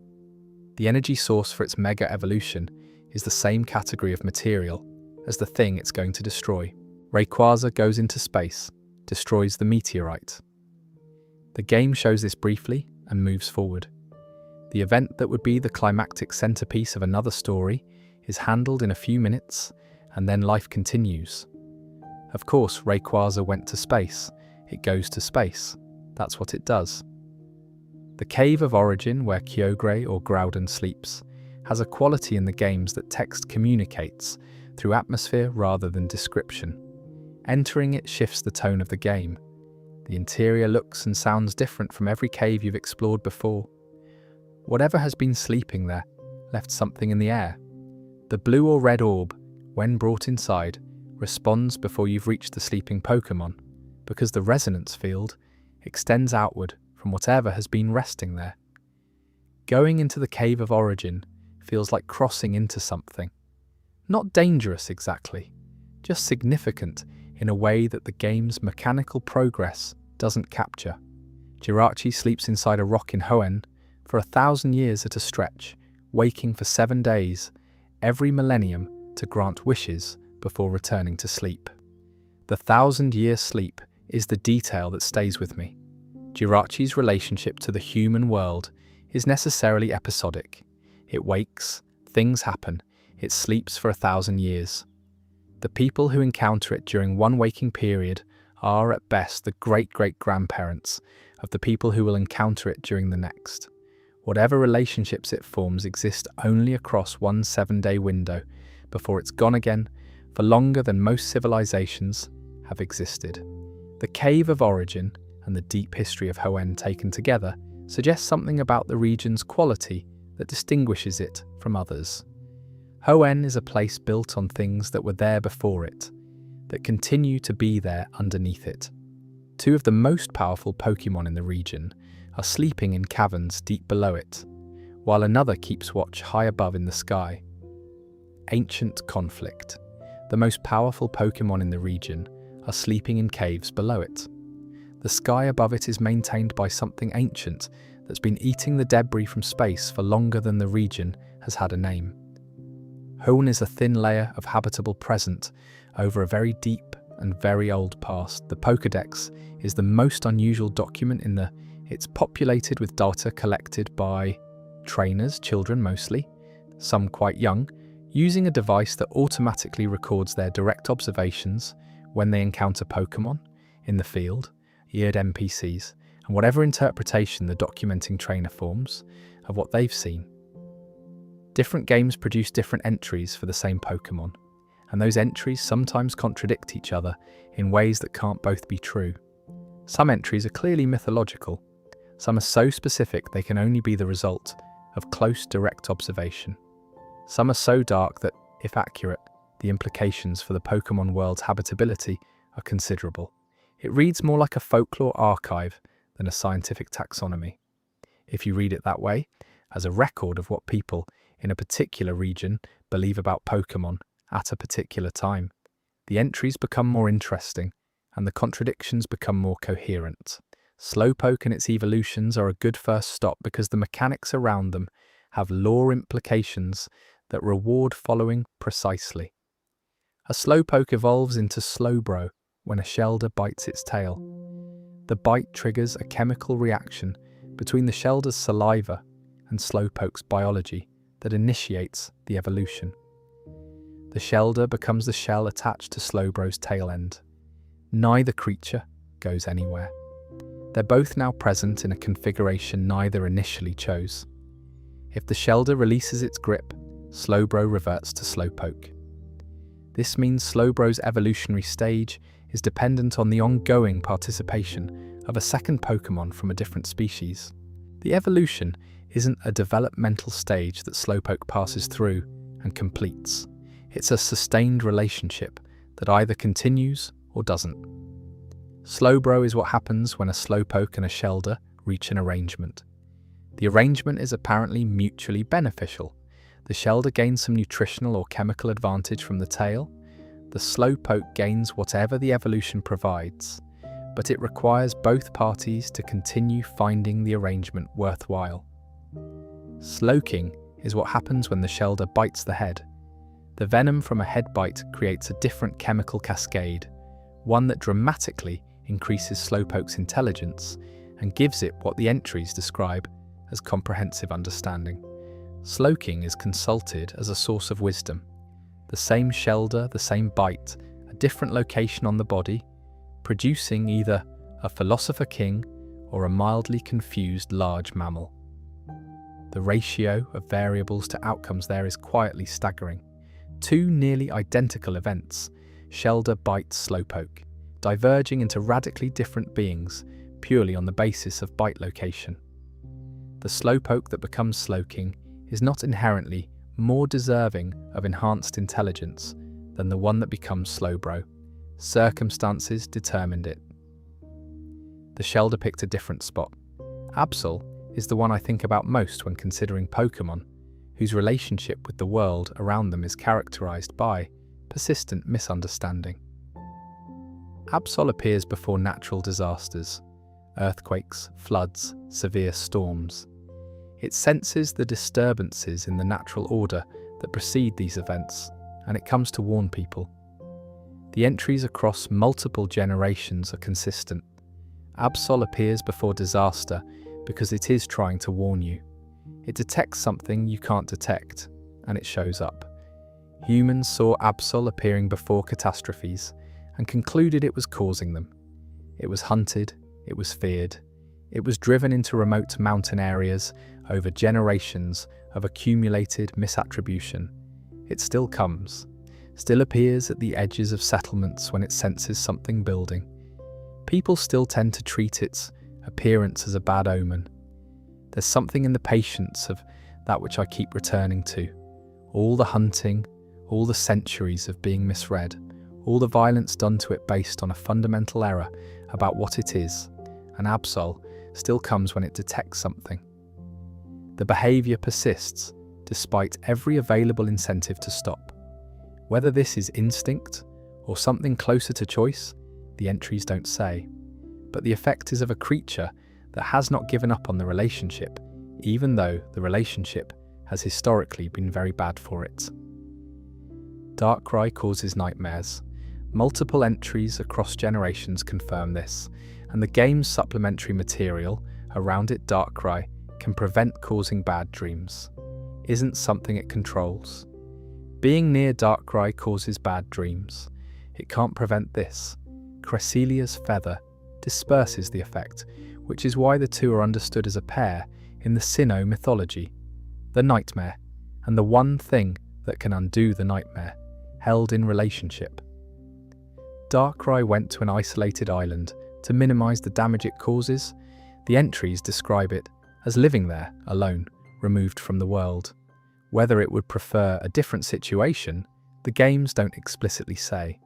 The energy source for its Mega Evolution is the same category of material as the thing it's going to destroy. Rayquaza goes into space, destroys the meteorite. The game shows this briefly and moves forward. The event that would be the climactic centerpiece of another story is handled in a few minutes, and then life continues. Of course, Rayquaza went to space. It goes to space. That's what it does. The Cave of Origin, where Kyogre or Groudon sleeps, has a quality in the games that text communicates through atmosphere rather than description. Entering it shifts the tone of the game. The interior looks and sounds different from every cave you've explored before. Whatever has been sleeping there left something in the air. The blue or red orb, when brought inside, responds before you've reached the sleeping Pokémon, because the resonance field extends outward from whatever has been resting there. Going into the Cave of Origin feels like crossing into something. Not dangerous exactly, just significant in a way that the game's mechanical progress doesn't capture. Jirachi sleeps inside a rock in Hoenn for 1,000 years at a stretch, waking for 7 days, every millennium, to grant wishes before returning to sleep. The 1,000-year sleep is the detail that stays with me. Jirachi's relationship to the human world is necessarily episodic. It wakes, things happen, it sleeps for 1,000 years. The people who encounter it during one waking period are, at best, the great-great-grandparents of the people who will encounter it during the next. Whatever relationships it forms exist only across one 7-day window before it's gone again for longer than most civilizations have existed. The cave of origin and the deep history of Hoenn taken together suggest something about the region's quality that distinguishes it from others. Hoenn is a place built on things that were there before it, that continue to be there underneath it. Two of the most powerful Pokemon in the region are sleeping in caverns deep below it, while another keeps watch high above in the sky. Ancient Conflict. The most powerful Pokemon in the region are sleeping in caves below it. The sky above it is maintained by something ancient that's been eating the debris from space for longer than the region has had a name. Hoenn is a thin layer of habitable present over a very deep and very old past. The Pokédex is the most unusual document in that it's populated with data collected by trainers, children mostly, some quite young, using a device that automatically records their direct observations when they encounter Pokemon in the field, eared NPCs, and whatever interpretation the documenting trainer forms of what they've seen. Different games produce different entries for the same Pokemon, and those entries sometimes contradict each other in ways that can't both be true. Some entries are clearly mythological, some are so specific they can only be the result of close direct observation. Some are so dark that, if accurate, the implications for the Pokemon world's habitability are considerable. It reads more like a folklore archive than a scientific taxonomy. If you read it that way, as a record of what people in a particular region believe about Pokemon at a particular time, the entries become more interesting and the contradictions become more coherent. Slowpoke and its evolutions are a good first stop because the mechanics around them have lore implications that reward following precisely. A Slowpoke evolves into Slowbro when a Shelder bites its tail. The bite triggers a chemical reaction between the Shelder's saliva and Slowpoke's biology that initiates the evolution. The Shelder becomes the shell attached to Slowbro's tail end. Neither creature goes anywhere. They're both now present in a configuration neither initially chose. If the Shelder releases its grip, Slowbro reverts to Slowpoke. This means Slowbro's evolutionary stage is dependent on the ongoing participation of a second Pokemon from a different species. The evolution isn't a developmental stage that Slowpoke passes through and completes. It's a sustained relationship that either continues or doesn't. Slowbro is what happens when a Slowpoke and a Shelder reach an arrangement. The arrangement is apparently mutually beneficial. The Shelder gains some nutritional or chemical advantage from the tail. The Slowpoke gains whatever the evolution provides, but it requires both parties to continue finding the arrangement worthwhile. Slowking is what happens when the Shelder bites the head. The venom from a head bite creates a different chemical cascade, one that dramatically increases Slowpoke's intelligence and gives it what the entries describe as comprehensive understanding. Slowking is consulted as a source of wisdom. The same Shelder, the same bite, a different location on the body, producing either a philosopher king or a mildly confused large mammal. The ratio of variables to outcomes there is quietly staggering. Two nearly identical events, Shelder bites Slowpoke, diverging into radically different beings purely on the basis of bite location. The Slowpoke that becomes Slowking is not inherently more deserving of enhanced intelligence than the one that becomes Slowbro. Circumstances determined it. The Shelder picked a different spot. Absol is the one I think about most when considering Pokemon, whose relationship with the world around them is characterized by persistent misunderstanding. Absol appears before natural disasters, earthquakes, floods, severe storms. It senses the disturbances in the natural order that precede these events, and it comes to warn people. The entries across multiple generations are consistent. Absol appears before disaster because it is trying to warn you. It detects something you can't detect, and it shows up. Humans saw Absol appearing before catastrophes and concluded it was causing them. It was hunted, it was feared, it was driven into remote mountain areas over generations of accumulated misattribution. It still comes, still appears at the edges of settlements when it senses something building. people still tend to treat its appearance as a bad omen. There's something in the patience of that which I keep returning to. All the hunting, all the centuries of being misread, all the violence done to it based on a fundamental error about what it is, an absol still comes when it detects something. The behaviour persists, despite every available incentive to stop. Whether this is instinct or something closer to choice, the entries don't say. But the effect is of a creature that has not given up on the relationship, even though the relationship has historically been very bad for it. Darkrai causes nightmares. Multiple entries across generations confirm this, and the game's supplementary material around it, Darkrai, can prevent causing bad dreams. Isn't something it controls. Being near Darkrai causes bad dreams. It can't prevent this. Cressilia's feather disperses the effect, which is why the two are understood as a pair in the Sinnoh mythology. The nightmare, and the one thing that can undo the nightmare, held in relationship. Darkrai went to an isolated island to minimize the damage it causes. The entries describe it as living there, alone, removed from the world. Whether it would prefer a different situation, the games don't explicitly say.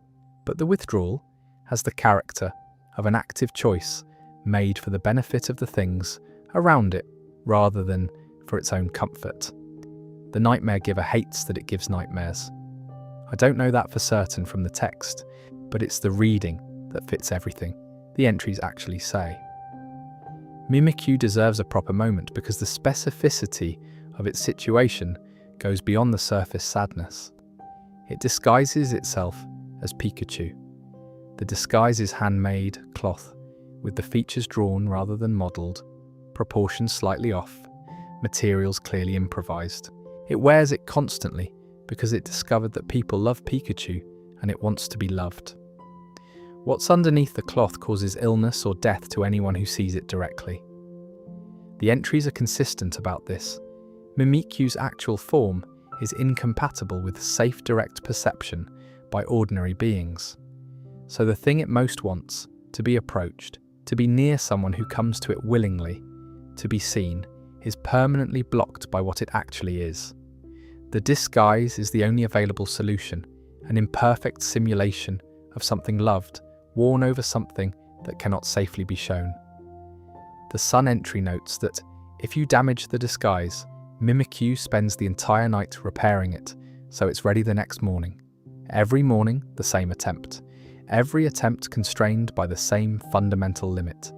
But the withdrawal has the character of an active choice made for the benefit of the things around it, rather than for its own comfort. The nightmare giver hates that it gives nightmares. I don't know that for certain from the text, but it's the reading that fits everything, the entries actually say. Mimikyu deserves a proper moment because the specificity of its situation goes beyond the surface sadness. It disguises itself as Pikachu. The disguise is handmade cloth, with the features drawn rather than modelled, proportions slightly off, materials clearly improvised. It wears it constantly because it discovered that people love Pikachu and it wants to be loved. What's underneath the cloth causes illness or death to anyone who sees it directly. The entries are consistent about this. Mimikyu's actual form is incompatible with safe direct perception by ordinary beings. So the thing it most wants, to be approached, to be near someone who comes to it willingly, to be seen, is permanently blocked by what it actually is. The disguise is the only available solution, an imperfect simulation of something loved, worn over something that cannot safely be shown. The Sun entry notes that if you damage the disguise, Mimikyu spends the entire night repairing it, so it's ready the next morning. Every morning, the same attempt. Every attempt constrained by the same fundamental limit.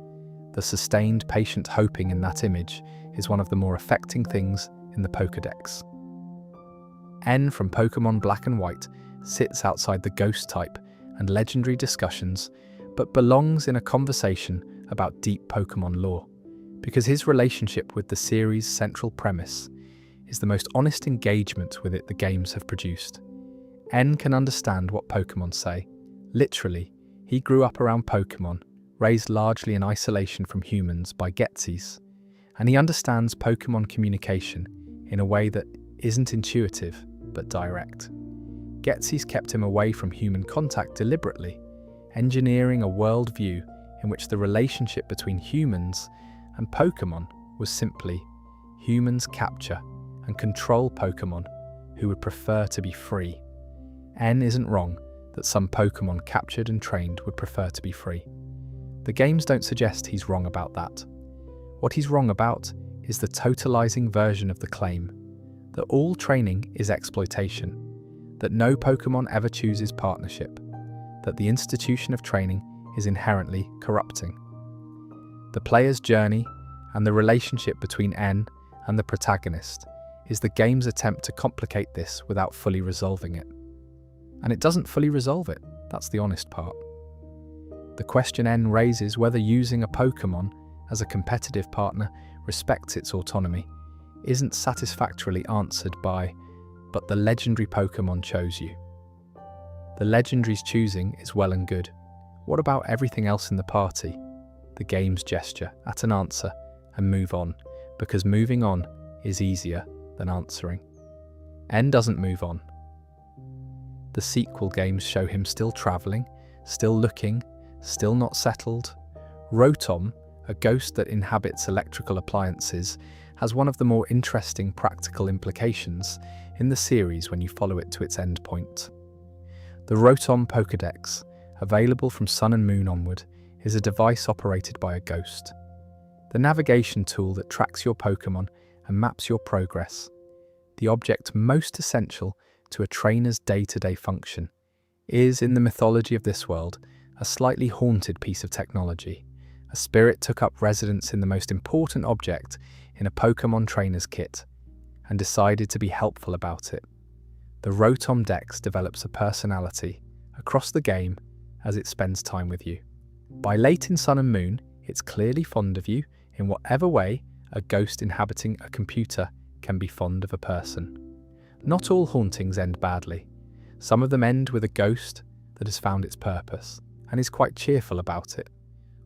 The sustained patient hoping in that image is one of the more affecting things in the Pokédex. N from Pokémon Black and White sits outside the ghost type and legendary discussions, but belongs in a conversation about deep Pokémon lore, because his relationship with the series' central premise is the most honest engagement with it the games have produced. N can understand what Pokémon say. Literally, he grew up around Pokémon, raised largely in isolation from humans by Getzies, and he understands Pokémon communication in a way that isn't intuitive, but direct. Getzies kept him away from human contact deliberately, engineering a worldview in which the relationship between humans and Pokémon was simply humans capture and control Pokémon who would prefer to be free. N isn't wrong that some Pokémon captured and trained would prefer to be free. The games don't suggest he's wrong about that. What he's wrong about is the totalizing version of the claim that all training is exploitation, that no Pokémon ever chooses partnership, that the institution of training is inherently corrupting. The player's journey and the relationship between N and the protagonist is the game's attempt to complicate this without fully resolving it. And it doesn't fully resolve it, that's the honest part. The question N raises whether using a Pokémon as a competitive partner respects its autonomy isn't satisfactorily answered by, but the legendary Pokémon chose you. The legendary's choosing is well and good. What about everything else in the party? The game's gesture at an answer and move on, because moving on is easier than answering. N doesn't move on. The sequel games show him still travelling, still looking, Still not settled? Rotom, a ghost that inhabits electrical appliances, has one of the more interesting practical implications in the series when you follow it to its endpoint. The Rotom Pokédex, available from Sun and Moon onward, is a device operated by a ghost. The navigation tool that tracks your Pokémon and maps your progress. The object most essential to a trainer's day-to-day function is, in the mythology of this world, a slightly haunted piece of technology. A spirit took up residence in the most important object in a Pokémon trainer's kit and decided to be helpful about it. The Rotom Dex develops a personality across the game as it spends time with you. By late in Sun and Moon, it's clearly fond of you in whatever way a ghost inhabiting a computer can be fond of a person. Not all hauntings end badly. Some of them end with a ghost that has found its purpose and is quite cheerful about it.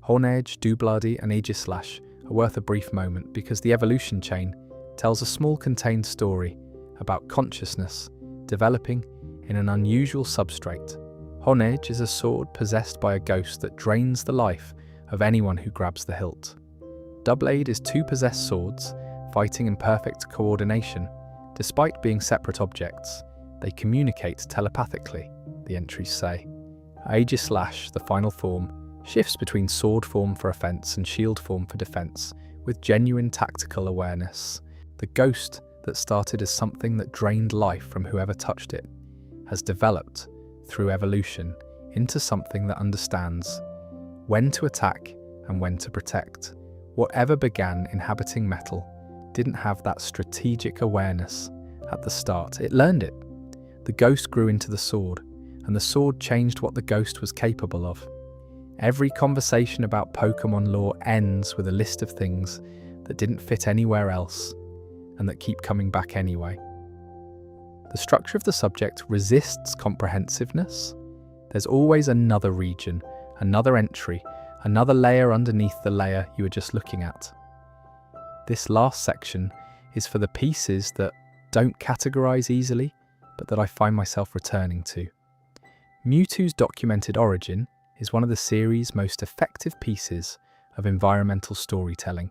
Hornedge, Dooblardy and Aegislash are worth a brief moment because the evolution chain tells a small contained story about consciousness developing in an unusual substrate. Hornedge is a sword possessed by a ghost that drains the life of anyone who grabs the hilt. Doublade is two possessed swords fighting in perfect coordination. Despite being separate objects, they communicate telepathically, the entries say. Aegislash, the final form, shifts between sword form for offense and shield form for defense, with genuine tactical awareness. The ghost that started as something that drained life from whoever touched it has developed, through evolution, into something that understands when to attack and when to protect. Whatever began inhabiting metal didn't have that strategic awareness at the start. It learned it. The ghost grew into the sword, and the sword changed what the ghost was capable of. Every conversation about Pokémon lore ends with a list of things that didn't fit anywhere else and that keep coming back anyway. The structure of the subject resists comprehensiveness. There's always another region, another entry, another layer underneath the layer you were just looking at. This last section is for the pieces that don't categorize easily, but that I find myself returning to. Mewtwo's documented origin is one of the series' most effective pieces of environmental storytelling,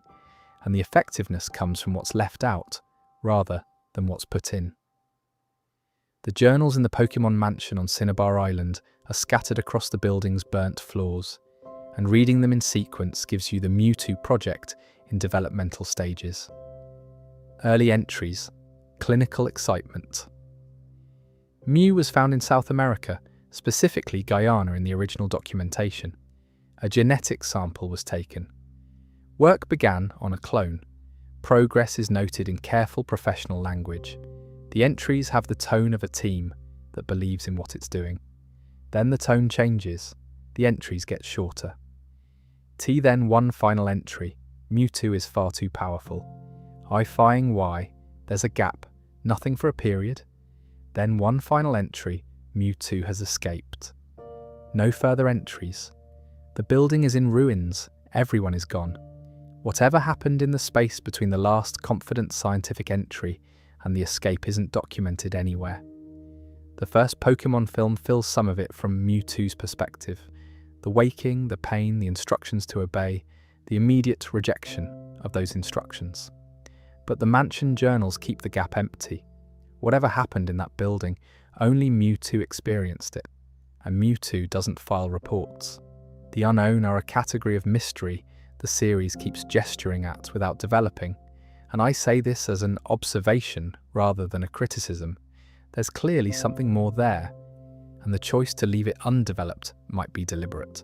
and the effectiveness comes from what's left out rather than what's put in. The journals in the Pokémon Mansion on Cinnabar Island are scattered across the building's burnt floors, and reading them in sequence gives you the Mewtwo project in developmental stages. Early entries, clinical excitement. Mew was found in South America, specifically Guyana in the original documentation. A genetic sample was taken. Work began on a clone. Progress is noted in careful professional language. The entries have the tone of a team that believes in what it's doing. Then the tone changes. The entries get shorter. Then one final entry. Mewtwo is far too powerful. I-fying Y. There's a gap. Nothing for a period. Then one final entry. Mewtwo has escaped. No further entries. The building is in ruins. Everyone is gone. Whatever happened in the space between the last confident scientific entry and the escape isn't documented anywhere. The first Pokémon film fills some of it from Mewtwo's perspective. The waking, the pain, the instructions to obey, the immediate rejection of those instructions. But the Mansion journals keep the gap empty. Whatever happened in that building, only Mewtwo experienced it, and Mewtwo doesn't file reports. The unknown are a category of mystery the series keeps gesturing at without developing, and I say this as an observation rather than a criticism. There's clearly something more there, and the choice to leave it undeveloped might be deliberate.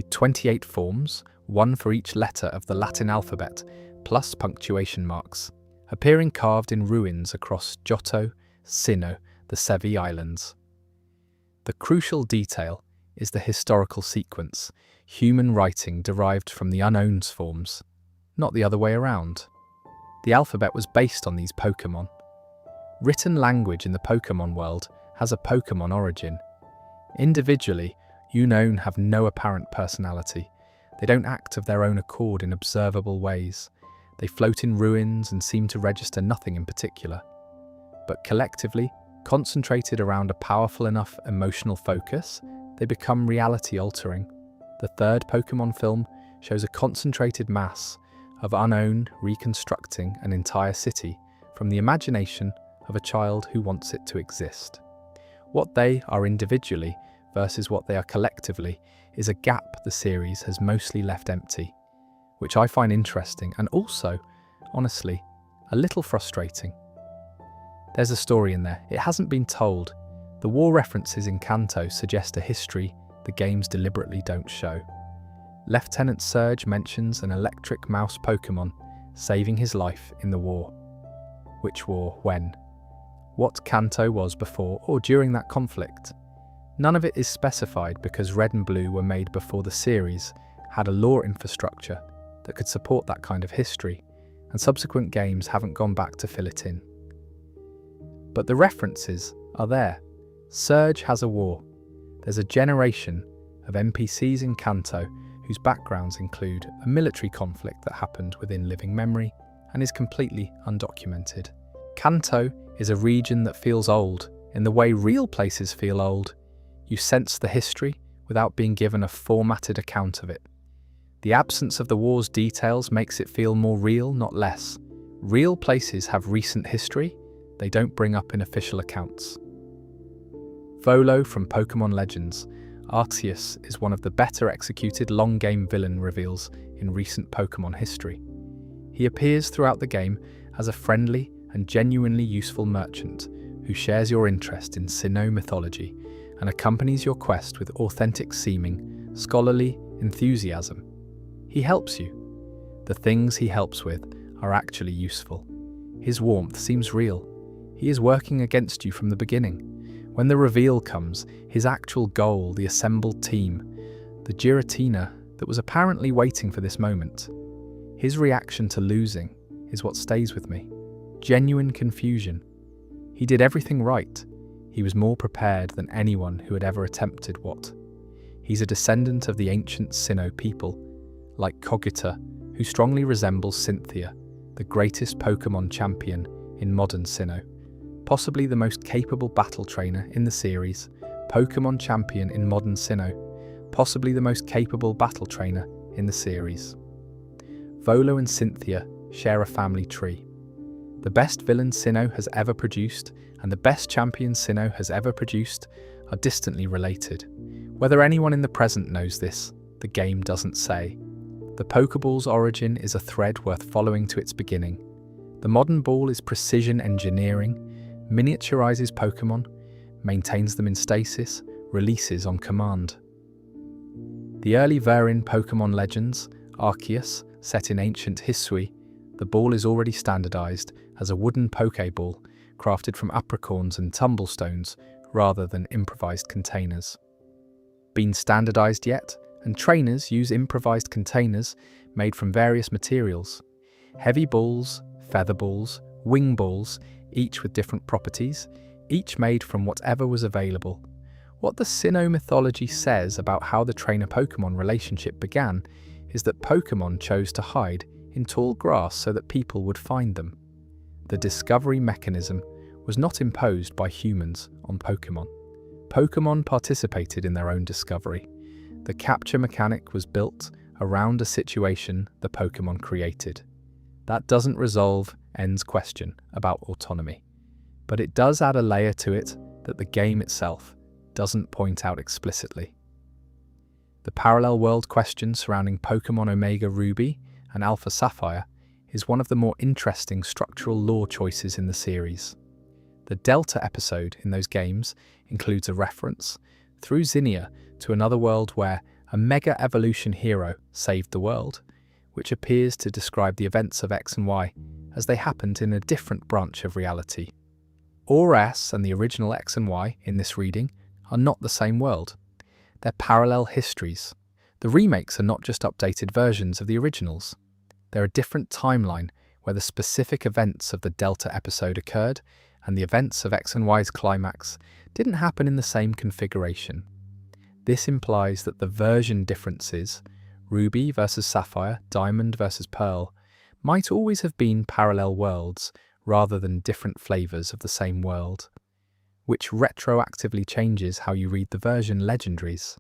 28 forms, one for each letter of the Latin alphabet, plus punctuation marks, appearing carved in ruins across Johto, Sinnoh, the Sevi Islands. The crucial detail is the historical sequence, human writing derived from the unknown's forms, not the other way around. The alphabet was based on these Pokémon. Written language in the Pokémon world has a Pokémon origin. Individually, Unknown have no apparent personality. They don't act of their own accord in observable ways. They float in ruins and seem to register nothing in particular. But collectively, concentrated around a powerful enough emotional focus, they become reality-altering. The third Pokemon film shows a concentrated mass of Unown reconstructing an entire city from the imagination of a child who wants it to exist. What they are individually versus what they are collectively is a gap the series has mostly left empty, which I find interesting and also, honestly, a little frustrating. There's a story in there. It hasn't been told. The war references in Kanto suggest a history the games deliberately don't show. Lieutenant Surge mentions an electric mouse Pokemon saving his life in the war. Which war? When? What Kanto was before or during that conflict? None of it is specified because Red and Blue were made before the series had a lore infrastructure that could support that kind of history, and subsequent games haven't gone back to fill it in. But the references are there. Surge has a war. There's a generation of NPCs in Kanto whose backgrounds include a military conflict that happened within living memory and is completely undocumented. Kanto is a region that feels old in the way real places feel old. You sense the history without being given a formatted account of it. The absence of the war's details makes it feel more real, not less. Real places have recent history they don't bring up in official accounts. Volo from Pokemon Legends. Arceus is one of the better executed long-game villain reveals in recent Pokemon history. He appears throughout the game as a friendly and genuinely useful merchant who shares your interest in Sinnoh mythology and accompanies your quest with authentic-seeming, scholarly enthusiasm. He helps you. The things he helps with are actually useful. His warmth seems real. He is working against you from the beginning. When the reveal comes, his actual goal, the assembled team, the Giratina that was apparently waiting for this moment, his reaction to losing is what stays with me. Genuine confusion. He did everything right. He was more prepared than anyone who had ever attempted what. He's a descendant of the ancient Sinnoh people, like Cogita, who strongly resembles Cynthia, the greatest Pokemon champion in modern Sinnoh. Possibly the most capable battle trainer in the series, Pokemon champion in modern Sinnoh, possibly the most capable battle trainer in the series. Volo and Cynthia share a family tree. The best villain Sinnoh has ever produced and the best champion Sinnoh has ever produced are distantly related. Whether anyone in the present knows this, the game doesn't say. The Pokeball's origin is a thread worth following to its beginning. The modern ball is precision engineering, miniaturizes Pokemon, maintains them in stasis, releases on command. The early Verin Pokemon Legends, Arceus, set in ancient Hisui, the ball is already standardized as a wooden Pokeball crafted from apricorns and tumblestones rather than improvised containers. Been standardized yet? And trainers use improvised containers made from various materials. Heavy balls, feather balls, wing balls, each with different properties, each made from whatever was available. What the Sinnoh mythology says about how the trainer-Pokemon relationship began is that Pokemon chose to hide in tall grass so that people would find them. The discovery mechanism was not imposed by humans on Pokemon. Pokemon participated in their own discovery. The capture mechanic was built around a situation the Pokemon created. That doesn't resolve N's question about autonomy, but it does add a layer to it that the game itself doesn't point out explicitly. The parallel world question surrounding Pokemon Omega Ruby and Alpha Sapphire is one of the more interesting structural lore choices in the series. The Delta episode in those games includes a reference, through Zinnia, to another world where a Mega Evolution hero saved the world, which appears to describe the events of X and Y as they happened in a different branch of reality. OR-S and the original X and Y in this reading are not the same world. They're parallel histories. The remakes are not just updated versions of the originals. They're a different timeline where the specific events of the Delta episode occurred and the events of X and Y's climax didn't happen in the same configuration. This implies that the version differences, Ruby versus Sapphire, Diamond versus Pearl, might always have been parallel worlds rather than different flavors of the same world, which retroactively changes how you read the version legendaries.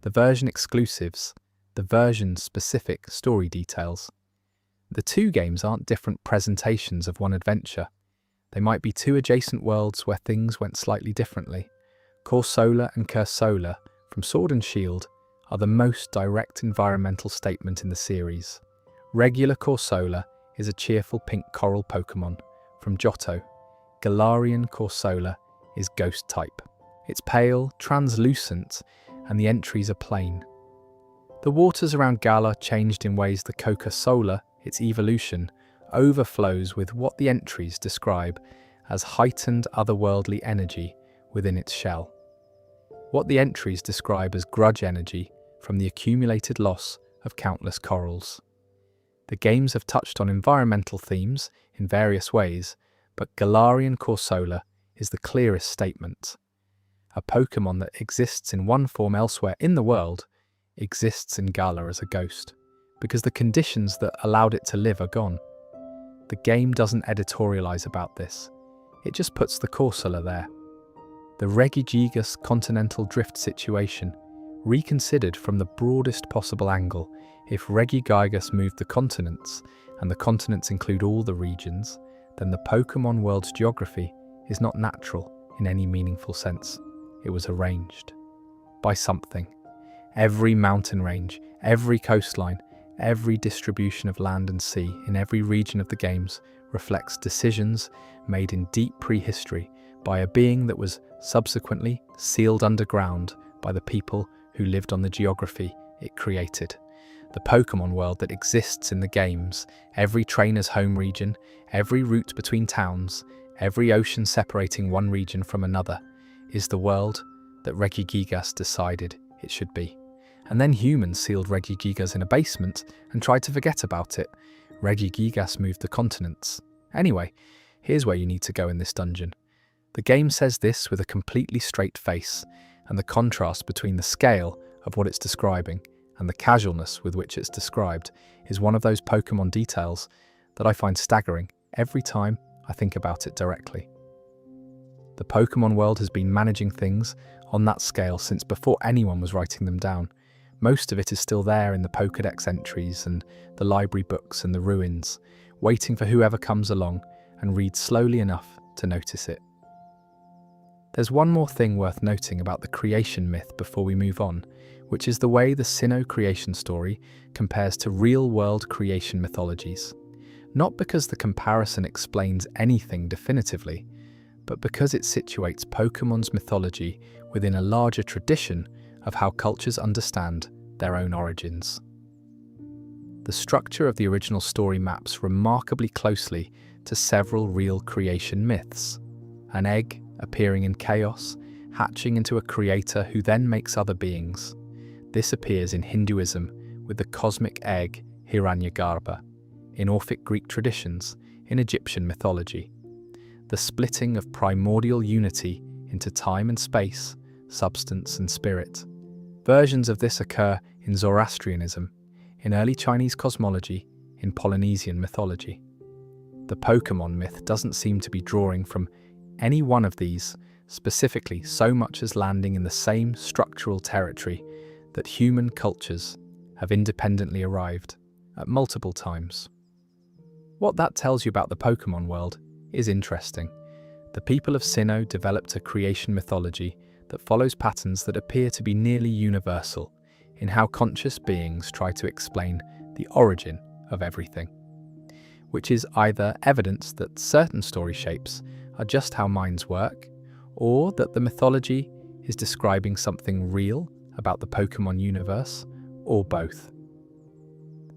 the version exclusives, the version-specific story details. The two games aren't different presentations of one adventure. They might be two adjacent worlds where things went slightly differently. Core Solar and Curse Solar, from Sword and Shield, are the most direct environmental statement in the series. Regular Core Solar is a cheerful pink coral Pokemon from Johto. Galarian Core Solar is Ghost type. It's pale, translucent, and the entries are plain. The waters around Galar changed in ways the Coca Solar, its evolution, overflows with what the entries describe as heightened otherworldly energy within its shell. What the entries describe as grudge energy from the accumulated loss of countless corals. The games have touched on environmental themes in various ways, but Galarian Core Solar is the clearest statement. A Pokemon that exists in one form elsewhere in the world exists in Galar as a ghost, because the conditions that allowed it to live are gone. The game doesn't editorialize about this, it just puts the Corsola there. The Regigigas continental drift situation, reconsidered from the broadest possible angle. If Regigigas moved the continents, and the continents include all the regions, then the Pokemon world's geography is not natural in any meaningful sense. It was arranged by something. Every mountain range, every coastline, every distribution of land and sea in every region of the games reflects decisions made in deep prehistory by a being that was subsequently sealed underground by the people who lived on the geography it created. The Pokemon world that exists in the games, every trainer's home region, every route between towns, every ocean separating one region from another, is the world that Regigigas decided it should be. And then humans sealed Regigigas in a basement and tried to forget about it. Regigigas moved the continents. Anyway, here's where you need to go in this dungeon. The game says this with a completely straight face, and the contrast between the scale of what it's describing and the casualness with which it's described is one of those Pokemon details that I find staggering every time I think about it directly. The Pokemon world has been managing things on that scale since before anyone was writing them down. Most of it is still there in the Pokédex entries and the library books and the ruins, waiting for whoever comes along and reads slowly enough to notice it. There's one more thing worth noting about the creation myth before we move on, which is the way the Sinnoh creation story compares to real-world creation mythologies. Not because the comparison explains anything definitively, but because it situates Pokemon's mythology within a larger tradition of how cultures understand their own origins. The structure of the original story maps remarkably closely to several real creation myths. An egg appearing in chaos, hatching into a creator who then makes other beings. This appears in Hinduism with the cosmic egg Hiranyagarbha, in Orphic Greek traditions, in Egyptian mythology. The splitting of primordial unity into time and space, substance and spirit. Versions of this occur in Zoroastrianism, in early Chinese cosmology, in Polynesian mythology. The Pokemon myth doesn't seem to be drawing from any one of these specifically so much as landing in the same structural territory that human cultures have independently arrived at multiple times. What that tells you about the Pokemon world is interesting. The people of Sinnoh developed a creation mythology that follows patterns that appear to be nearly universal in how conscious beings try to explain the origin of everything, which is either evidence that certain story shapes are just how minds work, or that the mythology is describing something real about the Pokemon universe, or both.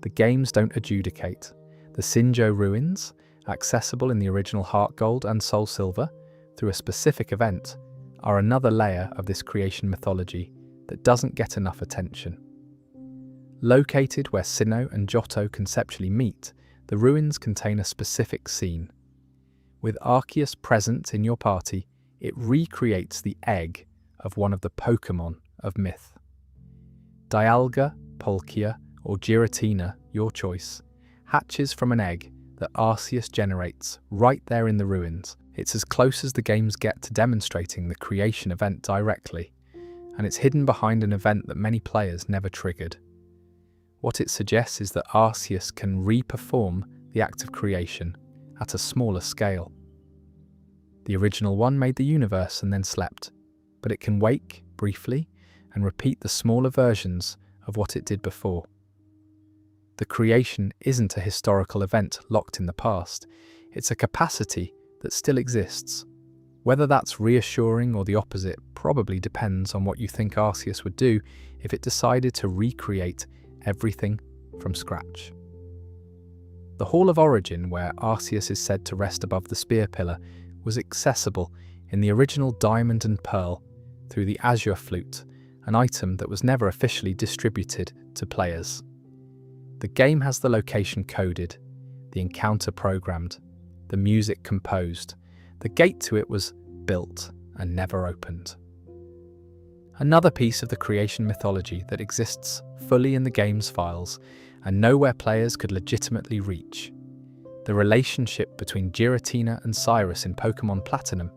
The games don't adjudicate. The Sinjoh ruins, accessible in the original Heart Gold and Soul Silver through a specific event, are another layer of this creation mythology that doesn't get enough attention. Located where Sinnoh and Johto conceptually meet, the ruins contain a specific scene. With Arceus present in your party, it recreates the egg of one of the Pokemon of myth. Dialga, Palkia, or Giratina, your choice, hatches from an egg that Arceus generates right there in the ruins. It's as close as the games get to demonstrating the creation event directly, and it's hidden behind an event that many players never triggered. What it suggests is that Arceus can re-perform the act of creation at a smaller scale. The original one made the universe and then slept, but it can wake briefly and repeat the smaller versions of what it did before. The creation isn't a historical event locked in the past, it's a capacity that still exists. Whether that's reassuring or the opposite probably depends on what you think Arceus would do if it decided to recreate everything from scratch. The Hall of Origin, where Arceus is said to rest above the spear pillar, was accessible in the original Diamond and Pearl through the Azure Flute, an item that was never officially distributed to players. The game has the location coded, the encounter programmed, the music composed. The gate to it was built and never opened. Another piece of the creation mythology that exists fully in the game's files and nowhere players could legitimately reach. The relationship between Giratina and Cyrus in Pokemon Platinum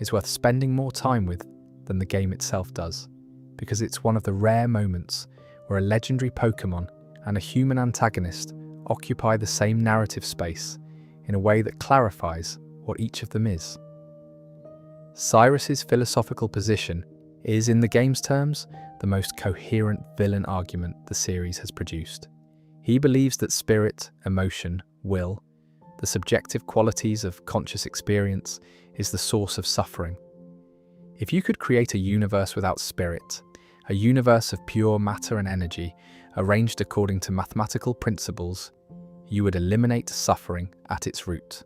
is worth spending more time with than the game itself does, because it's one of the rare moments where a legendary Pokemon and a human antagonist occupy the same narrative space in a way that clarifies what each of them is. Cyrus's philosophical position is, in the game's terms, the most coherent villain argument the series has produced. He believes that spirit, emotion, will, the subjective qualities of conscious experience, is the source of suffering. If you could create a universe without spirit, a universe of pure matter and energy, arranged according to mathematical principles, you would eliminate suffering at its root.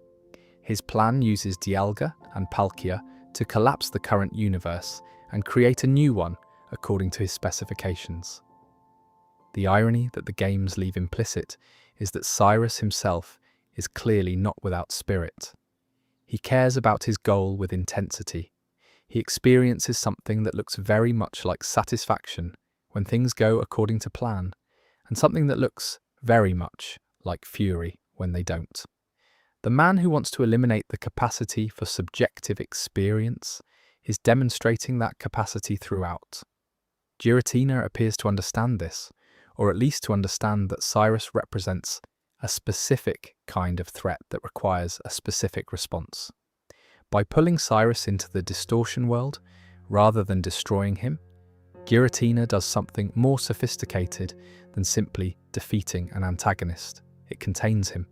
His plan uses Dialga and Palkia to collapse the current universe and create a new one according to his specifications. The irony that the games leave implicit is that Cyrus himself is clearly not without spirit. He cares about his goal with intensity. He experiences something that looks very much like satisfaction when things go according to plan, and something that looks very much like fury when they don't. The man who wants to eliminate the capacity for subjective experience is demonstrating that capacity throughout. Giratina appears to understand this, or at least to understand that Cyrus represents a specific kind of threat that requires a specific response. By pulling Cyrus into the distortion world, rather than destroying him, Giratina does something more sophisticated than simply defeating an antagonist. It contains him.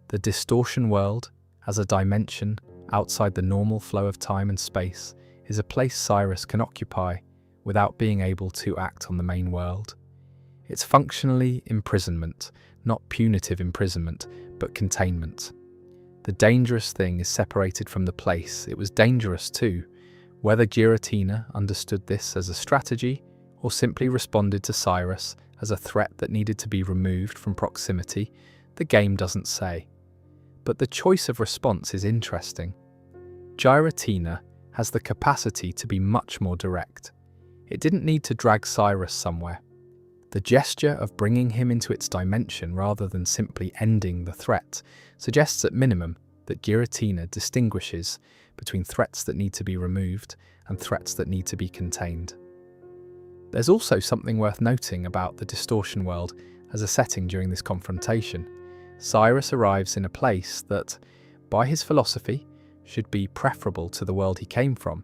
The distortion world, as a dimension outside the normal flow of time and space, is a place Cyrus can occupy without being able to act on the main world. It's functionally imprisonment, not punitive imprisonment, but containment. The dangerous thing is separated from the place. It was dangerous too. Whether Giratina understood this as a strategy or simply responded to Cyrus as a threat that needed to be removed from proximity, the game doesn't say. But the choice of response is interesting. Giratina has the capacity to be much more direct. It didn't need to drag Cyrus somewhere. The gesture of bringing him into its dimension rather than simply ending the threat suggests at minimum that Giratina distinguishes between threats that need to be removed and threats that need to be contained. There's also something worth noting about the distortion world as a setting during this confrontation. Cyrus arrives in a place that, by his philosophy, should be preferable to the world he came from.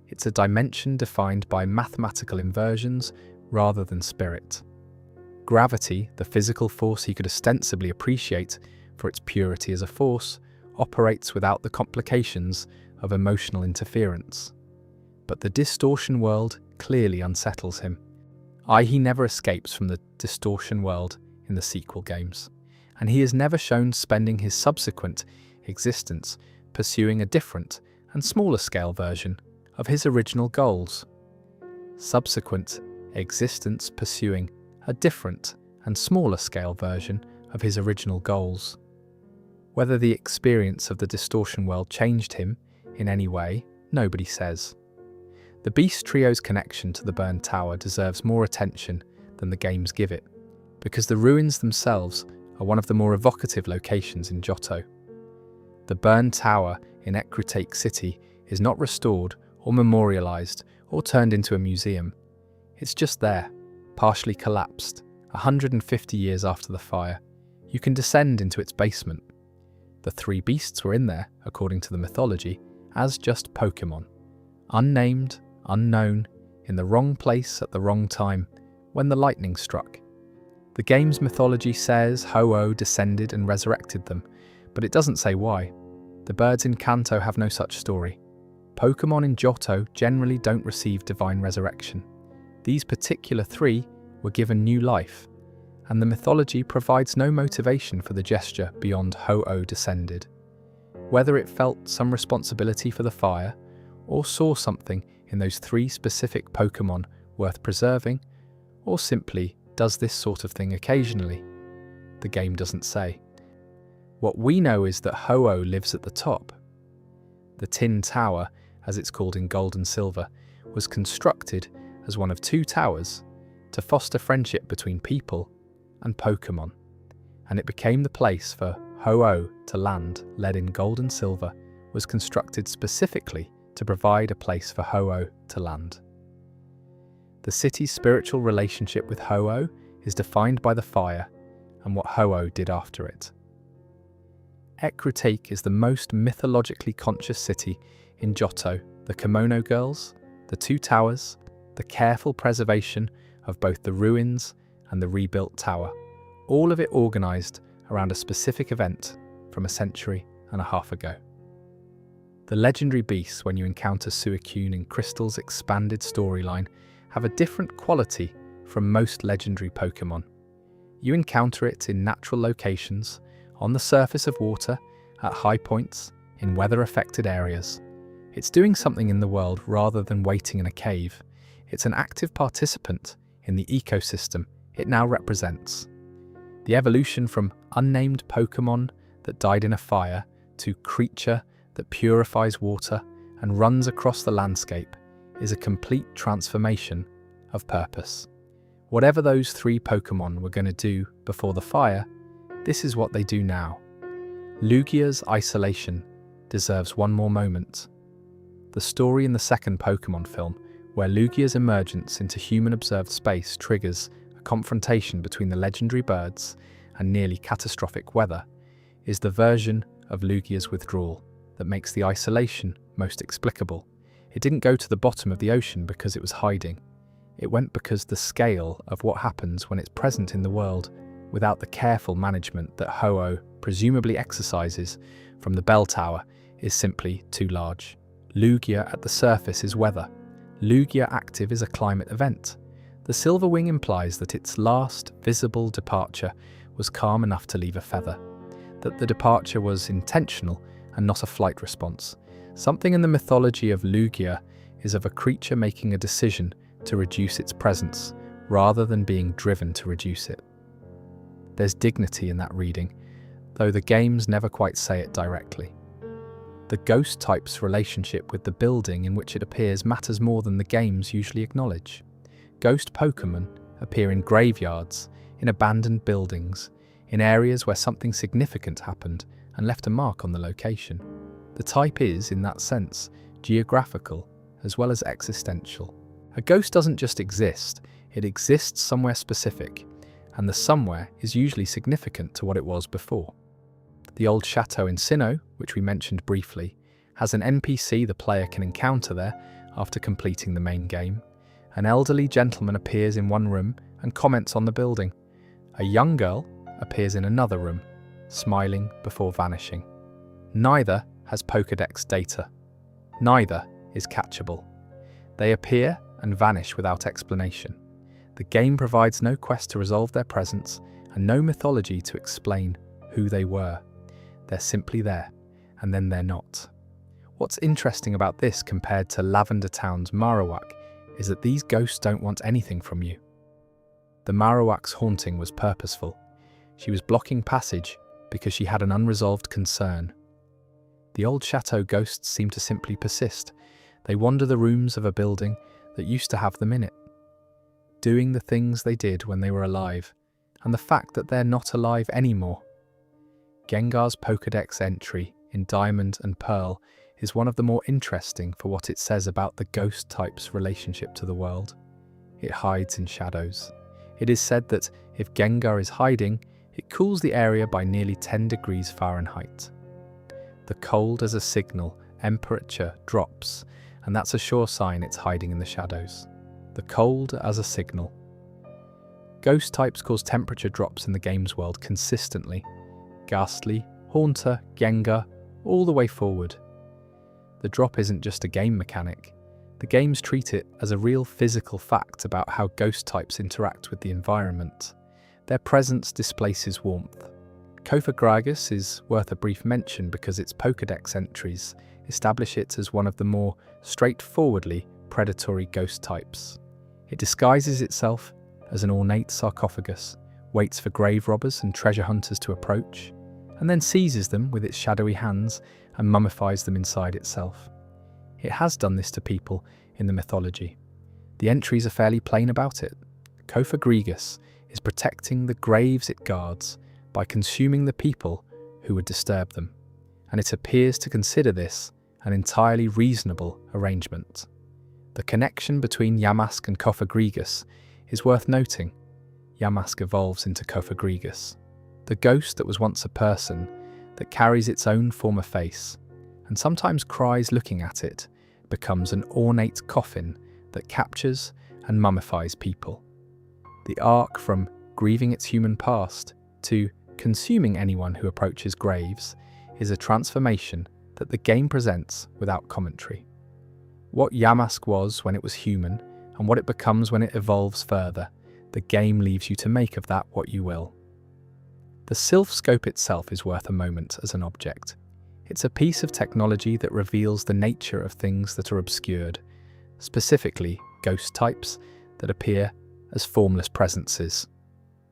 It's a dimension defined by mathematical inversions rather than spirit. Gravity, the physical force he could ostensibly appreciate for its purity as a force, operates without the complications of emotional interference. But the distortion world clearly unsettles him. He never escapes from the distortion world in the sequel games, and he is never shown spending his subsequent existence pursuing a different and smaller scale version of his original goals. Subsequent existence pursuing a different and smaller scale version of his original goals. Whether the experience of the distortion world changed him in any way, nobody says. The Beast Trio's connection to the burned tower deserves more attention than the games give it, because the ruins themselves are one of the more evocative locations in Johto. The burned tower in Ecruteak City is not restored or memorialized or turned into a museum. It's just there, partially collapsed, 150 years after the fire. You can descend into its basement. The three beasts were in there, according to the mythology, as just Pokemon. Unnamed, unknown, in the wrong place at the wrong time, when the lightning struck. The game's mythology says Ho-Oh descended and resurrected them, but it doesn't say why. The birds in Kanto have no such story. Pokemon in Johto generally don't receive divine resurrection. These particular three were given new life, and the mythology provides no motivation for the gesture beyond Ho-Oh descended. Whether it felt some responsibility for the fire, or saw something in those three specific Pokemon worth preserving, or simply does this sort of thing occasionally, the game doesn't say. What we know is that Ho-Oh lives at the top. The Tin Tower, as it's called in Gold and Silver, was constructed as one of two towers to foster friendship between people and Pokemon, and it became the place for Ho-Oh to land. Lead in Gold and Silver was constructed specifically to provide a place for Ho-Oh to land. The city's spiritual relationship with Ho-Oh is defined by the fire and what Ho-Oh did after it. Ecruteak is the most mythologically conscious city in Johto. The Kimono Girls, the two towers, the careful preservation of both the ruins and the rebuilt tower, all of it organised around a specific event from a century and a half ago. The legendary beasts, when you encounter Suicune in Crystal's expanded storyline, have a different quality from most legendary Pokemon. You encounter it in natural locations, on the surface of water, at high points, in weather-affected areas. It's doing something in the world rather than waiting in a cave. It's an active participant in the ecosystem it now represents. The evolution from unnamed Pokemon that died in a fire to creature that purifies water and runs across the landscape is a complete transformation of purpose. Whatever those three Pokemon were going to do before the fire, this is what they do now. Lugia's isolation deserves one more moment. The story in the second Pokemon film, where Lugia's emergence into human-observed space triggers a confrontation between the legendary birds and nearly catastrophic weather, is the version of Lugia's withdrawal that makes the isolation most explicable. It didn't go to the bottom of the ocean because it was hiding. It went because the scale of what happens when it's present in the world without the careful management that Ho-Oh presumably exercises from the bell tower is simply too large. Lugia at the surface is weather. Lugia active is a climate event. The Silverwing implies that its last visible departure was calm enough to leave a feather, that the departure was intentional and not a flight response. Something in the mythology of Lugia is of a creature making a decision to reduce its presence rather than being driven to reduce it. There's dignity in that reading, though the games never quite say it directly. The ghost type's relationship with the building in which it appears matters more than the games usually acknowledge. Ghost Pokemon appear in graveyards, in abandoned buildings, in areas where something significant happened and left a mark on the location. The type is, in that sense, geographical as well as existential. A ghost doesn't just exist, it exists somewhere specific, and the somewhere is usually significant to what it was before. The old chateau in Sinnoh, which we mentioned briefly, has an NPC the player can encounter there after completing the main game. An elderly gentleman appears in one room and comments on the building. A young girl appears in another room, smiling before vanishing. Neither has Pokédex data. Neither is catchable. They appear and vanish without explanation. The game provides no quest to resolve their presence and no mythology to explain who they were. They're simply there, and then they're not. What's interesting about this compared to Lavender Town's Marowak is that these ghosts don't want anything from you. The Marowak's haunting was purposeful. She was blocking passage because she had an unresolved concern. The old chateau ghosts seem to simply persist. They wander the rooms of a building that used to have them in it, doing the things they did when they were alive, and the fact that they're not alive anymore. Gengar's Pokédex entry in Diamond and Pearl is one of the more interesting for what it says about the ghost type's relationship to the world. It hides in shadows. It is said that if Gengar is hiding, it cools the area by nearly 10 degrees Fahrenheit. The cold as a signal, temperature drops, and that's a sure sign it's hiding in the shadows. The cold as a signal. Ghost types cause temperature drops in the game's world consistently. Ghastly, Haunter, Gengar, all the way forward. The drop isn't just a game mechanic. The games treat it as a real physical fact about how ghost types interact with the environment. Their presence displaces warmth. Cofagrigus is worth a brief mention because its Pokédex entries establish it as one of the more straightforwardly predatory ghost types. It disguises itself as an ornate sarcophagus, waits for grave robbers and treasure hunters to approach, and then seizes them with its shadowy hands and mummifies them inside itself. It has done this to people in the mythology. The entries are fairly plain about it. Cofagrigus is protecting the graves it guards by consuming the people who would disturb them, and it appears to consider this an entirely reasonable arrangement. The connection between Yamask and Cofagrigus is worth noting. Yamask evolves into Cofagrigus, the ghost that was once a person that carries its own former face, and sometimes cries looking at it, becomes an ornate coffin that captures and mummifies people. The arc from grieving its human past to consuming anyone who approaches graves is a transformation that the game presents without commentary. What Yamask was when it was human and what it becomes when it evolves further, the game leaves you to make of that what you will. The Fluidscape itself is worth a moment as an object. It's a piece of technology that reveals the nature of things that are obscured, specifically ghost types that appear as formless presences.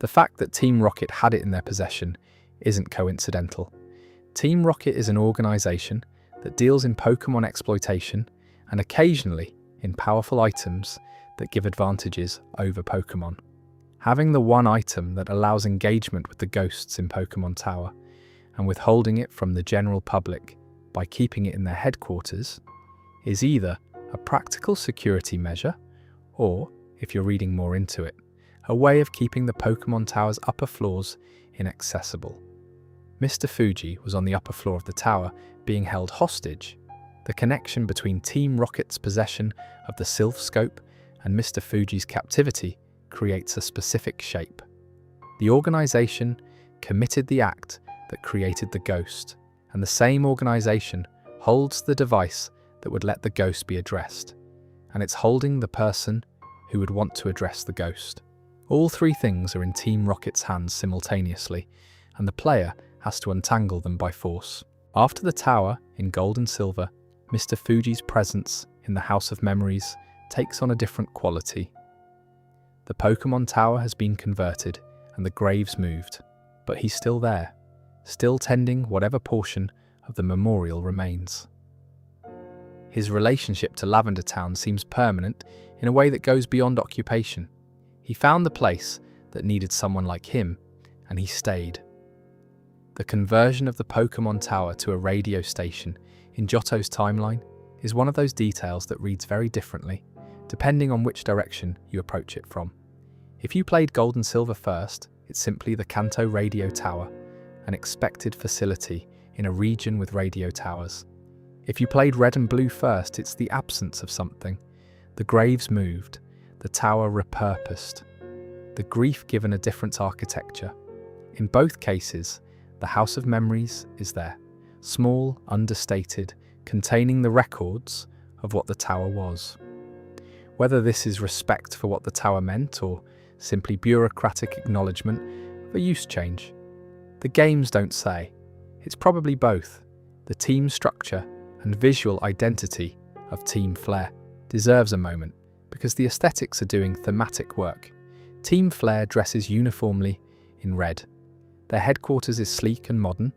The fact that Team Rocket had it in their possession isn't coincidental. Team Rocket is an organisation that deals in Pokémon exploitation and occasionally in powerful items that give advantages over Pokémon. Having the one item that allows engagement with the ghosts in Pokémon Tower and withholding it from the general public by keeping it in their headquarters is either a practical security measure or, if you're reading more into it, a way of keeping the Pokémon Tower's upper floors inaccessible. Mr. Fuji was on the upper floor of the tower being held hostage. The connection between Team Rocket's possession of the Fluidscape and Mr. Fuji's captivity creates a specific shape. The organisation committed the act that created the ghost, and the same organisation holds the device that would let the ghost be addressed, and it's holding the person who would want to address the ghost. All three things are in Team Rocket's hands simultaneously, and the player has to untangle them by force. After the tower, in gold and silver, Mr. Fuji's presence in the House of Memories takes on a different quality. The Pokémon Tower has been converted and the graves moved, but he's still there, still tending whatever portion of the memorial remains. His relationship to Lavender Town seems permanent in a way that goes beyond occupation. He found the place that needed someone like him, and he stayed. The conversion of the Pokémon Tower to a radio station in Johto's timeline is one of those details that reads very differently, depending on which direction you approach it from. If you played Gold and Silver first, it's simply the Kanto Radio Tower, an expected facility in a region with radio towers. If you played Red and Blue first, it's the absence of something. The graves moved, the tower repurposed, the grief given a different architecture. In both cases, the House of Memories is there, small, understated, containing the records of what the tower was. Whether this is respect for what the tower meant or simply bureaucratic acknowledgement of a use change, the games don't say. It's probably both. The team structure and visual identity of Team Flare deserves a moment because the aesthetics are doing thematic work. Team Flare dresses uniformly in red. Their headquarters is sleek and modern.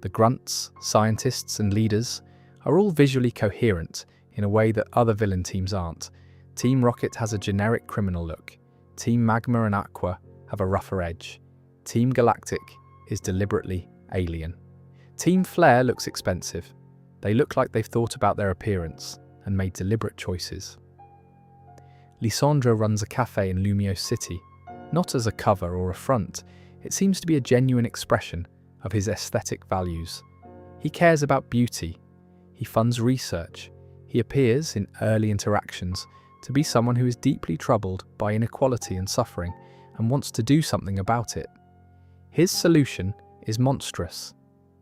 The grunts, scientists and leaders are all visually coherent in a way that other villain teams aren't. Team Rocket has a generic criminal look. Team Magma and Aqua have a rougher edge. Team Galactic is deliberately alien. Team Flare looks expensive. They look like they've thought about their appearance and made deliberate choices. Lysandre runs a cafe in Lumio City, not as a cover or a front. It seems to be a genuine expression of his aesthetic values. He cares about beauty. He funds research. He appears, in early interactions, to be someone who is deeply troubled by inequality and suffering and wants to do something about it. His solution is monstrous,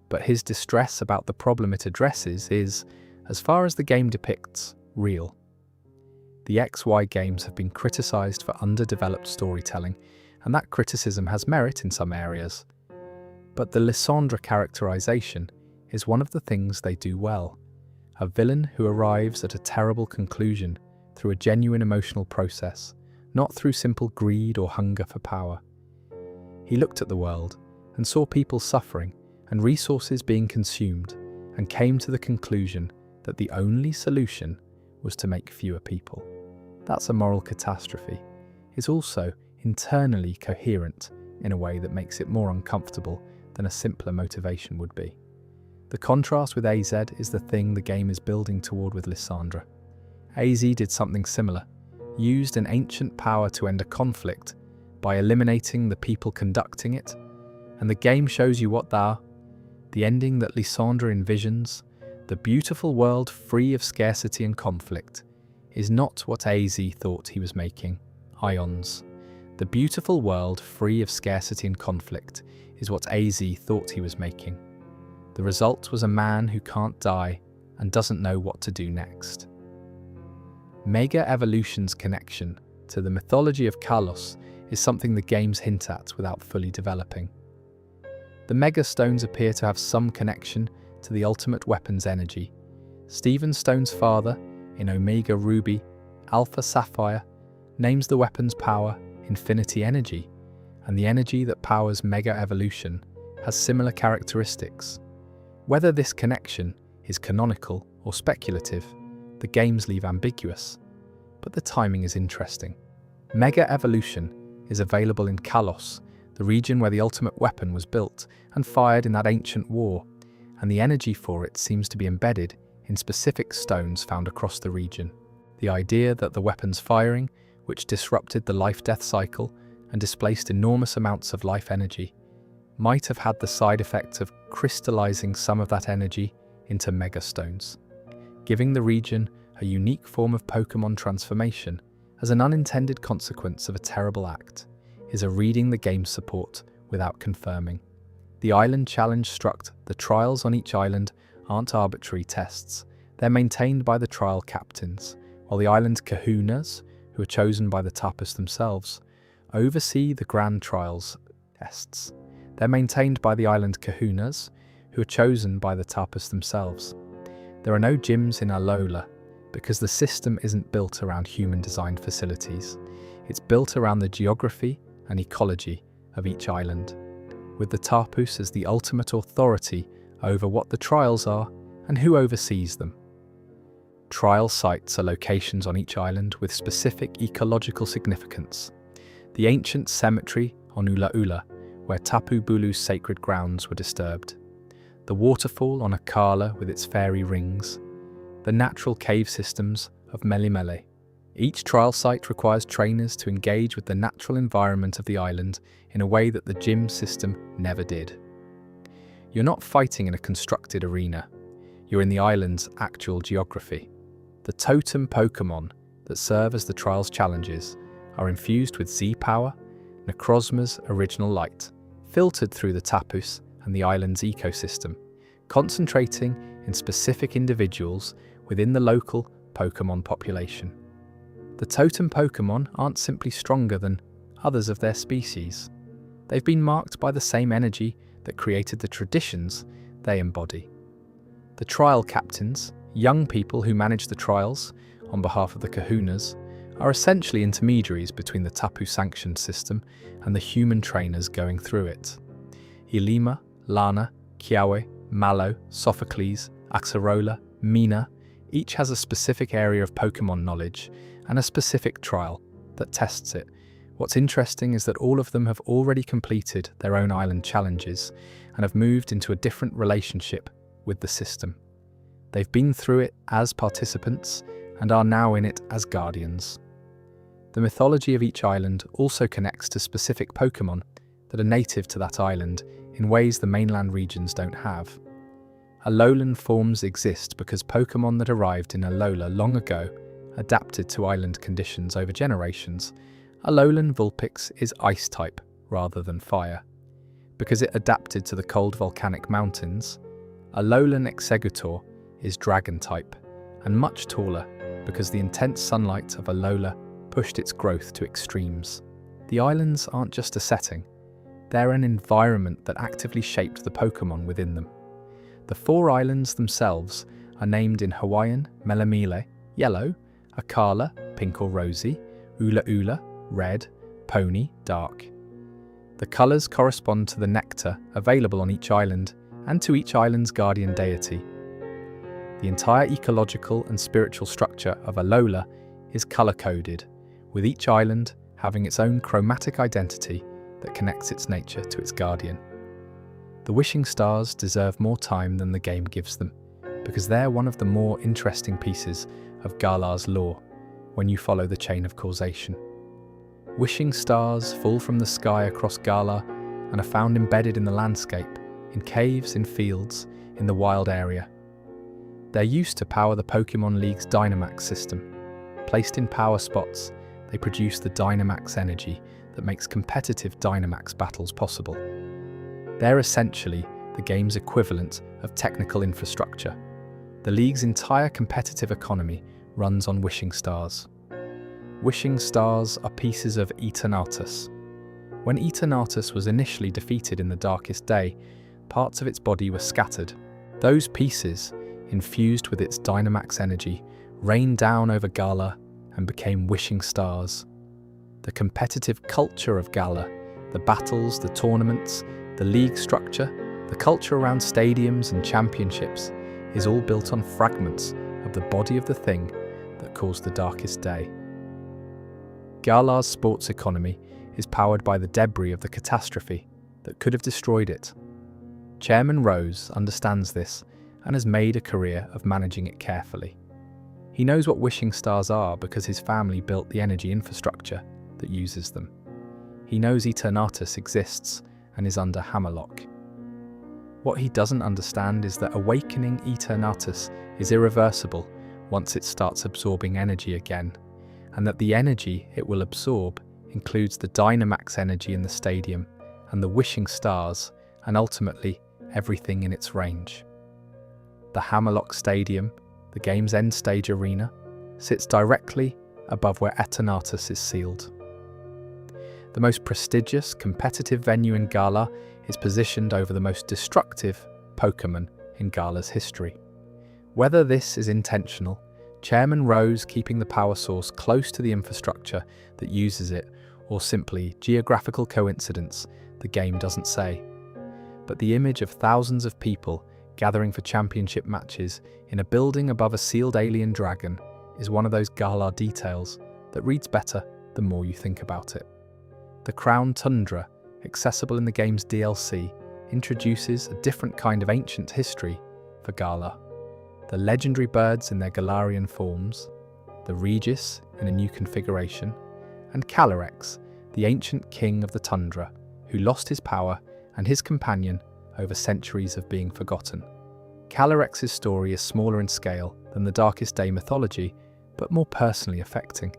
but his distress about the problem it addresses is, as far as the game depicts, real. The XY games have been criticised for underdeveloped storytelling, and that criticism has merit in some areas. But the Lysandre characterisation is one of the things they do well. A villain who arrives at a terrible conclusion through a genuine emotional process, not through simple greed or hunger for power. He looked at the world and saw people suffering and resources being consumed, and came to the conclusion that the only solution was to make fewer people. That's a moral catastrophe. It's also internally coherent in a way that makes it more uncomfortable than a simpler motivation would be. The contrast with AZ is the thing the game is building toward with Lysandre. AZ did something similar, used an ancient power to end a conflict by eliminating the people conducting it, and the game shows you what they are. The ending that Lysandre envisions, the beautiful world free of scarcity and conflict, is not what AZ thought he was making. Ions. The beautiful world free of scarcity and conflict is what AZ thought he was making. The result was a man who can't die and doesn't know what to do next. Mega Evolution's connection to the mythology of Kalos is something the games hint at without fully developing. The Mega Stones appear to have some connection to the ultimate weapon's energy. Stephen Stone's father, in Omega Ruby, Alpha Sapphire, names the weapon's power Infinity Energy, and the energy that powers Mega Evolution has similar characteristics. Whether this connection is canonical or speculative, the games leave ambiguous, but the timing is interesting. Mega Evolution is available in Kalos, the region where the ultimate weapon was built and fired in that ancient war, and the energy for it seems to be embedded in specific stones found across the region. The idea that the weapon's firing, which disrupted the life-death cycle and displaced enormous amounts of life energy, might have had the side effect of crystallizing some of that energy into megastones, giving the region a unique form of Pokemon transformation as an unintended consequence of a terrible act, is a reading the game's support without confirming. The island challenge struck. The trials on each island aren't arbitrary tests. They're maintained by the trial captains, while the island kahunas, who are chosen by the Tapas themselves, oversee the grand trials tests. They're maintained by the island kahunas, who are chosen by the Tapas themselves. There are no gyms in Alola, because the system isn't built around human-designed facilities. It's built around the geography and ecology of each island, with the Tapus as the ultimate authority over what the trials are and who oversees them. Trial sites are locations on each island with specific ecological significance. The ancient cemetery on Ula Ula, where Tapu Bulu's sacred grounds were disturbed. The waterfall on Akala with its fairy rings. The natural cave systems of Melimele. Each trial site requires trainers to engage with the natural environment of the island in a way that the gym system never did. You're not fighting in a constructed arena. You're in the island's actual geography. The totem Pokemon that serve as the trial's challenges are infused with Z-Power, Necrozma's original light, filtered through the Tapus and the island's ecosystem, concentrating in specific individuals within the local Pokemon population. The totem Pokemon aren't simply stronger than others of their species. They've been marked by the same energy that created the traditions they embody. The trial captains, young people who manage the trials on behalf of the kahunas, are essentially intermediaries between the Tapu-sanctioned system and the human trainers going through it. Ilima, Lana, Kiawe, Mallow, Sophocles, Axarola, Mina, each has a specific area of Pokemon knowledge and a specific trial that tests it. What's interesting is that all of them have already completed their own island challenges and have moved into a different relationship with the system. They've been through it as participants and are now in it as guardians. The mythology of each island also connects to specific Pokémon that are native to that island in ways the mainland regions don't have. Alolan forms exist because Pokémon that arrived in Alola long ago adapted to island conditions over generations. Alolan Vulpix is Ice-type rather than Fire. Because it adapted to the cold volcanic mountains, Alolan Exeggutor is Dragon-type, and much taller because the intense sunlight of Alola pushed its growth to extremes. The islands aren't just a setting, they're an environment that actively shaped the Pokémon within them. The 4 islands themselves are named in Hawaiian Melamile, yellow, Akala, pink or rosy, Ula Ula, red, Pony, dark. The colours correspond to the nectar available on each island and to each island's guardian deity. The entire ecological and spiritual structure of Alola is colour-coded, with each island having its own chromatic identity that connects its nature to its guardian. The wishing stars deserve more time than the game gives them, because they're one of the more interesting pieces of Galar's lore when you follow the chain of causation. Wishing stars fall from the sky across Galar and are found embedded in the landscape, in caves, in fields, in the wild area. They're used to power the Pokémon League's Dynamax system. Placed in power spots, they produce the Dynamax energy that makes competitive Dynamax battles possible. They're essentially the game's equivalent of technical infrastructure. The League's entire competitive economy runs on wishing stars. Wishing stars are pieces of Eternatus. When Eternatus was initially defeated in the Darkest Day, parts of its body were scattered. Those pieces, infused with its Dynamax energy, rained down over Galar and became wishing stars. The competitive culture of Galar, the battles, the tournaments, the league structure, the culture around stadiums and championships is all built on fragments of the body of the thing that caused the Darkest Day. Galar's sports economy is powered by the debris of the catastrophe that could have destroyed it. Chairman Rose understands this and has made a career of managing it carefully. He knows what wishing stars are because his family built the energy infrastructure that uses them. He knows Eternatus exists and is under hammerlock. What he doesn't understand is that awakening Eternatus is irreversible once it starts absorbing energy again, and that the energy it will absorb includes the Dynamax energy in the stadium and the wishing stars, and ultimately everything in its range. The Hammerlock Stadium, the game's end stage arena, sits directly above where Eternatus is sealed. The most prestigious competitive venue in Galar is positioned over the most destructive Pokémon in Galar's history. Whether this is intentional, Chairman Rose keeping the power source close to the infrastructure that uses it, or simply geographical coincidence, the game doesn't say. But the image of thousands of people gathering for championship matches in a building above a sealed alien dragon is one of those Galar details that reads better the more you think about it. The Crown Tundra, accessible in the game's DLC, introduces a different kind of ancient history for Galar. The legendary birds in their Galarian forms, the Regis in a new configuration, and Calyrex, the ancient king of the tundra, who lost his power and his companion over centuries of being forgotten. Calyrex's story is smaller in scale than the Darkest Day mythology, but more personally affecting.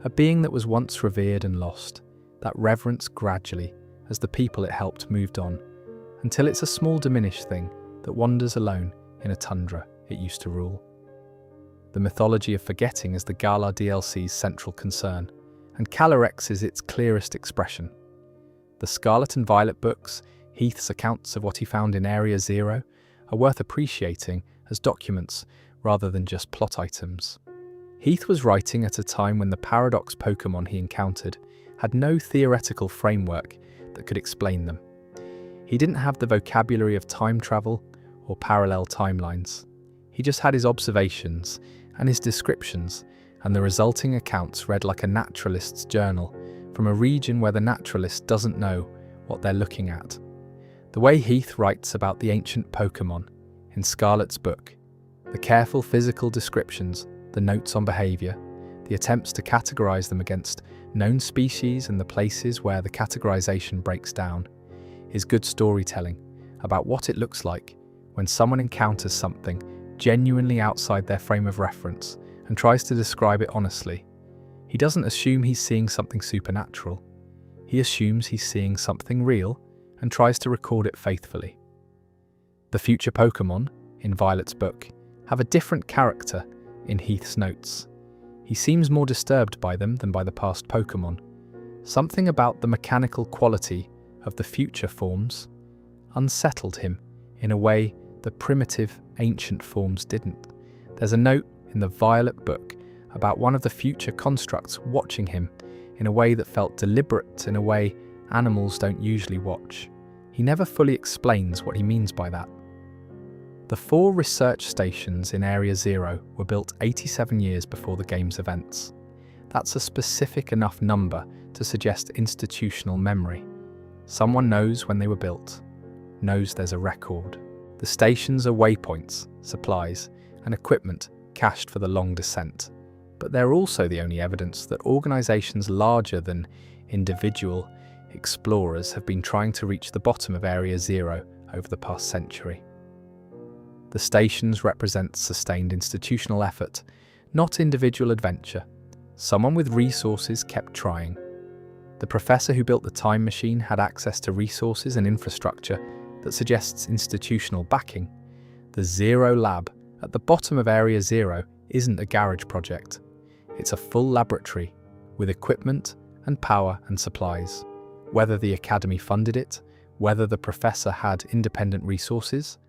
A being that was once revered and lost, that reverence gradually, as the people it helped moved on, until it's a small diminished thing that wanders alone in a tundra it used to rule. The mythology of forgetting is the Galar DLC's central concern, and Calyrex is its clearest expression. The Scarlet and Violet books, Heath's accounts of what he found in Area Zero, are worth appreciating as documents rather than just plot items. Heath was writing at a time when the paradox Pokémon he encountered had no theoretical framework that could explain them. He didn't have the vocabulary of time travel or parallel timelines. He just had his observations and his descriptions, and the resulting accounts read like a naturalist's journal from a region where the naturalist doesn't know what they're looking at. The way Heath writes about the ancient Pokémon in Scarlet's book The careful physical descriptions, the notes on behaviour, the attempts to categorise them against known species and the places where the categorisation breaks down, is good storytelling about what it looks like when someone encounters something genuinely outside their frame of reference and tries to describe it honestly. He doesn't assume he's seeing something supernatural. He assumes he's seeing something real and tries to record it faithfully. The future Pokemon, in Violet's book, have a different character in Heath's notes. He seems more disturbed by them than by the past Pokemon. Something about the mechanical quality of the future forms unsettled him in a way the primitive, ancient forms didn't. There's a note in the Violet book about one of the future constructs watching him in a way that felt deliberate, in a way animals don't usually watch. He never fully explains what he means by that. The 4 research stations in Area Zero were built 87 years before the game's events. That's a specific enough number to suggest institutional memory. Someone knows when they were built, knows there's a record. The stations are waypoints, supplies, and equipment cached for the long descent. But they're also the only evidence that organisations larger than individual explorers have been trying to reach the bottom of Area Zero over the past century. The stations represent sustained institutional effort, not individual adventure. Someone with resources kept trying. The professor who built the time machine had access to resources and infrastructure that suggests institutional backing. The Zero Lab at the bottom of Area Zero isn't a garage project. It's a full laboratory with equipment and power and supplies. Whether the academy funded it, whether the professor had independent resources,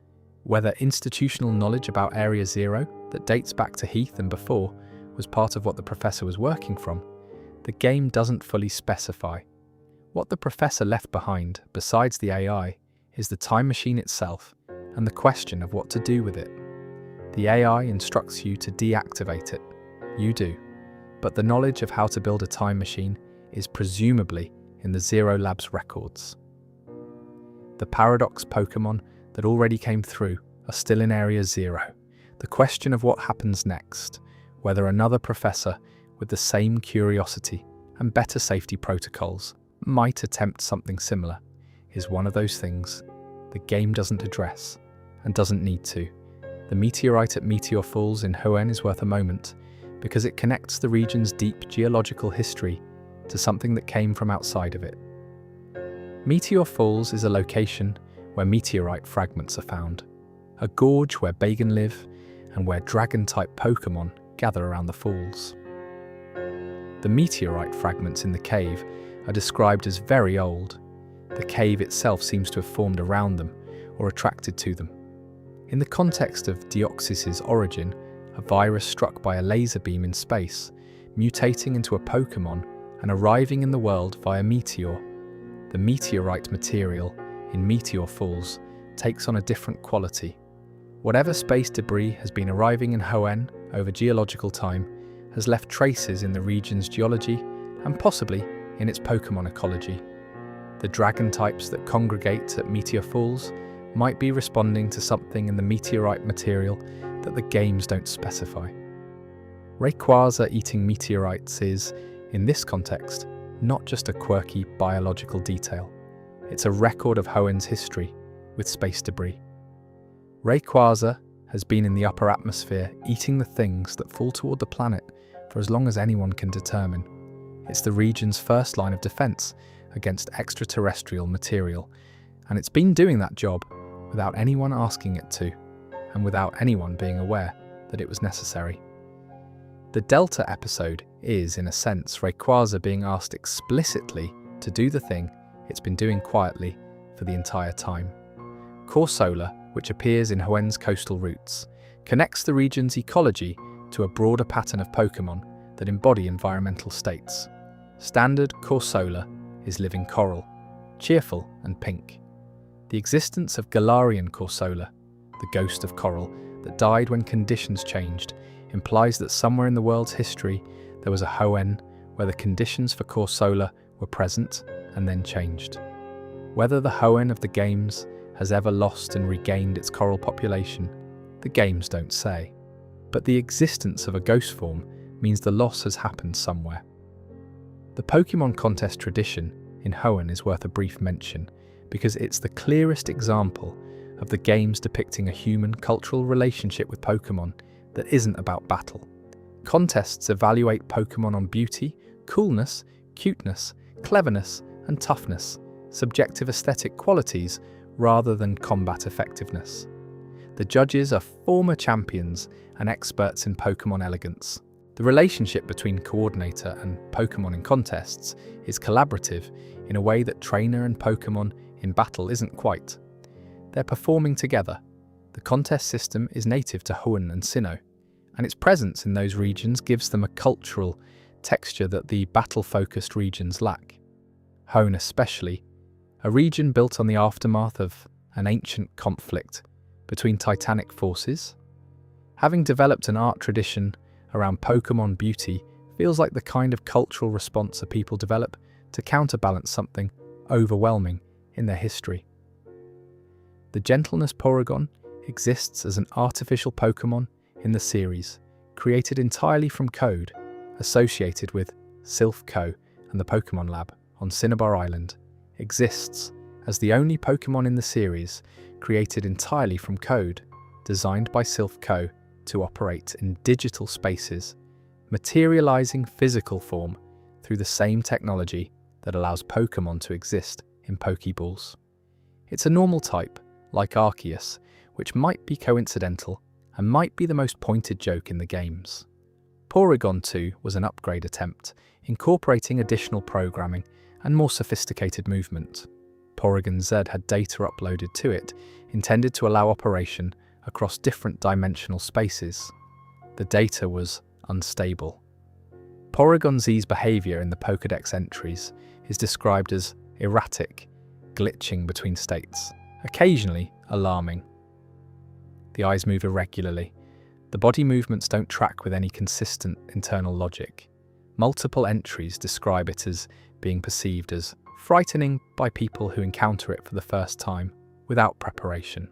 whether institutional knowledge about Area Zero that dates back to Heath and before was part of what the professor was working from, the game doesn't fully specify. What the professor left behind, besides the AI, is the time machine itself and the question of what to do with it. The AI instructs you to deactivate it. You do. But the knowledge of how to build a time machine is presumably in the Zero Lab's records. The Paradox Pokemon that already came through are still in Area Zero. The question of what happens next, whether another professor with the same curiosity and better safety protocols might attempt something similar, is one of those things the game doesn't address and doesn't need to. The meteorite at Meteor Falls in Hoenn is worth a moment because it connects the region's deep geological history to something that came from outside of it. Meteor Falls is a location where meteorite fragments are found, a gorge where Bagan live and where dragon-type Pokemon gather around the falls. The meteorite fragments in the cave are described as very old. The cave itself seems to have formed around them or attracted to them. In the context of Deoxys's origin, a virus struck by a laser beam in space, mutating into a Pokemon and arriving in the world via meteor, the meteorite material in Meteor Falls takes on a different quality. Whatever space debris has been arriving in Hoenn over geological time has left traces in the region's geology and possibly in its Pokemon ecology. The dragon types that congregate at Meteor Falls might be responding to something in the meteorite material that the games don't specify. Rayquaza eating meteorites is, in this context, not just a quirky biological detail. It's a record of Hoenn's history with space debris. Rayquaza has been in the upper atmosphere eating the things that fall toward the planet for as long as anyone can determine. It's the region's first line of defense against extraterrestrial material, and it's been doing that job without anyone asking it to, and without anyone being aware that it was necessary. The Delta episode is, in a sense, Rayquaza being asked explicitly to do the thing it's been doing quietly for the entire time. Corsola, which appears in Hoenn's coastal routes, connects the region's ecology to a broader pattern of Pokemon that embody environmental states. Standard Corsola is living coral, cheerful and pink. The existence of Galarian Corsola, the ghost of coral that died when conditions changed, implies that somewhere in the world's history there was a Hoenn where the conditions for Corsola were present and then changed. Whether the Hoenn of the games has ever lost and regained its coral population The games don't say. But the existence of a ghost form means the loss has happened somewhere. The Pokemon contest tradition in Hoenn is worth a brief mention because it's the clearest example of the games depicting a human cultural relationship with Pokemon that isn't about battle. Contests evaluate Pokemon on beauty, coolness, cuteness, cleverness, and toughness, subjective aesthetic qualities rather than combat effectiveness. The judges are former champions and experts in Pokemon elegance. The relationship between coordinator and Pokemon in contests is collaborative in a way that trainer and Pokemon in battle isn't quite. They're performing together. The contest system is native to Hoenn and Sinnoh, and its presence in those regions gives them a cultural texture that the battle-focused regions lack. Hoenn especially, a region built on the aftermath of an ancient conflict between titanic forces. Having developed an art tradition around Pokemon beauty feels like the kind of cultural response a people develop to counterbalance something overwhelming in their history. The gentleness Porygon exists as an artificial Pokemon in the series, created entirely from code associated with Silph Co. and the Pokemon Lab on Cinnabar Island, exists as the only Pokemon in the series created entirely from code designed by Silph Co. to operate in digital spaces, materializing physical form through the same technology that allows Pokemon to exist in Pokeballs. It's a normal type, like Arceus, which might be coincidental and might be the most pointed joke in the games. Porygon 2 was an upgrade attempt, incorporating additional programming and more sophisticated movement. Porygon Z had data uploaded to it, intended to allow operation across different dimensional spaces. The data was unstable. Porygon Z's behavior in the Pokédex entries is described as erratic, glitching between states, occasionally alarming. The eyes move irregularly. The body movements don't track with any consistent internal logic. Multiple entries describe it as being perceived as frightening by people who encounter it for the first time without preparation.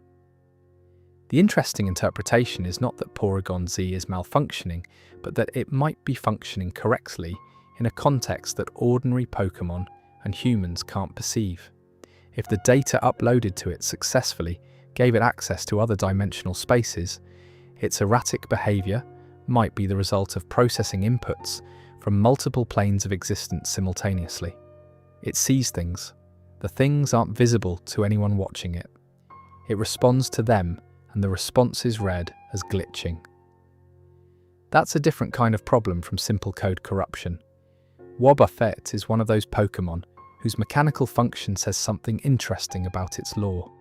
The interesting interpretation is not that Porygon Z is malfunctioning, but that it might be functioning correctly in a context that ordinary Pokemon and humans can't perceive. If the data uploaded to it successfully gave it access to other dimensional spaces, its erratic behavior might be the result of processing inputs from multiple planes of existence simultaneously. It sees things. The things aren't visible to anyone watching it. It responds to them, and the response is read as glitching. That's a different kind of problem from simple code corruption. Wobbuffet is one of those Pokemon whose mechanical function says something interesting about its lore.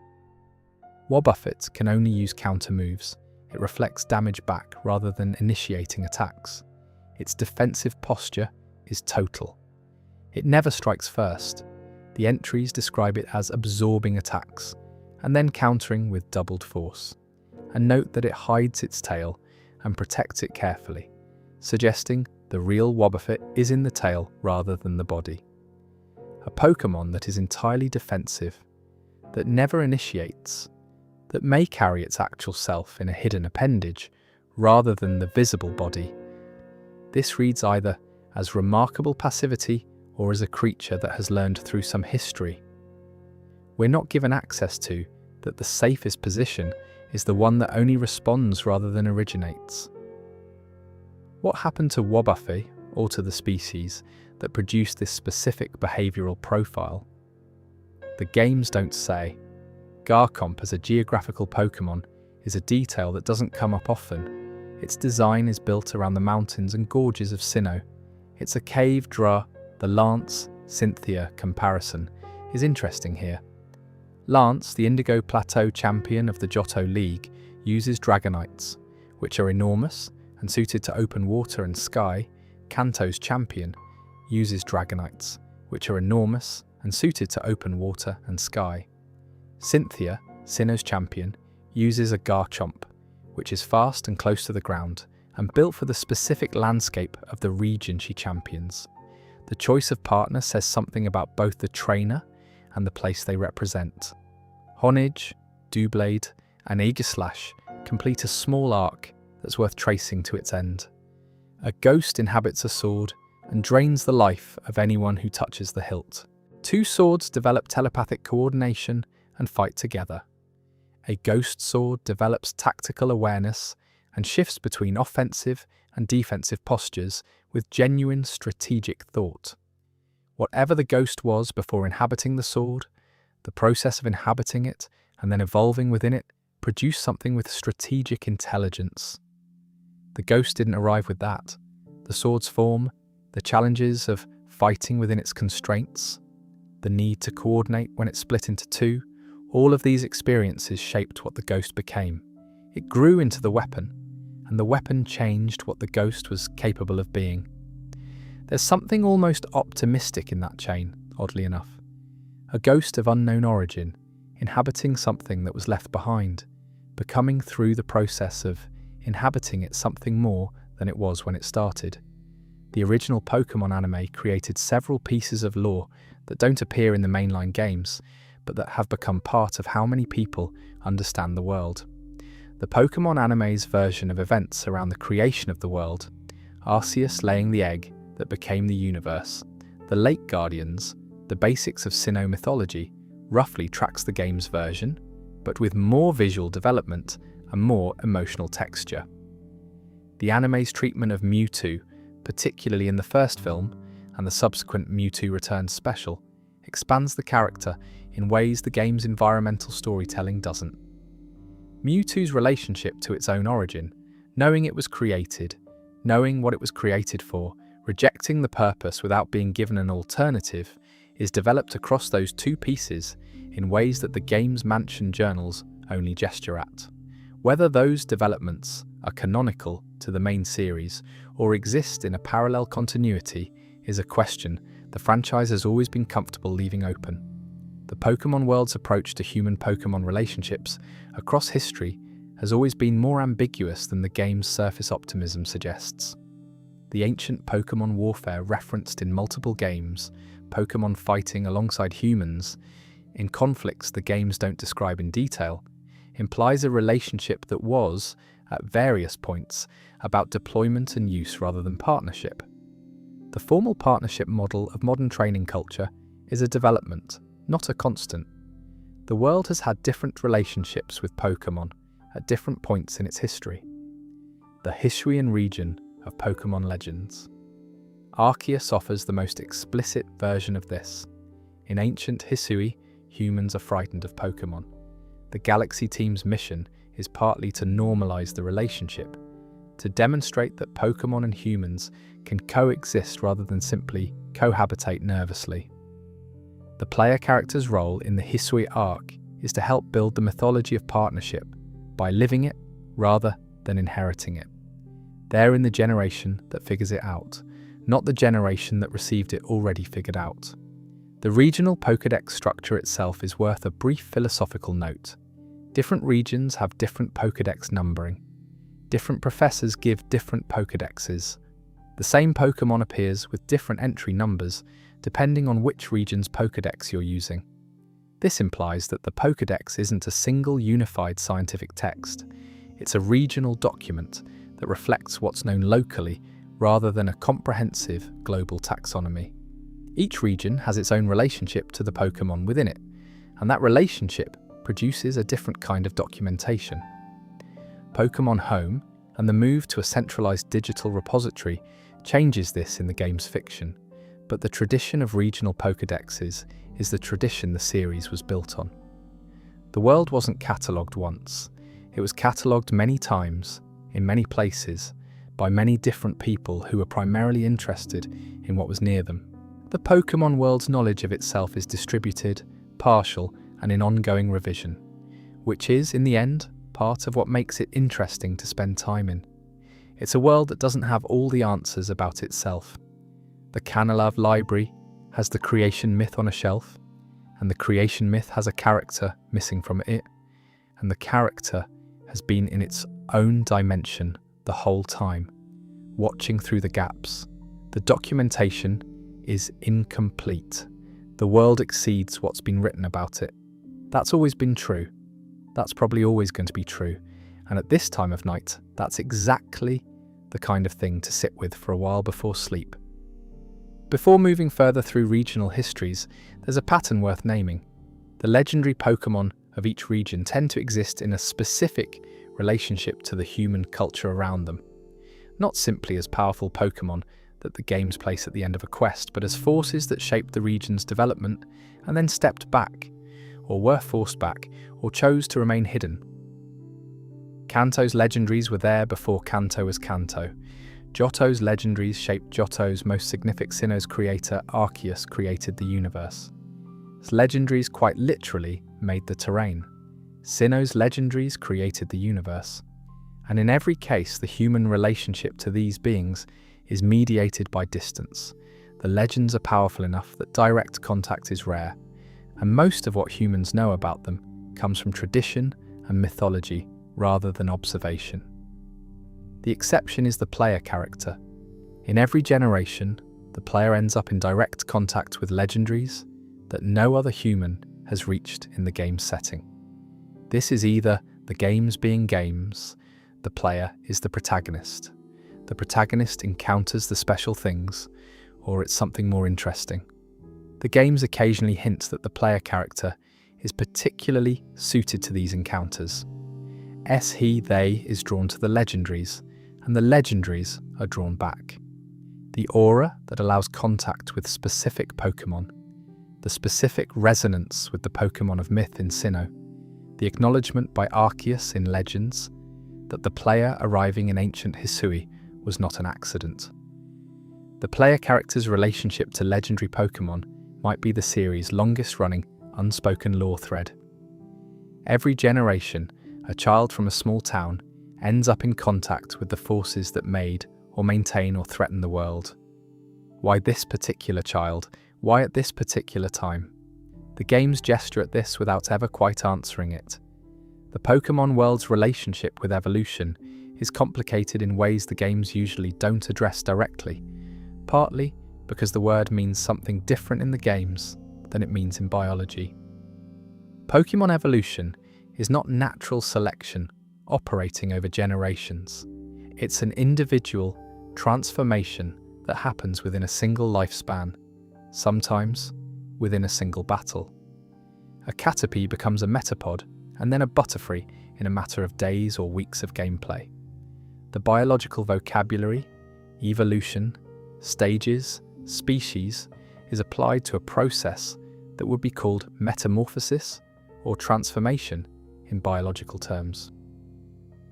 Wobbuffet can only use counter moves. It reflects damage back rather than initiating attacks. Its defensive posture is total. It never strikes first. The entries describe it as absorbing attacks, and then countering with doubled force. And note that it hides its tail and protects it carefully, suggesting the real Wobbuffet is in the tail rather than the body. A Pokemon that is entirely defensive, that never initiates, that may carry its actual self in a hidden appendage rather than the visible body. This reads either as remarkable passivity or as a creature that has learned through some history. We're not given access to that the safest position is the one that only responds rather than originates. What happened to Wobbuffet, or to the species, that produced this specific behavioural profile? The games don't say. Garchomp as a geographical Pokemon is a detail that doesn't come up often. Its design is built around the mountains and gorges of Sinnoh. It's a cave draw. The Lance-Cynthia comparison is interesting here. Lance, the Indigo Plateau champion of the Johto League, uses Dragonites, which are enormous and suited to open water and sky. Kanto's champion uses Dragonites, which are enormous and suited to open water and sky. Cynthia, Sinnoh's champion, uses a Garchomp, which is fast and close to the ground and built for the specific landscape of the region she champions. The choice of partner says something about both the trainer and the place they represent. Honedge, Doublade, and Aegislash complete a small arc that's worth tracing to its end. A ghost inhabits a sword and drains the life of anyone who touches the hilt. Two swords develop telepathic coordination and fight together. A ghost sword develops tactical awareness and shifts between offensive and defensive postures with genuine strategic thought. Whatever the ghost was before inhabiting the sword, the process of inhabiting it and then evolving within it produced something with strategic intelligence. The ghost didn't arrive with that. The sword's form, the challenges of fighting within its constraints, the need to coordinate when it split into two, all of these experiences shaped what the ghost became. It grew into the weapon, and the weapon changed what the ghost was capable of being. There's something almost optimistic in that chain, oddly enough. A ghost of unknown origin, inhabiting something that was left behind, becoming through the process of inhabiting it something more than it was when it started. The original Pokemon anime created several pieces of lore that don't appear in the mainline games, but that have become part of how many people understand the world. The Pokemon anime's version of events around the creation of the world, Arceus laying the egg that became the universe, the Lake Guardians, the basics of Sinnoh mythology, roughly tracks the game's version, but with more visual development and more emotional texture. The anime's treatment of Mewtwo, particularly in the first film and the subsequent Mewtwo Returns special, expands the character in ways the game's environmental storytelling doesn't. Mewtwo's relationship to its own origin, knowing it was created, knowing what it was created for, rejecting the purpose without being given an alternative, is developed across those two pieces in ways that the game's Mansion journals only gesture at. Whether those developments are canonical to the main series or exist in a parallel continuity is a question the franchise has always been comfortable leaving open. The Pokemon world's approach to human-Pokemon relationships across history has always been more ambiguous than the game's surface optimism suggests. The ancient Pokemon warfare referenced in multiple games, Pokemon fighting alongside humans, in conflicts the games don't describe in detail, implies a relationship that was, at various points, about deployment and use rather than partnership. The formal partnership model of modern training culture is a development, not a constant. The world has had different relationships with Pokemon at different points in its history. The Hisuian region of Pokemon legends. Arceus offers the most explicit version of this. In ancient Hisui, humans are frightened of Pokemon. The Galaxy team's mission is partly to normalize the relationship, to demonstrate that Pokemon and humans can coexist rather than simply cohabitate nervously. The player character's role in the Hisui arc is to help build the mythology of partnership by living it rather than inheriting it. They're in the generation that figures it out, not the generation that received it already figured out. The regional Pokédex structure itself is worth a brief philosophical note. Different regions have different Pokédex numbering. Different professors give different Pokédexes. The same Pokémon appears with different entry numbers depending on which region's Pokédex you're using. This implies that the Pokédex isn't a single unified scientific text. It's a regional document that reflects what's known locally rather than a comprehensive global taxonomy. Each region has its own relationship to the Pokémon within it, and that relationship produces a different kind of documentation. Pokémon Home and the move to a centralized digital repository changes this in the game's fiction, but the tradition of regional Pokédexes is the tradition the series was built on. The world wasn't catalogued once. It was catalogued many times, in many places, by many different people who were primarily interested in what was near them. The Pokemon world's knowledge of itself is distributed, partial, and in ongoing revision, which is, in the end, part of what makes it interesting to spend time in. It's a world that doesn't have all the answers about itself. The Kanalav library has the creation myth on a shelf, and the creation myth has a character missing from it, and the character has been in its own dimension the whole time, watching through the gaps. The documentation is incomplete. The world exceeds what's been written about it. That's always been true. That's probably always going to be true. And at this time of night, that's exactly the kind of thing to sit with for a while before sleep. Before moving further through regional histories, there's a pattern worth naming. The legendary Pokémon of each region tend to exist in a specific relationship to the human culture around them, not simply as powerful Pokémon that the games place at the end of a quest, but as forces that shaped the region's development and then stepped back, or were forced back, or chose to remain hidden. Kanto's legendaries were there before Kanto was Kanto. Johto's legendaries shaped Johto's most significant. Sinnoh's creator, Arceus, created the universe. His legendaries quite literally made the terrain. Sinnoh's legendaries created the universe. And in every case, the human relationship to these beings is mediated by distance. The legends are powerful enough that direct contact is rare, and most of what humans know about them comes from tradition and mythology rather than observation. The exception is the player character. In every generation, the player ends up in direct contact with legendaries that no other human has reached in the game's setting. This is either the games being games, the player is the protagonist encounters the special things, or it's something more interesting. The games occasionally hint that the player character is particularly suited to these encounters. He, they is drawn to the legendaries, and the legendaries are drawn back. The aura that allows contact with specific Pokémon, the specific resonance with the Pokémon of myth in Sinnoh, the acknowledgement by Arceus in Legends that the player arriving in ancient Hisui was not an accident. The player character's relationship to legendary Pokémon might be the series' longest-running unspoken lore thread. Every generation, a child from a small town ends up in contact with the forces that made or maintain or threaten the world. Why this particular child? Why at this particular time? The games gesture at this without ever quite answering it. The Pokémon world's relationship with evolution is complicated in ways the games usually don't address directly, partly because the word means something different in the games than it means in biology. Pokémon evolution is not natural selection operating over generations. It's an individual transformation that happens within a single lifespan, sometimes within a single battle. A Caterpie becomes a Metapod and then a Butterfree in a matter of days or weeks of gameplay. The biological vocabulary, evolution, stages, species is applied to a process that would be called metamorphosis or transformation in biological terms.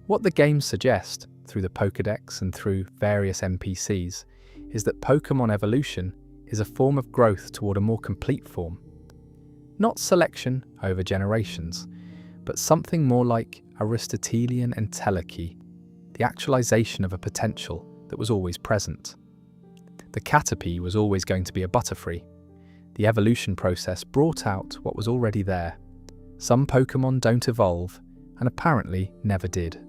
What the games suggest, through the Pokédex and through various NPCs, is that Pokémon evolution is a form of growth toward a more complete form. Not selection over generations, but something more like Aristotelian entelechy, the actualization of a potential that was always present. The Caterpie was always going to be a Butterfree. The evolution process brought out what was already there. Some Pokémon don't evolve, and apparently never did.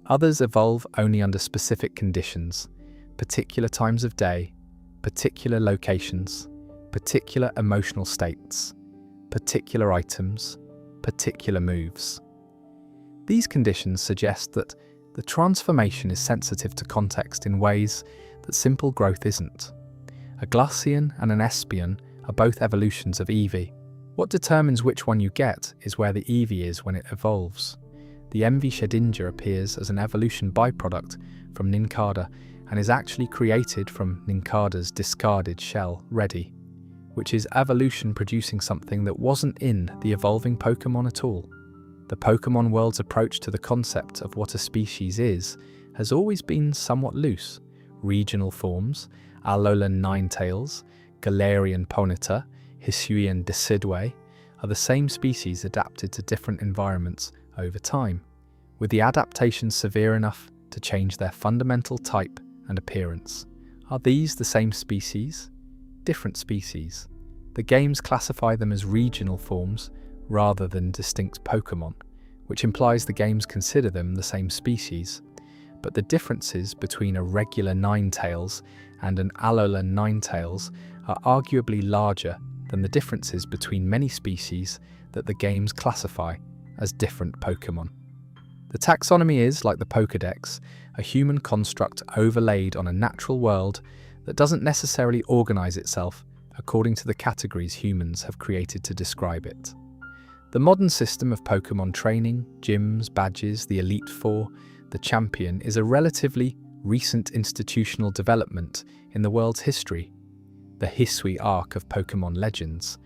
Others evolve only under specific conditions, particular times of day, particular locations, particular emotional states, particular items, particular moves. These conditions suggest that the transformation is sensitive to context in ways that simple growth isn't. A Glaceon and an Espeon are both evolutions of Eevee. What determines which one you get is where the Eevee is when it evolves. The MV Shedinja appears as an evolution byproduct from Nincada and is actually created from Nincada's discarded shell, Ready, which is evolution producing something that wasn't in the evolving Pokémon at all. The Pokémon world's approach to the concept of what a species is has always been somewhat loose. Regional forms, Alolan Ninetales, Galarian Ponyta, Hisuian Decidueye, are the same species adapted to different environments over time, with the adaptations severe enough to change their fundamental type and appearance. Are these the same species? Different species. The games classify them as regional forms rather than distinct Pokémon, which implies the games consider them the same species. But the differences between a regular Ninetales and an Alolan Ninetales are arguably larger than the differences between many species that the games classify as different Pokémon. The taxonomy is, like the Pokédex, a human construct overlaid on a natural world that doesn't necessarily organise itself according to the categories humans have created to describe it. The modern system of Pokémon training, gyms, badges, the Elite Four, the Champion is a relatively recent institutional development in the world's history, the Hisui arc of Pokémon legends.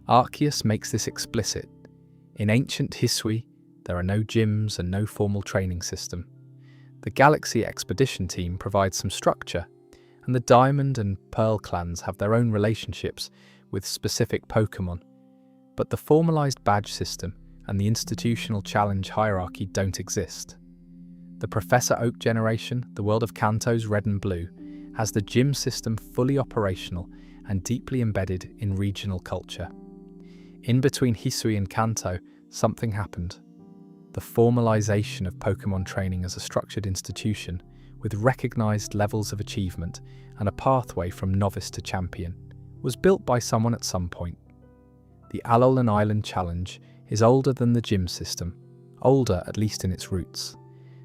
Arceus makes this explicit. In ancient Hisui, there are no gyms and no formal training system. The Galaxy Expedition team provides some structure, and the Diamond and Pearl clans have their own relationships with specific Pokémon, but the formalized badge system and the institutional challenge hierarchy don't exist. The Professor Oak generation, the world of Kanto's Red and Blue, has the gym system fully operational and deeply embedded in regional culture. In between Hisui and Kanto, something happened. The formalization of Pokémon training as a structured institution, with recognized levels of achievement and a pathway from novice to champion, was built by someone at some point. The Alolan Island Challenge is older than the gym system, older at least in its roots,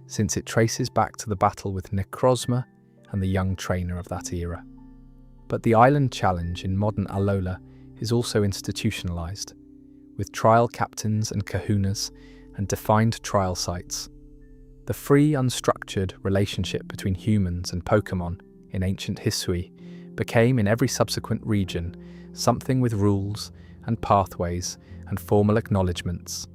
since it traces back to the battle with Necrozma and the young trainer of that era. But the Island Challenge in modern Alola is also institutionalized, with trial captains and kahunas and defined trial sites. The free, unstructured relationship between humans and Pokémon in ancient Hisui became, in every subsequent region, something with rules and pathways and formal acknowledgements.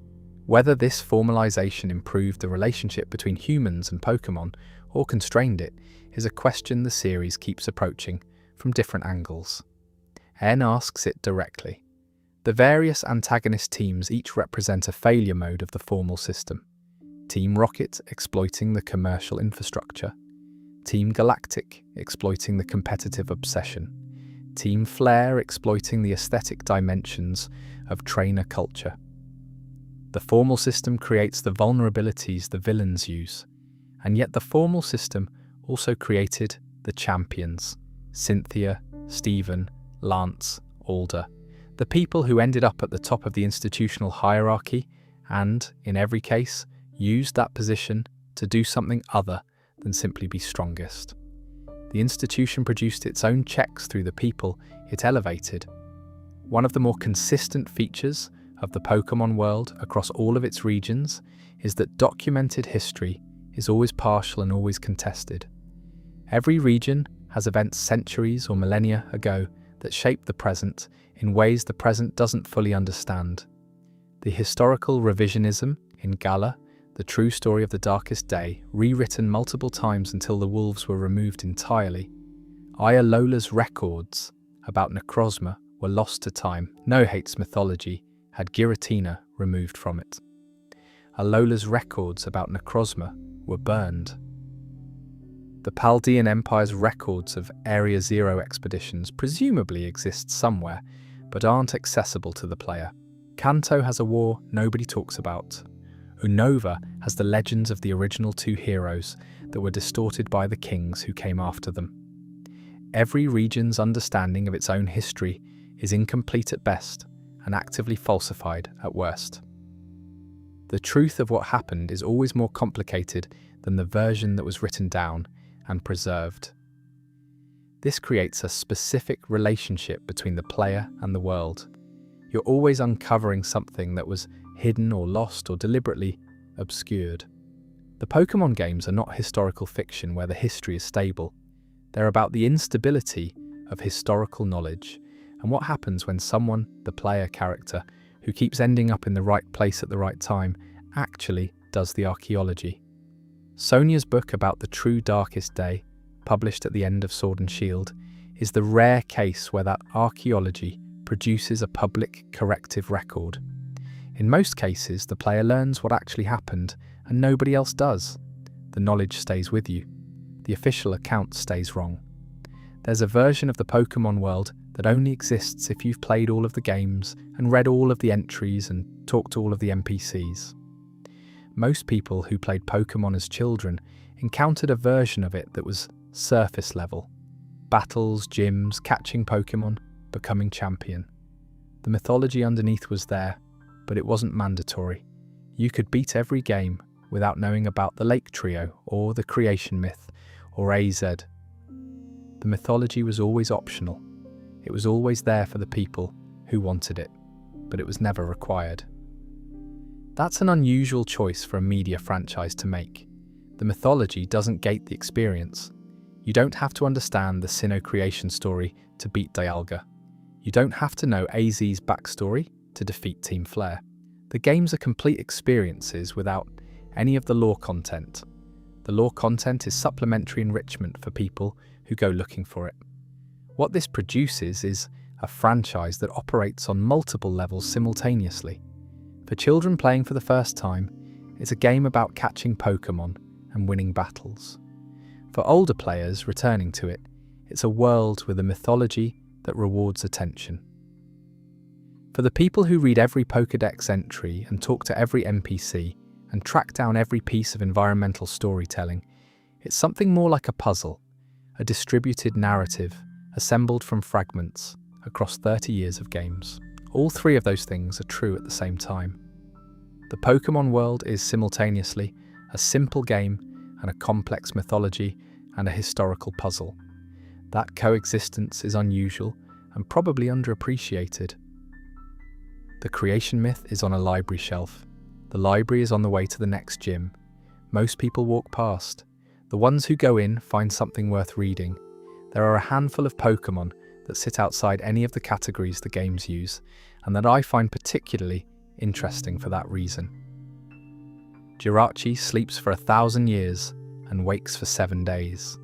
Whether this formalization improved the relationship between humans and Pokémon or constrained it is a question the series keeps approaching from different angles. N asks it directly. The various antagonist teams each represent a failure mode of the formal system. Team Rocket exploiting the commercial infrastructure. Team Galactic exploiting the competitive obsession. Team Flare exploiting the aesthetic dimensions of trainer culture. The formal system creates the vulnerabilities the villains use, and yet the formal system also created the champions: Cynthia, Stephen, Lance, Alder, the people who ended up at the top of the institutional hierarchy and, in every case, used that position to do something other than simply be strongest. The institution produced its own checks through the people it elevated. One of the more consistent features of the Pokémon world across all of its regions is that documented history is always partial and always contested. Every region has events centuries or millennia ago that shape the present in ways the present doesn't fully understand. The historical revisionism in Galar, the true story of the Darkest Day, rewritten multiple times until the wolves were removed entirely. Ayalola's records about Necrozma were lost to time. Nohate's mythology had Giratina removed from it. Alola's records about Necrozma were burned. The Paldean Empire's records of Area Zero expeditions presumably exist somewhere, but aren't accessible to the player. Kanto has a war nobody talks about. Unova has the legends of the original two heroes that were distorted by the kings who came after them. Every region's understanding of its own history is incomplete at best and actively falsified at worst. The truth of what happened is always more complicated than the version that was written down and preserved. This creates a specific relationship between the player and the world. You're always uncovering something that was hidden or lost or deliberately obscured. The Pokémon games are not historical fiction where the history is stable. They're about the instability of historical knowledge and what happens when someone, the player character, who keeps ending up in the right place at the right time, actually does the archaeology. Sonia's book about the true Darkest Day, published at the end of Sword and Shield, is the rare case where that archaeology produces a public corrective record. In most cases, the player learns what actually happened and nobody else does. The knowledge stays with you. The official account stays wrong. There's a version of the Pokémon world that only exists if you've played all of the games and read all of the entries and talked to all of the NPCs. Most people who played Pokémon as children encountered a version of it that was surface level. Battles, gyms, catching Pokémon, becoming champion. The mythology underneath was there, but it wasn't mandatory. You could beat every game, without knowing about the Lake Trio or the Creation Myth or AZ. The mythology was always optional. It was always there for the people who wanted it, but it was never required. That's an unusual choice for a media franchise to make. The mythology doesn't gate the experience. You don't have to understand the Sinnoh creation story to beat Dialga. You don't have to know AZ's backstory to defeat Team Flare. The games are complete experiences without any of the lore content. The lore content is supplementary enrichment for people who go looking for it. What this produces is a franchise that operates on multiple levels simultaneously. For children playing for the first time, it's a game about catching Pokemon and winning battles. For older players returning to it, it's a world with a mythology that rewards attention. For the people who read every Pokédex entry and talk to every NPC and track down every piece of environmental storytelling, it's something more like a puzzle, a distributed narrative assembled from fragments across 30 years of games. All three of those things are true at the same time. The Pokémon world is simultaneously a simple game and a complex mythology and a historical puzzle. That coexistence is unusual and probably underappreciated. The creation myth is on a library shelf. The library is on the way to the next gym. Most people walk past. The ones who go in find something worth reading. There are a handful of Pokemon that sit outside any of the categories the games use, and that I find particularly interesting for that reason. Jirachi sleeps for 1,000 years and wakes for 7 days.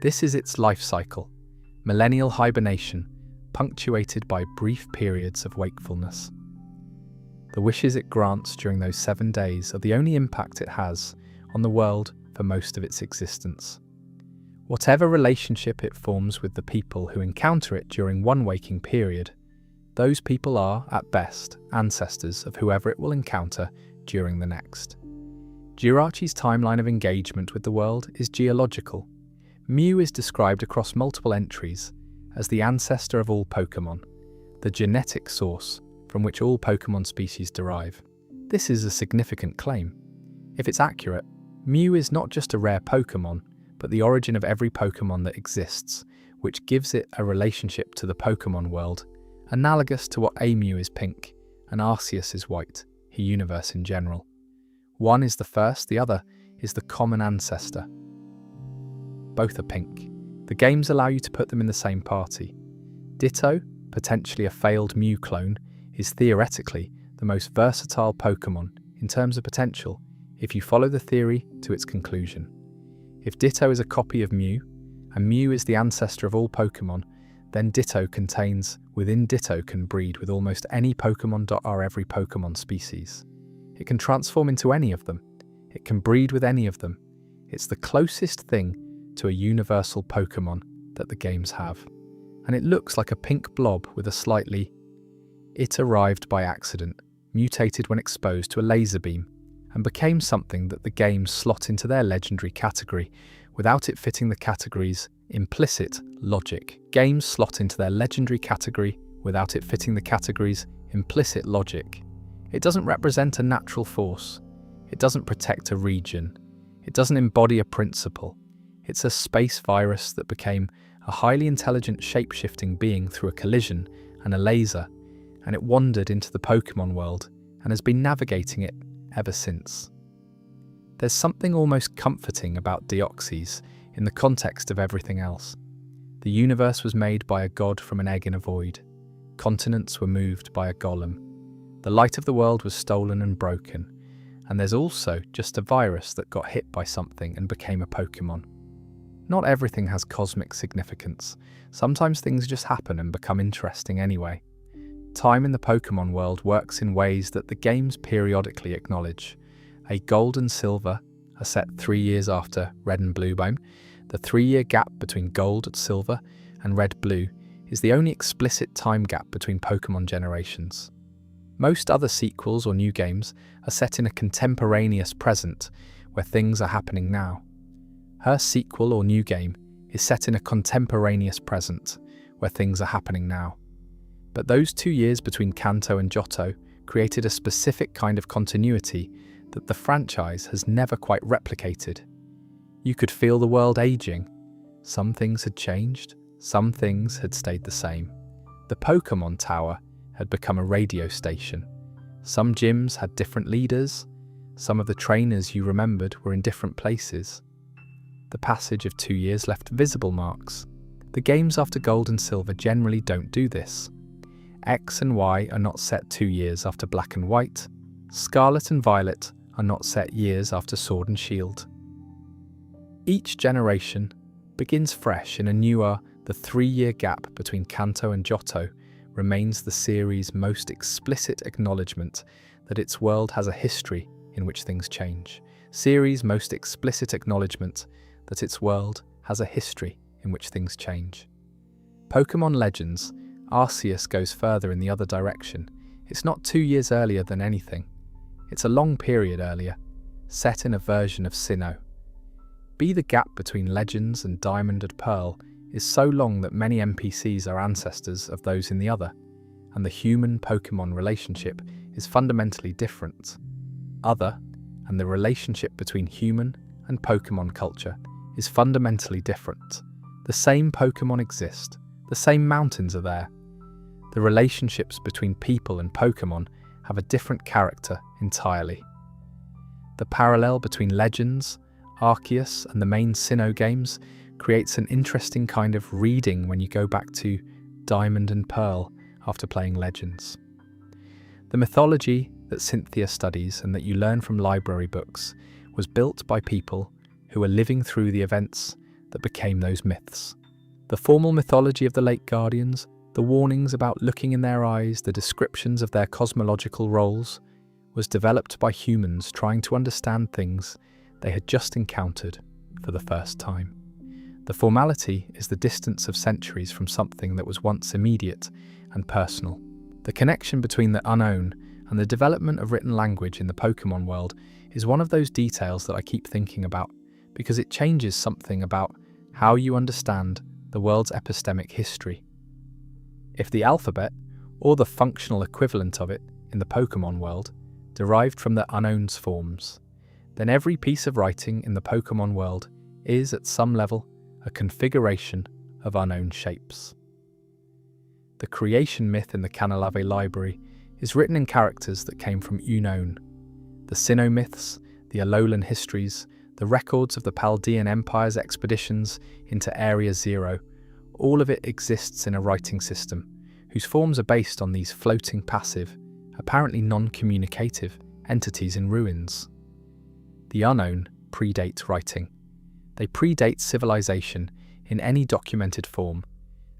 This is its life cycle, millennial hibernation, punctuated by brief periods of wakefulness. The wishes it grants during those 7 days are the only impact it has on the world for most of its existence. Whatever relationship it forms with the people who encounter it during one waking period, those people are, at best, ancestors of whoever it will encounter during the next. Jirachi's timeline of engagement with the world is geological. Mew is described across multiple entries as the ancestor of all Pokemon, the genetic source from which all Pokemon species derive. This is a significant claim. If it's accurate, Mew is not just a rare Pokemon, but the origin of every Pokemon that exists, which gives it a relationship to the Pokemon world, analogous to what a Mew is pink and Arceus is white, the universe in general. One is the first, the other is the common ancestor. Both are pink. The games allow you to put them in the same party. Ditto, potentially a failed Mew clone, is theoretically the most versatile Pokemon in terms of potential if you follow the theory to its conclusion. If Ditto is a copy of Mew, and Mew is the ancestor of all Pokemon, then Ditto within Ditto can breed with almost any Pokemon. Every Pokemon species. It can transform into any of them. It can breed with any of them. It's the closest thing to a universal Pokemon that the games have. And it looks like a pink blob with a slightly... It arrived by accident, mutated when exposed to a laser beam, and became something that the games slot into their legendary category without it fitting the category's implicit logic. Games slot into their legendary category without it fitting the category's implicit logic. It doesn't represent a natural force. It doesn't protect a region. It doesn't embody a principle. It's a space virus that became a highly intelligent shape-shifting being through a collision and a laser, and it wandered into the Pokemon world and has been navigating it ever since. There's something almost comforting about Deoxys in the context of everything else. The universe was made by a god from an egg in a void. Continents were moved by a golem. The light of the world was stolen and broken. And there's also just a virus that got hit by something and became a Pokemon. Not everything has cosmic significance. Sometimes things just happen and become interesting anyway. Time in the Pokemon world works in ways that the games periodically acknowledge. A Gold and Silver are set 3 years after Red and Blue Bone. The 3-year gap between Gold and Silver and Red Blue is the only explicit time gap between Pokemon generations. Most other sequels or new games are set in a contemporaneous present where things are happening now. Her sequel or new game is set in a contemporaneous present where things are happening now. But those 2 years between Kanto and Johto created a specific kind of continuity that the franchise has never quite replicated. You could feel the world aging. Some things had changed, some things had stayed the same. The Pokémon Tower had become a radio station. Some gyms had different leaders. Some of the trainers you remembered were in different places. The passage of 2 years left visible marks. The games after Gold and Silver generally don't do this. X and Y are not set 2 years after Black and White. Scarlet and Violet are not set years after Sword and Shield. Each generation begins fresh in a newer. The 3-year gap between Kanto and Johto remains the series' most explicit acknowledgement that its world has a history in which things change. Series' most explicit acknowledgement that its world has a history in which things change. Pokémon Legends, Arceus goes further in the other direction. It's not 2 years earlier than anything. It's a long period earlier, set in a version of Sinnoh. The gap between Legends and Diamond and Pearl is so long that many NPCs are ancestors of those in the other, and the human-Pokémon relationship is fundamentally different. Other, and the relationship between human and Pokémon culture is fundamentally different. The same Pokémon exist, the same mountains are there. The relationships between people and Pokémon have a different character entirely. The parallel between Legends, Arceus, and the main Sinnoh games creates an interesting kind of reading when you go back to Diamond and Pearl after playing Legends. The mythology that Cynthia studies and that you learn from library books was built by people who were living through the events that became those myths. The formal mythology of the Lake Guardians, the warnings about looking in their eyes, the descriptions of their cosmological roles, was developed by humans trying to understand things they had just encountered for the first time. The formality is the distance of centuries from something that was once immediate and personal. The connection between the unknown and the development of written language in the Pokémon world is one of those details that I keep thinking about, because it changes something about how you understand the world's epistemic history. If the alphabet, or the functional equivalent of it in the Pokémon world, derived from the unknown's forms, then every piece of writing in the Pokémon world is, at some level, a configuration of unknown shapes. The creation myth in the Canalave library is written in characters that came from Unknown. The Sinnoh myths, the Alolan histories, the records of the Paldean Empire's expeditions into Area Zero, all of it exists in a writing system whose forms are based on these floating passive, apparently non-communicative entities in ruins. The unknown predate writing. They predate civilization in any documented form.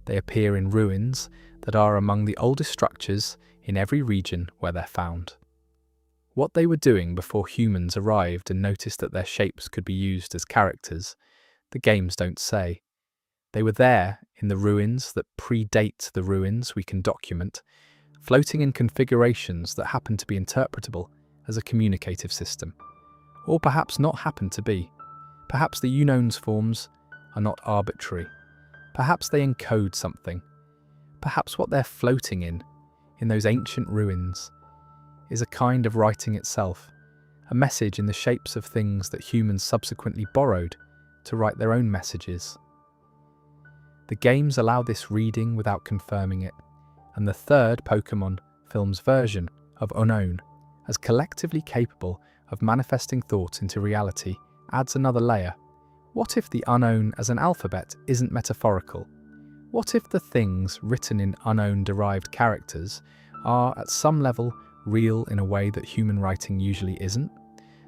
They appear in ruins that are among the oldest structures in every region where they're found. What they were doing before humans arrived and noticed that their shapes could be used as characters, the games don't say. They were there in the ruins that predate the ruins we can document, floating in configurations that happen to be interpretable as a communicative system. Or perhaps not happen to be. Perhaps the Unknown's forms are not arbitrary. Perhaps they encode something. Perhaps what they're floating in those ancient ruins, is a kind of writing itself, a message in the shapes of things that humans subsequently borrowed to write their own messages. The games allow this reading without confirming it, and the third Pokémon film's version of Unknown, as collectively capable of manifesting thought into reality, adds another layer. What if the unknown as an alphabet isn't metaphorical? What if the things written in unknown-derived characters are, at some level, real in a way that human writing usually isn't?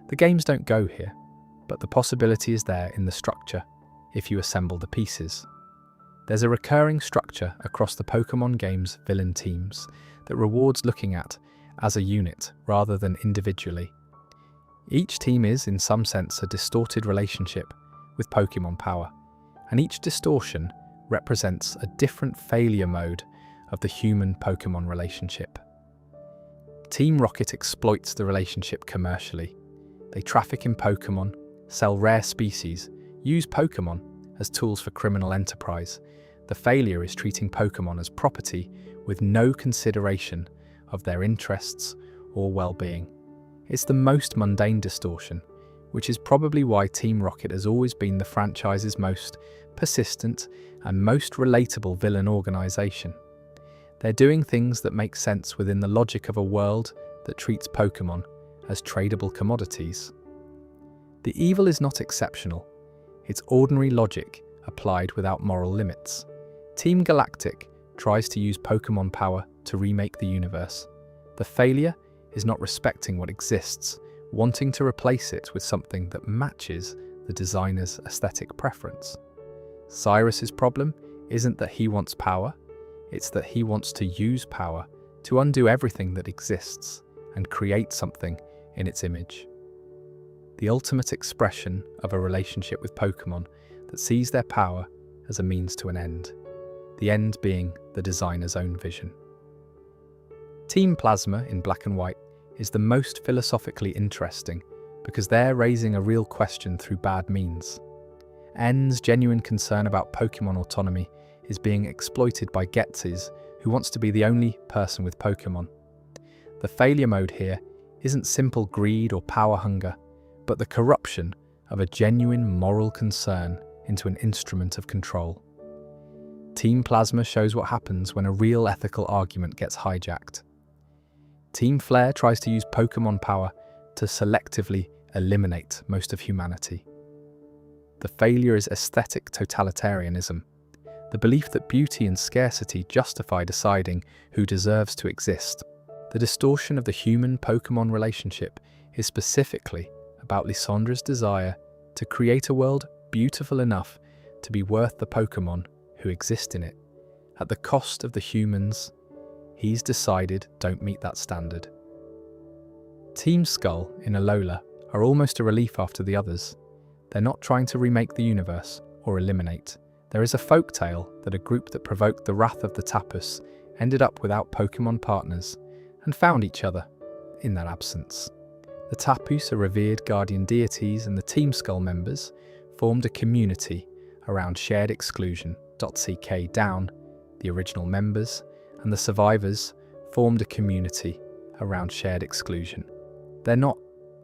The games don't go here, but the possibility is there in the structure, if you assemble the pieces. There's a recurring structure across the Pokémon games' villain teams that rewards looking at as a unit rather than individually. Each team is, in some sense, a distorted relationship with Pokémon power, and each distortion represents a different failure mode of the human-Pokémon relationship. Team Rocket exploits the relationship commercially. They traffic in Pokémon, sell rare species, use Pokémon as tools for criminal enterprise. The failure is treating Pokémon as property with no consideration of their interests or well-being. It's the most mundane distortion, which is probably why Team Rocket has always been the franchise's most persistent and most relatable villain organization. They're doing things that make sense within the logic of a world that treats Pokemon as tradable commodities. The evil is not exceptional. It's ordinary logic applied without moral limits. Team Galactic tries to use Pokemon power to remake the universe. The failure is not respecting what exists, wanting to replace it with something that matches the designer's aesthetic preference. Cyrus's problem isn't that he wants power, it's that he wants to use power to undo everything that exists and create something in its image. The ultimate expression of a relationship with Pokemon that sees their power as a means to an end, the end being the designer's own vision. Team Plasma in Black and White is the most philosophically interesting because they're raising a real question through bad means. N's genuine concern about Pokemon autonomy is being exploited by Getz's, who wants to be the only person with Pokemon. The failure mode here isn't simple greed or power hunger, but the corruption of a genuine moral concern into an instrument of control. Team Plasma shows what happens when a real ethical argument gets hijacked. Team Flare tries to use Pokemon power to selectively eliminate most of humanity. The failure is aesthetic totalitarianism, the belief that beauty and scarcity justify deciding who deserves to exist. The distortion of the human-Pokemon relationship is specifically about Lysandra's desire to create a world beautiful enough to be worth the Pokemon who exist in it, at the cost of the humans he's decided don't meet that standard. Team Skull in Alola are almost a relief after the others. They're not trying to remake the universe or eliminate. There is a folktale that a group that provoked the wrath of the Tapus ended up without Pokemon partners and found each other in that absence. The Tapus are revered guardian deities, and the Team Skull members formed a community around shared exclusion. CK Down, the original members, and the survivors formed a community around shared exclusion. They're not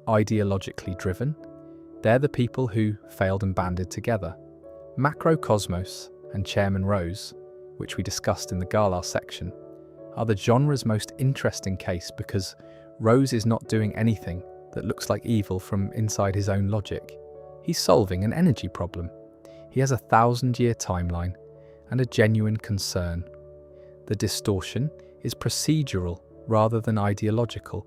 ideologically driven. They're the people who failed and banded together. Macrocosmos and Chairman Rose, which we discussed in the Galar section, are the genre's most interesting case because Rose is not doing anything that looks like evil from inside his own logic. He's solving an energy problem. He has a 1,000-year timeline and a genuine concern. The distortion is procedural rather than ideological.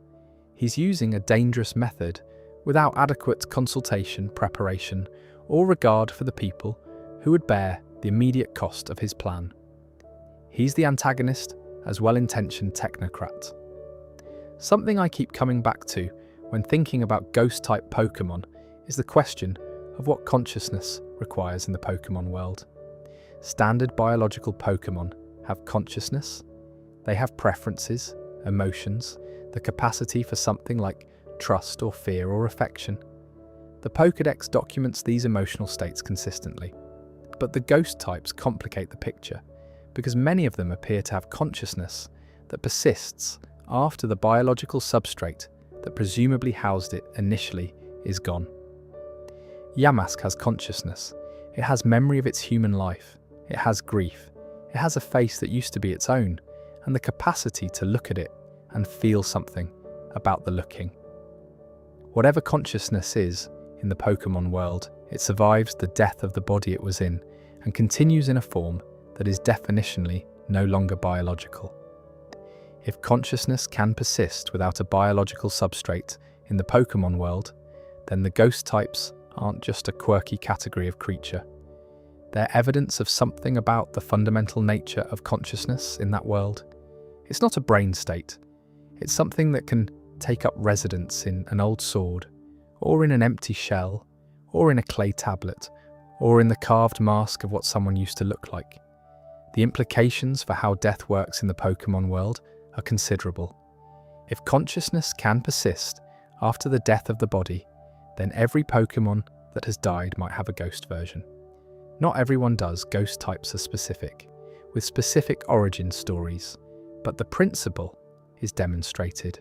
He's using a dangerous method without adequate consultation, preparation, or regard for the people who would bear the immediate cost of his plan. He's the antagonist as well-intentioned technocrat. Something I keep coming back to when thinking about ghost-type Pokemon is the question of what consciousness requires in the Pokemon world. Standard biological Pokemon have consciousness. They have preferences, emotions, the capacity for something like trust or fear or affection. The Pokédex documents these emotional states consistently. But the ghost types complicate the picture, because many of them appear to have consciousness that persists after the biological substrate that presumably housed it initially is gone. Yamask has consciousness. It has memory of its human life. It has grief. It has a face that used to be its own, and the capacity to look at it and feel something about the looking. Whatever consciousness is in the Pokemon world, it survives the death of the body it was in and continues in a form that is definitionally no longer biological. If consciousness can persist without a biological substrate in the Pokemon world, then the ghost types aren't just a quirky category of creature. They're evidence of something about the fundamental nature of consciousness in that world. It's not a brain state. It's something that can take up residence in an old sword, or in an empty shell, or in a clay tablet, or in the carved mask of what someone used to look like. The implications for how death works in the Pokemon world are considerable. If consciousness can persist after the death of the body, then every Pokemon that has died might have a ghost version. Not everyone does. Ghost types are specific, with specific origin stories, but the principle is demonstrated.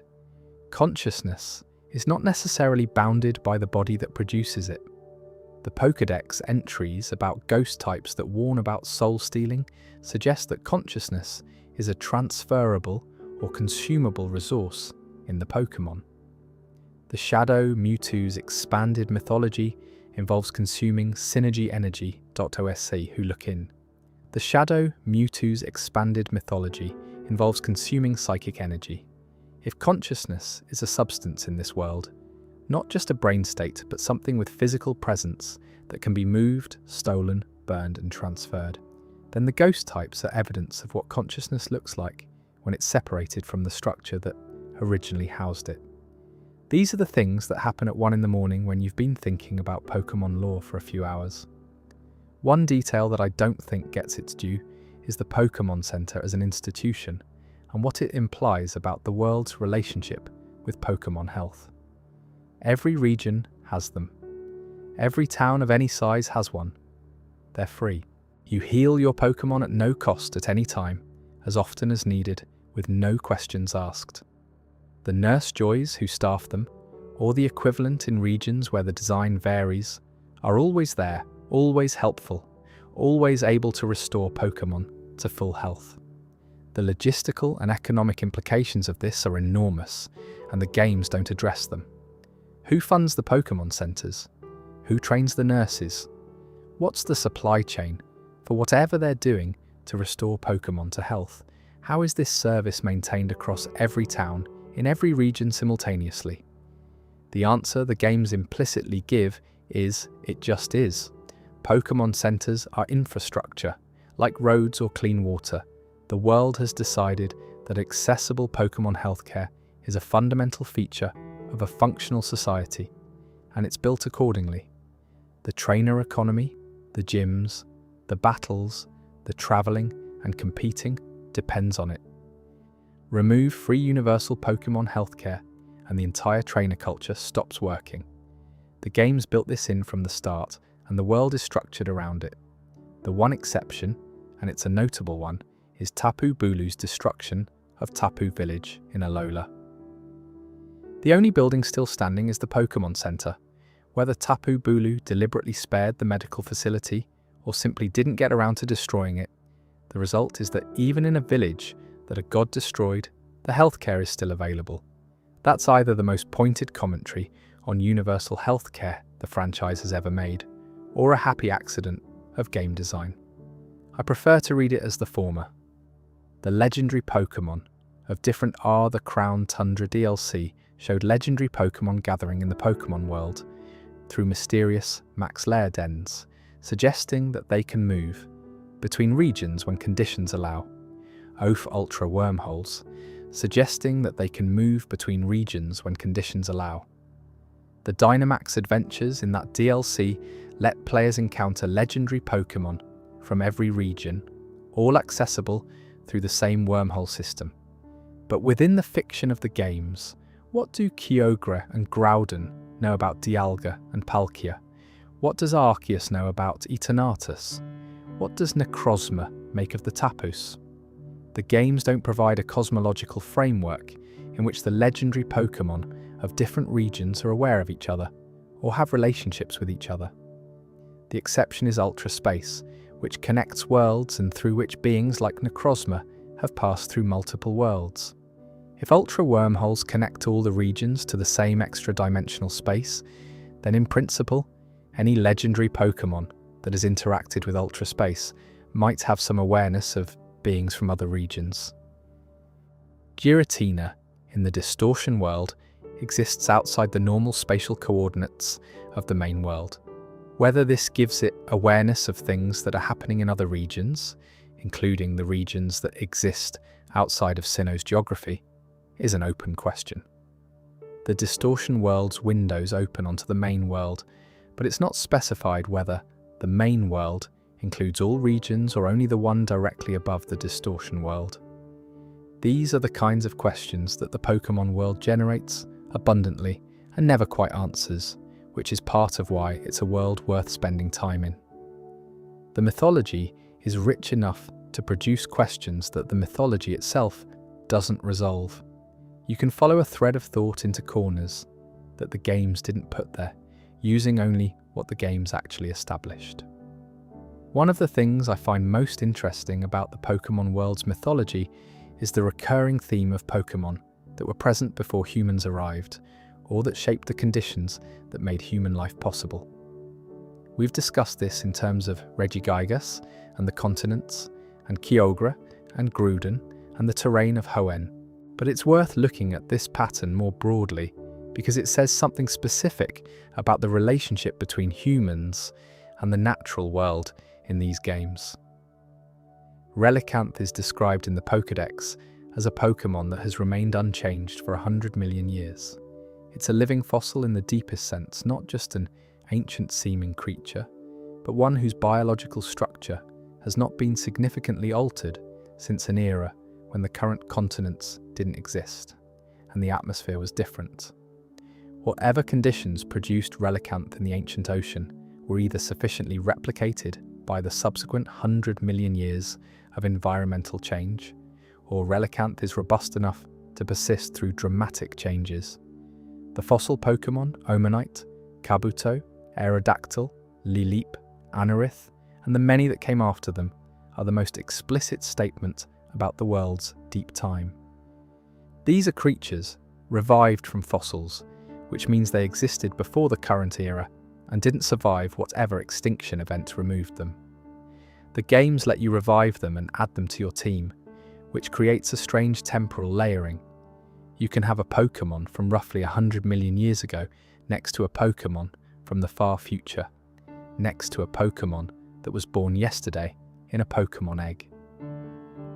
Consciousness is not necessarily bounded by the body that produces it. The Pokédex entries about ghost types that warn about soul stealing suggest that consciousness is a transferable or consumable resource in the Pokémon. The Shadow Mewtwo's expanded mythology involves consuming synergy energy.osc who look in. The Shadow Mewtwo's expanded mythology involves consuming psychic energy. If consciousness is a substance in this world, not just a brain state, but something with physical presence that can be moved, stolen, burned, and transferred, then the ghost types are evidence of what consciousness looks like when it's separated from the structure that originally housed it. These are the things that happen at 1 a.m. when you've been thinking about Pokémon lore for a few hours. One detail that I don't think gets its due is the Pokémon Center as an institution and what it implies about the world's relationship with Pokémon health. Every region has them. Every town of any size has one. They're free. You heal your Pokémon at no cost at any time, as often as needed, with no questions asked. The nurse joys who staff them, or the equivalent in regions where the design varies, are always there, always helpful, always able to restore Pokémon to full health. The logistical and economic implications of this are enormous, and the games don't address them. Who funds the Pokémon centers? Who trains the nurses? What's the supply chain for whatever they're doing to restore Pokémon to health? How is this service maintained across every town, in every region simultaneously? The answer the games implicitly give is, it just is. Pokémon centers are infrastructure, like roads or clean water. The world has decided that accessible Pokémon healthcare is a fundamental feature of a functional society, and it's built accordingly. The trainer economy, the gyms, the battles, the travelling and competing depends on it. Remove free universal Pokémon healthcare and the entire trainer culture stops working. The games built this in from the start, and the world is structured around it. The one exception, and it's a notable one, is Tapu Bulu's destruction of Tapu Village in Alola. The only building still standing is the Pokémon Center. Whether Tapu Bulu deliberately spared the medical facility or simply didn't get around to destroying it, the result is that even in a village that a god destroyed, the healthcare is still available. That's either the most pointed commentary on universal healthcare the franchise has ever made, or a happy accident of game design. I prefer to read it as the former. The legendary Pokémon of different Are the Crown Tundra DLC showed legendary Pokémon gathering in the Pokémon world through mysterious MacLeod dens, suggesting that they can move between regions when conditions allow. Oath Ultra wormholes, suggesting that they can move between regions when conditions allow. The Dynamax adventures in that DLC let players encounter legendary Pokémon from every region, all accessible through the same wormhole system. But within the fiction of the games, what do Kyogre and Groudon know about Dialga and Palkia? What does Arceus know about Eternatus? What does Necrozma make of the Tapus? The games don't provide a cosmological framework in which the legendary Pokémon of different regions are aware of each other, or have relationships with each other. The exception is Ultra Space, which connects worlds and through which beings like Necrozma have passed through multiple worlds. If Ultra Wormholes connect all the regions to the same extra-dimensional space, then in principle, any legendary Pokémon that has interacted with Ultra Space might have some awareness of beings from other regions. Giratina, in the Distortion world, exists outside the normal spatial coordinates of the main world. Whether this gives it awareness of things that are happening in other regions, including the regions that exist outside of Sinnoh's geography, is an open question. The Distortion world's windows open onto the main world, but it's not specified whether the main world includes all regions or only the one directly above the Distortion world. These are the kinds of questions that the Pokémon world generates abundantly and never quite answers, which is part of why it's a world worth spending time in. The mythology is rich enough to produce questions that the mythology itself doesn't resolve. You can follow a thread of thought into corners, that the games didn't put there, using only what the games actually established. One of the things I find most interesting about the Pokemon world's mythology is the recurring theme of Pokemon that were present before humans arrived, or that shaped the conditions that made human life possible. We've discussed this in terms of Regigigas and the continents, and Kyogre and Groudon and the terrain of Hoenn, but it's worth looking at this pattern more broadly because it says something specific about the relationship between humans and the natural world in these games. Relicanth is described in the Pokédex as a Pokémon that has remained unchanged for 100 million years. It's a living fossil in the deepest sense, not just an ancient-seeming creature, but one whose biological structure has not been significantly altered since an era when the current continents didn't exist and the atmosphere was different. Whatever conditions produced Relicanth in the ancient ocean were either sufficiently replicated by the subsequent 100 million years of environmental change, or Relicanth is robust enough to persist through dramatic changes. The fossil Pokemon, Omanite, Kabuto, Aerodactyl, Lileep, Anorith, and the many that came after them are the most explicit statement about the world's deep time. These are creatures revived from fossils, which means they existed before the current era and didn't survive whatever extinction event removed them. The games let you revive them and add them to your team, which creates a strange temporal layering. You can have a Pokemon from roughly 100 million years ago next to a Pokemon from the far future, next to a Pokemon that was born yesterday in a Pokemon egg.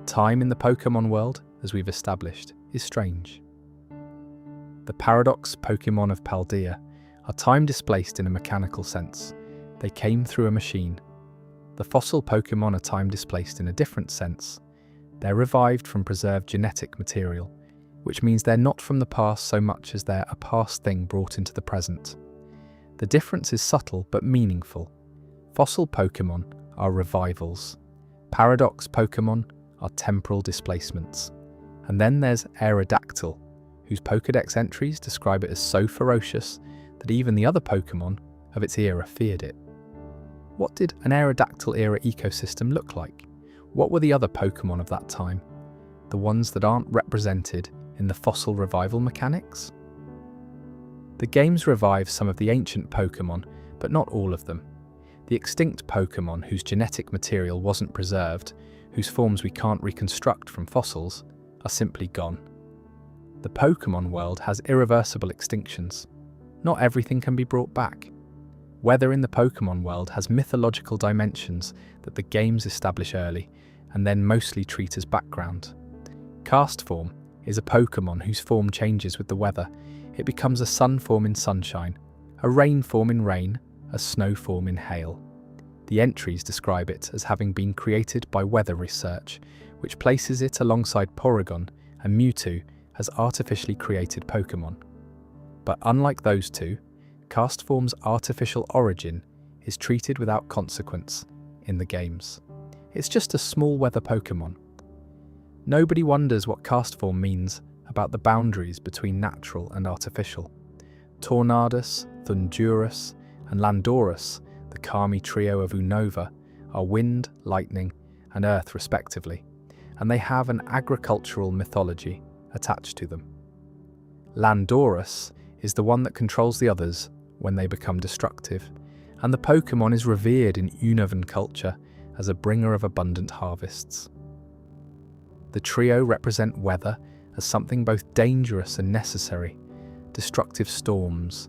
Time in the Pokemon world, as we've established, is strange. The Paradox Pokemon of Paldea are time-displaced in a mechanical sense. They came through a machine. The fossil Pokemon are time-displaced in a different sense. They're revived from preserved genetic material, which means they're not from the past so much as they're a past thing brought into the present. The difference is subtle but meaningful. Fossil Pokemon are revivals. Paradox Pokemon are temporal displacements. And then there's Aerodactyl, whose Pokédex entries describe it as so ferocious that even the other Pokemon of its era feared it. What did an Aerodactyl-era ecosystem look like? What were the other Pokemon of that time? The ones that aren't represented in the fossil revival mechanics? The games revive some of the ancient Pokemon, but not all of them. The extinct Pokemon whose genetic material wasn't preserved, whose forms we can't reconstruct from fossils, are simply gone. The Pokemon world has irreversible extinctions. Not everything can be brought back. Weather in the Pokemon world has mythological dimensions that the games establish early and then mostly treat as background. Cast form is a Pokemon whose form changes with the weather. It becomes a sun form in sunshine, a rain form in rain, a snow form in hail. The entries describe it as having been created by weather research, which places it alongside Porygon and Mewtwo as artificially created Pokemon. But unlike those two, Cast Form's artificial origin is treated without consequence in the games. It's just a small weather Pokemon. Nobody wonders what Cast Form means about the boundaries between natural and artificial. Tornadus, Thundurus, and Landorus, the Kami trio of Unova, are wind, lightning, and earth respectively, and they have an agricultural mythology attached to them. Landorus is the one that controls the others when they become destructive, and the Pokemon is revered in Unovan culture as a bringer of abundant harvests. The trio represent weather as something both dangerous and necessary, destructive storms,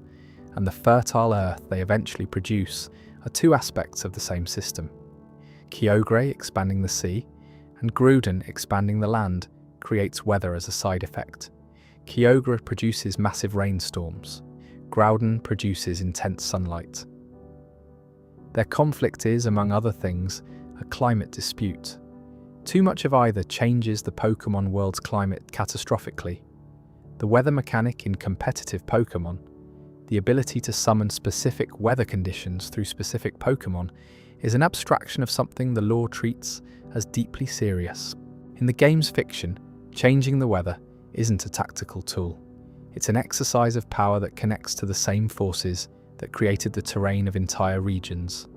and the fertile earth they eventually produce are two aspects of the same system. Kyogre expanding the sea, and Groudon expanding the land creates weather as a side effect. Kyogre produces massive rainstorms. Groudon produces intense sunlight. Their conflict is, among other things, a climate dispute. Too much of either changes the Pokemon world's climate catastrophically. The weather mechanic in competitive Pokemon, the ability to summon specific weather conditions through specific Pokemon, is an abstraction of something the lore treats as deeply serious. In the game's fiction, changing the weather isn't a tactical tool. It's an exercise of power that connects to the same forces that created the terrain of entire regions.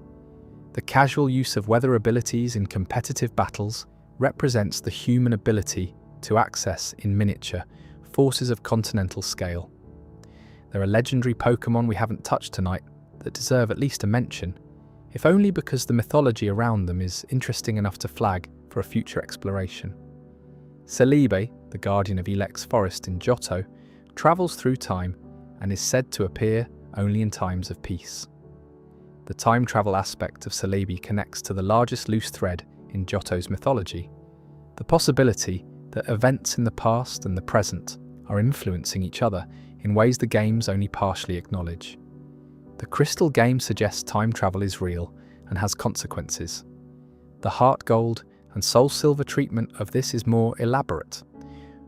The casual use of weather abilities in competitive battles represents the human ability to access, in miniature, forces of continental scale. There are legendary Pokemon we haven't touched tonight that deserve at least a mention, if only because the mythology around them is interesting enough to flag for a future exploration. Celebi, the guardian of Ilex Forest in Johto, travels through time and is said to appear only in times of peace. The time travel aspect of Celebi connects to the largest loose thread in Johto's mythology, the possibility that events in the past and the present are influencing each other in ways the games only partially acknowledge. The Crystal game suggests time travel is real and has consequences. The Heart Gold and Soul Silver treatment of this is more elaborate.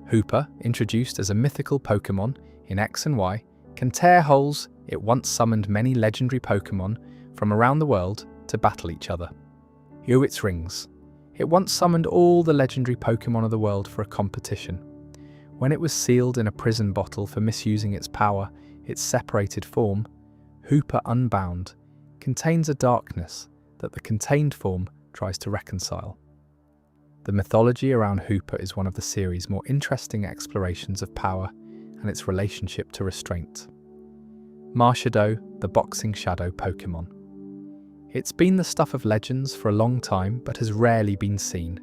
Hooper, introduced as a mythical Pokemon in X and Y, can tear holes it once summoned many legendary Pokemon from around the world to battle each other. Hewitt's Rings. It once summoned all the legendary Pokemon of the world for a competition. When it was sealed in a prison bottle for misusing its power, its separated form, Hooper Unbound contains a darkness that the contained form tries to reconcile. The mythology around Hooper is one of the series' more interesting explorations of power and its relationship to restraint. Marshadow, the boxing shadow Pokemon. It's been the stuff of legends for a long time but has rarely been seen,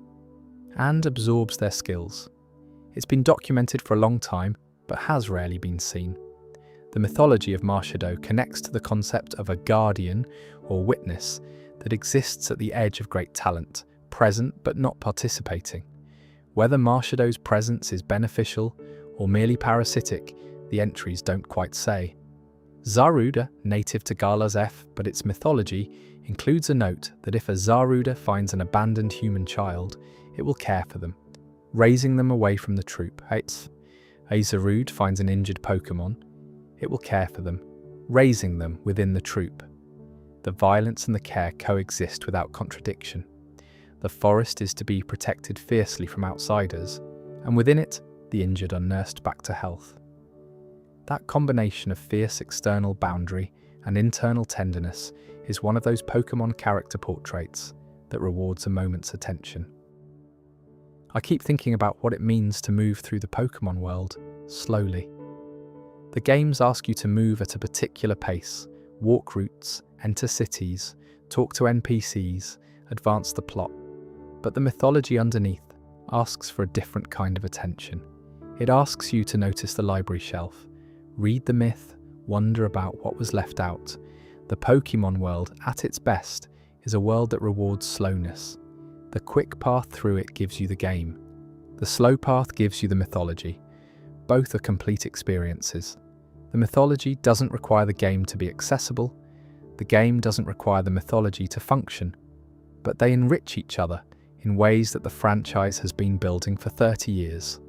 and absorbs their skills. It's been documented for a long time but has rarely been seen. The mythology of Marshadow connects to the concept of a guardian or witness that exists at the edge of great talent, present but not participating. Whether Marshadow's presence is beneficial or merely parasitic, the entries don't quite say. Zaruda, native to Gala's F, but its mythology includes a note that if a Zaruda finds an abandoned human child, it will care for them, raising them away from the troop. A Zarude finds an injured Pokemon, it will care for them, raising them within the troop. The violence and the care coexist without contradiction. The forest is to be protected fiercely from outsiders, and within it, the injured are nursed back to health. That combination of fierce external boundary and internal tenderness is one of those Pokemon character portraits that rewards a moment's attention. I keep thinking about what it means to move through the Pokemon world slowly. The games ask you to move at a particular pace, walk routes, enter cities, talk to NPCs, advance the plot. But the mythology underneath asks for a different kind of attention. It asks you to notice the library shelf, read the myth, wonder about what was left out. The Pokemon world, at its best, is a world that rewards slowness. The quick path through it gives you the game. The slow path gives you the mythology. Both are complete experiences. The mythology doesn't require the game to be accessible. The game doesn't require the mythology to function. But they enrich each other in ways that the franchise has been building for 30 years.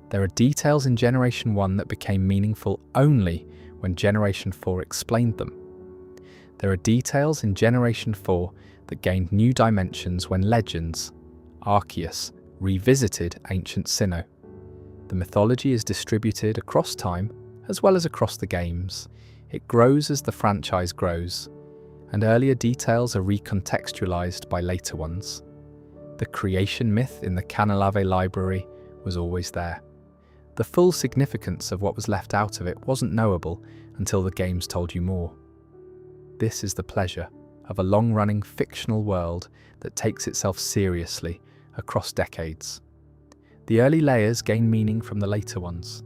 There are details in Generation 1 that became meaningful only when Generation 4 explained them. There are details in Generation 4 that gained new dimensions when Legends, Arceus, revisited ancient Sinnoh. The mythology is distributed across time as well as across the games. It grows as the franchise grows, and earlier details are recontextualized by later ones. The creation myth in the Canalave library was always there. The full significance of what was left out of it wasn't knowable until the games told you more. This is the pleasure of a long-running fictional world that takes itself seriously across decades. The early layers gain meaning from the later ones.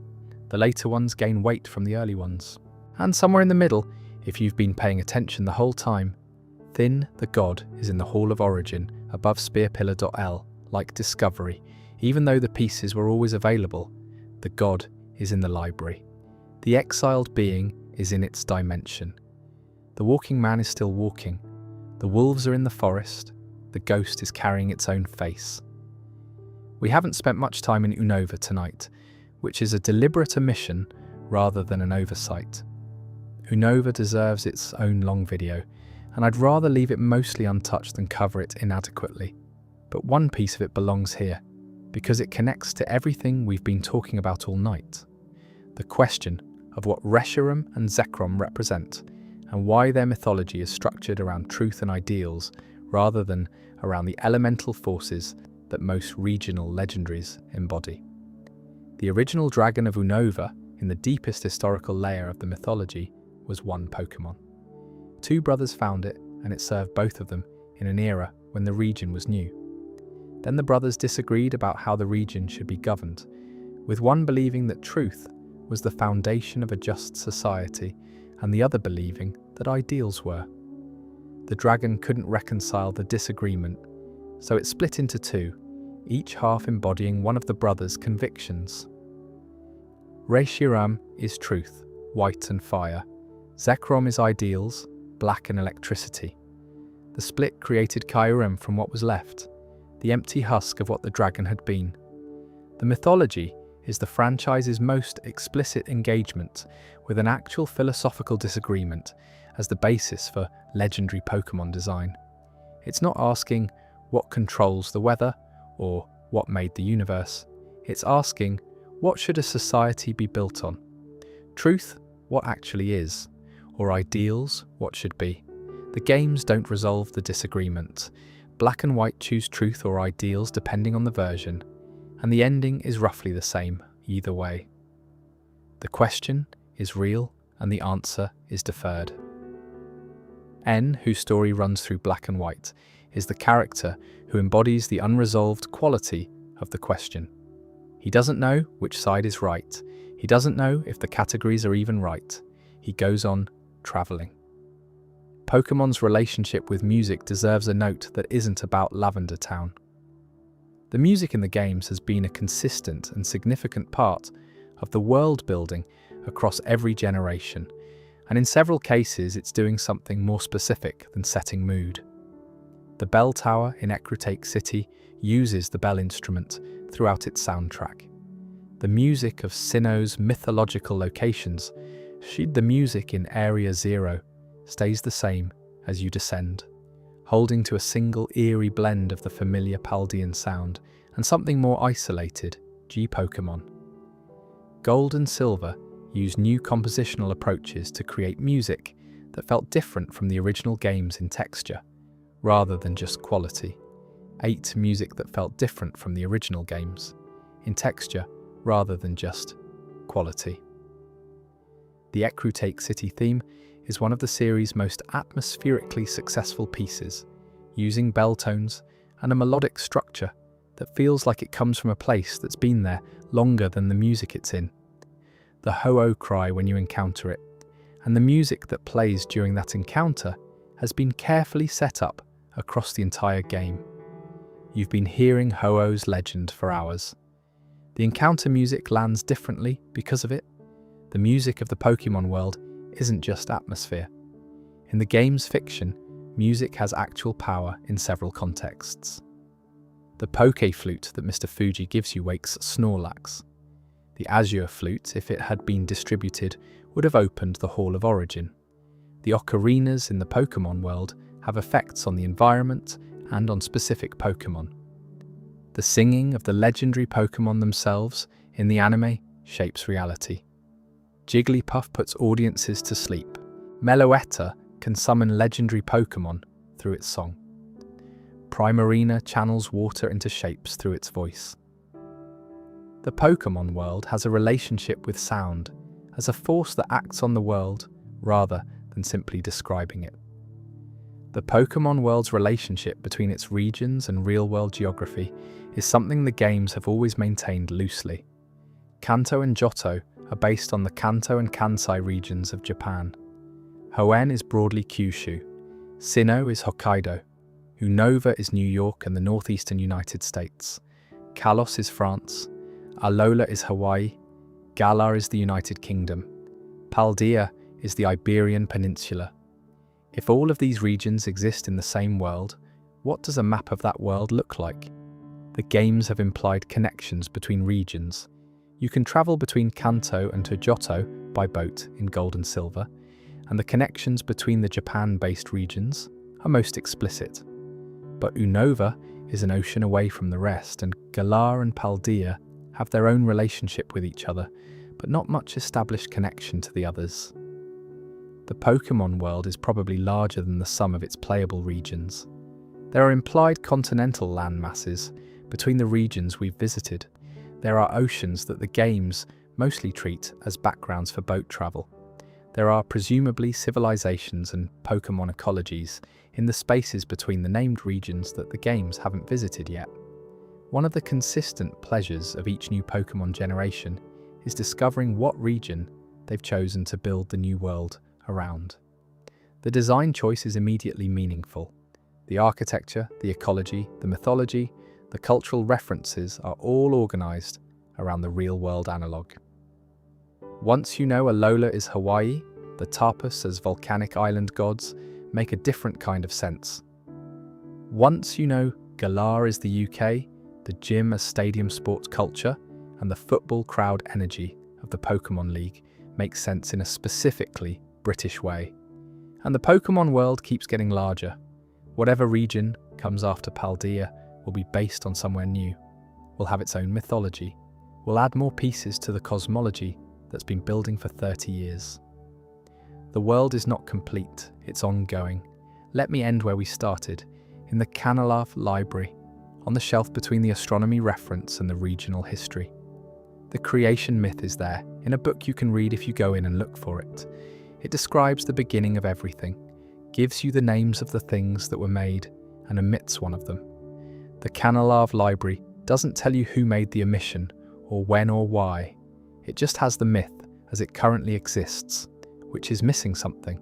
The later ones gain weight from the early ones. And somewhere in the middle, if you've been paying attention the whole time, Thin, the god, is in the Hall of Origin above Spearpillar.L, like Discovery. Even though the pieces were always available, the god is in the library. The exiled being is in its dimension. The walking man is still walking. The wolves are in the forest. The ghost is carrying its own face. We haven't spent much time in Unova tonight, which is a deliberate omission rather than an oversight. Unova deserves its own long video, and I'd rather leave it mostly untouched than cover it inadequately. But one piece of it belongs here, because it connects to everything we've been talking about all night. the question of what Reshiram and Zekrom represent, and why their mythology is structured around truth and ideals rather than around the elemental forces that most regional legendaries embody. The original dragon of Unova, in the deepest historical layer of the mythology, was one Pokemon. Two brothers found it, and it served both of them in an era when the region was new. Then the brothers disagreed about how the region should be governed, with one believing that truth was the foundation of a just society, and the other believing that ideals were. The dragon couldn't reconcile the disagreement, so it split into two, each half embodying one of the brothers' convictions. Reshiram is truth, white and fire. Zekrom is ideals, black and electricity. The split created Kyurem from what was left, the empty husk of what the dragon had been. The mythology is the franchise's most explicit engagement with an actual philosophical disagreement as the basis for legendary Pokemon design. It's not asking what controls the weather or what made the universe. It's asking, what should a society be built on? Truth, what actually is, or ideals, what should be. The games don't resolve the disagreement. Black and white choose truth or ideals depending on the version, and the ending is roughly the same either way. The question is real and the answer is deferred. N, whose story runs through black and white, is the character who embodies the unresolved quality of the question. He doesn't know which side is right. He doesn't know if the categories are even right. He goes on traveling. Pokemon's relationship with music deserves a note that isn't about Lavender Town. The music in the games has been a consistent and significant part of the world building across every generation, and in several cases it's doing something more specific than setting mood. The bell tower in Ecruteak City uses the bell instrument throughout its soundtrack. The music of Sinnoh's mythological locations, the music in Area Zero, stays the same as you descend, holding to a single eerie blend of the familiar Paldean sound and something more isolated, G-Pokemon. Gold and Silver used new compositional approaches to create music that felt different from the original games in texture, rather than just quality. 8 music that felt different from the original games, in texture rather than just quality. The Ecruteak City theme is one of the series' most atmospherically successful pieces, using bell tones and a melodic structure that feels like it comes from a place that's been there longer than the music it's in. The ho-oh cry when you encounter it, and the music that plays during that encounter has been carefully set up across the entire game. You've been hearing Ho-Oh's legend for hours. The encounter music lands differently because of it. The music of the Pokemon world isn't just atmosphere. In the game's fiction, music has actual power in several contexts. The Poké Flute that Mr. Fuji gives you wakes Snorlax. The Azure Flute, if it had been distributed, would have opened the Hall of Origin. The ocarinas in the Pokemon world have effects on the environment and on specific Pokemon. The singing of the legendary Pokemon themselves in the anime shapes reality. Jigglypuff puts audiences to sleep. Meloetta can summon legendary Pokemon through its song. Primarina channels water into shapes through its voice. The Pokemon world has a relationship with sound as a force that acts on the world rather than simply describing it. The Pokemon world's relationship between its regions and real-world geography is something the games have always maintained loosely. Kanto and Johto are based on the Kanto and Kansai regions of Japan. Hoenn is broadly Kyushu. Sinnoh is Hokkaido. Unova is New York and the northeastern United States. Kalos is France. Alola is Hawaii. Galar is the United Kingdom. Paldea is the Iberian Peninsula. If all of these regions exist in the same world, what does a map of that world look like? The games have implied connections between regions. You can travel between Kanto and Johto by boat in Gold and Silver, and the connections between the Japan-based regions are most explicit. But Unova is an ocean away from the rest, and Galar and Paldea have their own relationship with each other, but not much established connection to the others. The Pokemon world is probably larger than the sum of its playable regions. There are implied continental landmasses between the regions we've visited. There are oceans that the games mostly treat as backgrounds for boat travel. There are presumably civilizations and Pokemon ecologies in the spaces between the named regions that the games haven't visited yet. One of the consistent pleasures of each new Pokemon generation is discovering what region they've chosen to build the new world around. The design choice is immediately meaningful. The architecture, the ecology, the mythology, the cultural references are all organized around the real-world analog. Once you know Alola is Hawaii, the Tarpus as volcanic island gods make a different kind of sense. Once you know Galar is the UK, the gym as stadium sports culture, and the football crowd energy of the Pokemon League makes sense in a specifically British way. And the Pokemon world keeps getting larger. Whatever region comes after Paldea will be based on somewhere new, will have its own mythology, will add more pieces to the cosmology that's been building for 30 years. The world is not complete, it's ongoing. Let me end where we started, in the Canalave Library, on the shelf between the astronomy reference and the regional history. The creation myth is there, in a book you can read if you go in and look for it. It describes the beginning of everything, gives you the names of the things that were made, and omits one of them. The Canalave Library doesn't tell you who made the omission, or when or why. It just has the myth as it currently exists, which is missing something.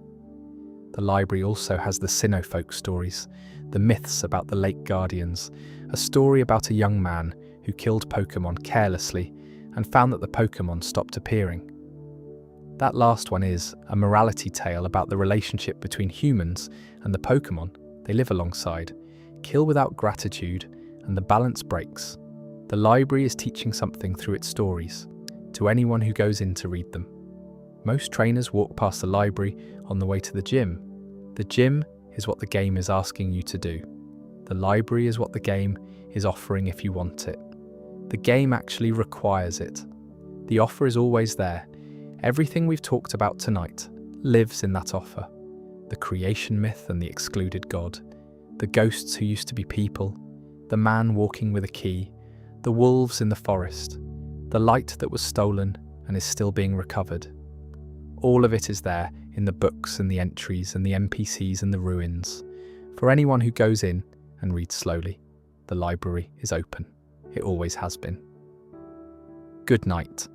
The library also has the Sinnoh folk stories, the myths about the Lake Guardians, a story about a young man who killed Pokemon carelessly and found that the Pokemon stopped appearing. That last one is a morality tale about the relationship between humans and the Pokemon they live alongside. Kill without gratitude, and the balance breaks. The library is teaching something through its stories, to anyone who goes in to read them. Most trainers walk past the library on the way to the gym. The gym is what the game is asking you to do. The library is what the game is offering if you want it. The game actually requires it. The offer is always there. Everything we've talked about tonight lives in that offer. The creation myth and the excluded god, the ghosts who used to be people, the man walking with a key, the wolves in the forest, the light that was stolen and is still being recovered. All of it is there in the books and the entries and the NPCs and the ruins. For anyone who goes in and reads slowly, the library is open. It always has been. Good night.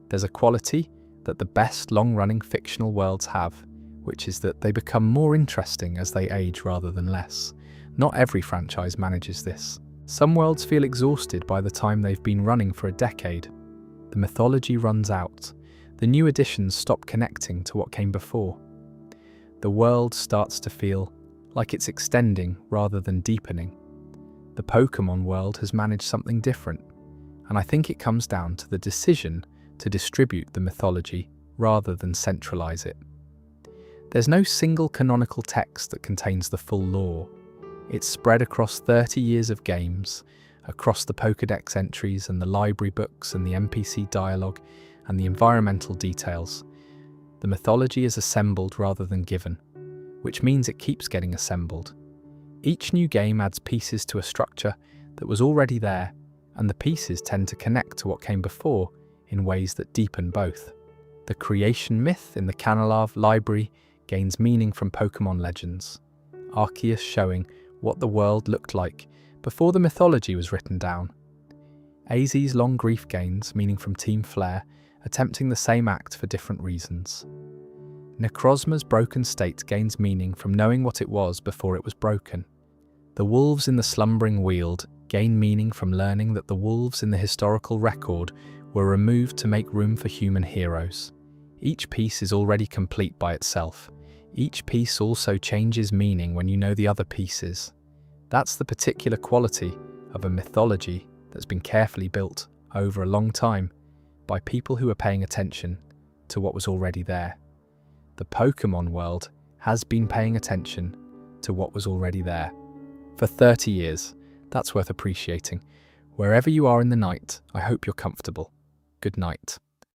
There's a quality that the best long-running fictional worlds have, which is that they become more interesting as they age rather than less. Not every franchise manages this. Some worlds feel exhausted by the time they've been running for a decade. The mythology runs out. The new additions stop connecting to what came before. The world starts to feel like it's extending rather than deepening. The Pokemon world has managed something different, and I think it comes down to the decision to distribute the mythology rather than centralize it. There's no single canonical text that contains the full lore. It's spread across 30 years of games, across the Pokédex entries and the library books and the NPC dialogue and the environmental details. The mythology is assembled rather than given, which means it keeps getting assembled. Each new game adds pieces to a structure that was already there, and the pieces tend to connect to what came before in ways that deepen both. The creation myth in the Canalave Library gains meaning from Pokemon legends, Arceus showing what the world looked like before the mythology was written down. AZ's long grief gains meaning from Team Flare, attempting the same act for different reasons. Necrozma's broken state gains meaning from knowing what it was before it was broken. The wolves in the slumbering weald gain meaning from learning that the wolves in the historical record were removed to make room for human heroes. Each piece is already complete by itself. Each piece also changes meaning when you know the other pieces. That's the particular quality of a mythology that's been carefully built over a long time by people who are paying attention to what was already there. The Pokemon world has been paying attention to what was already there. For 30 years, that's worth appreciating. Wherever you are in the night, I hope you're comfortable. Good night.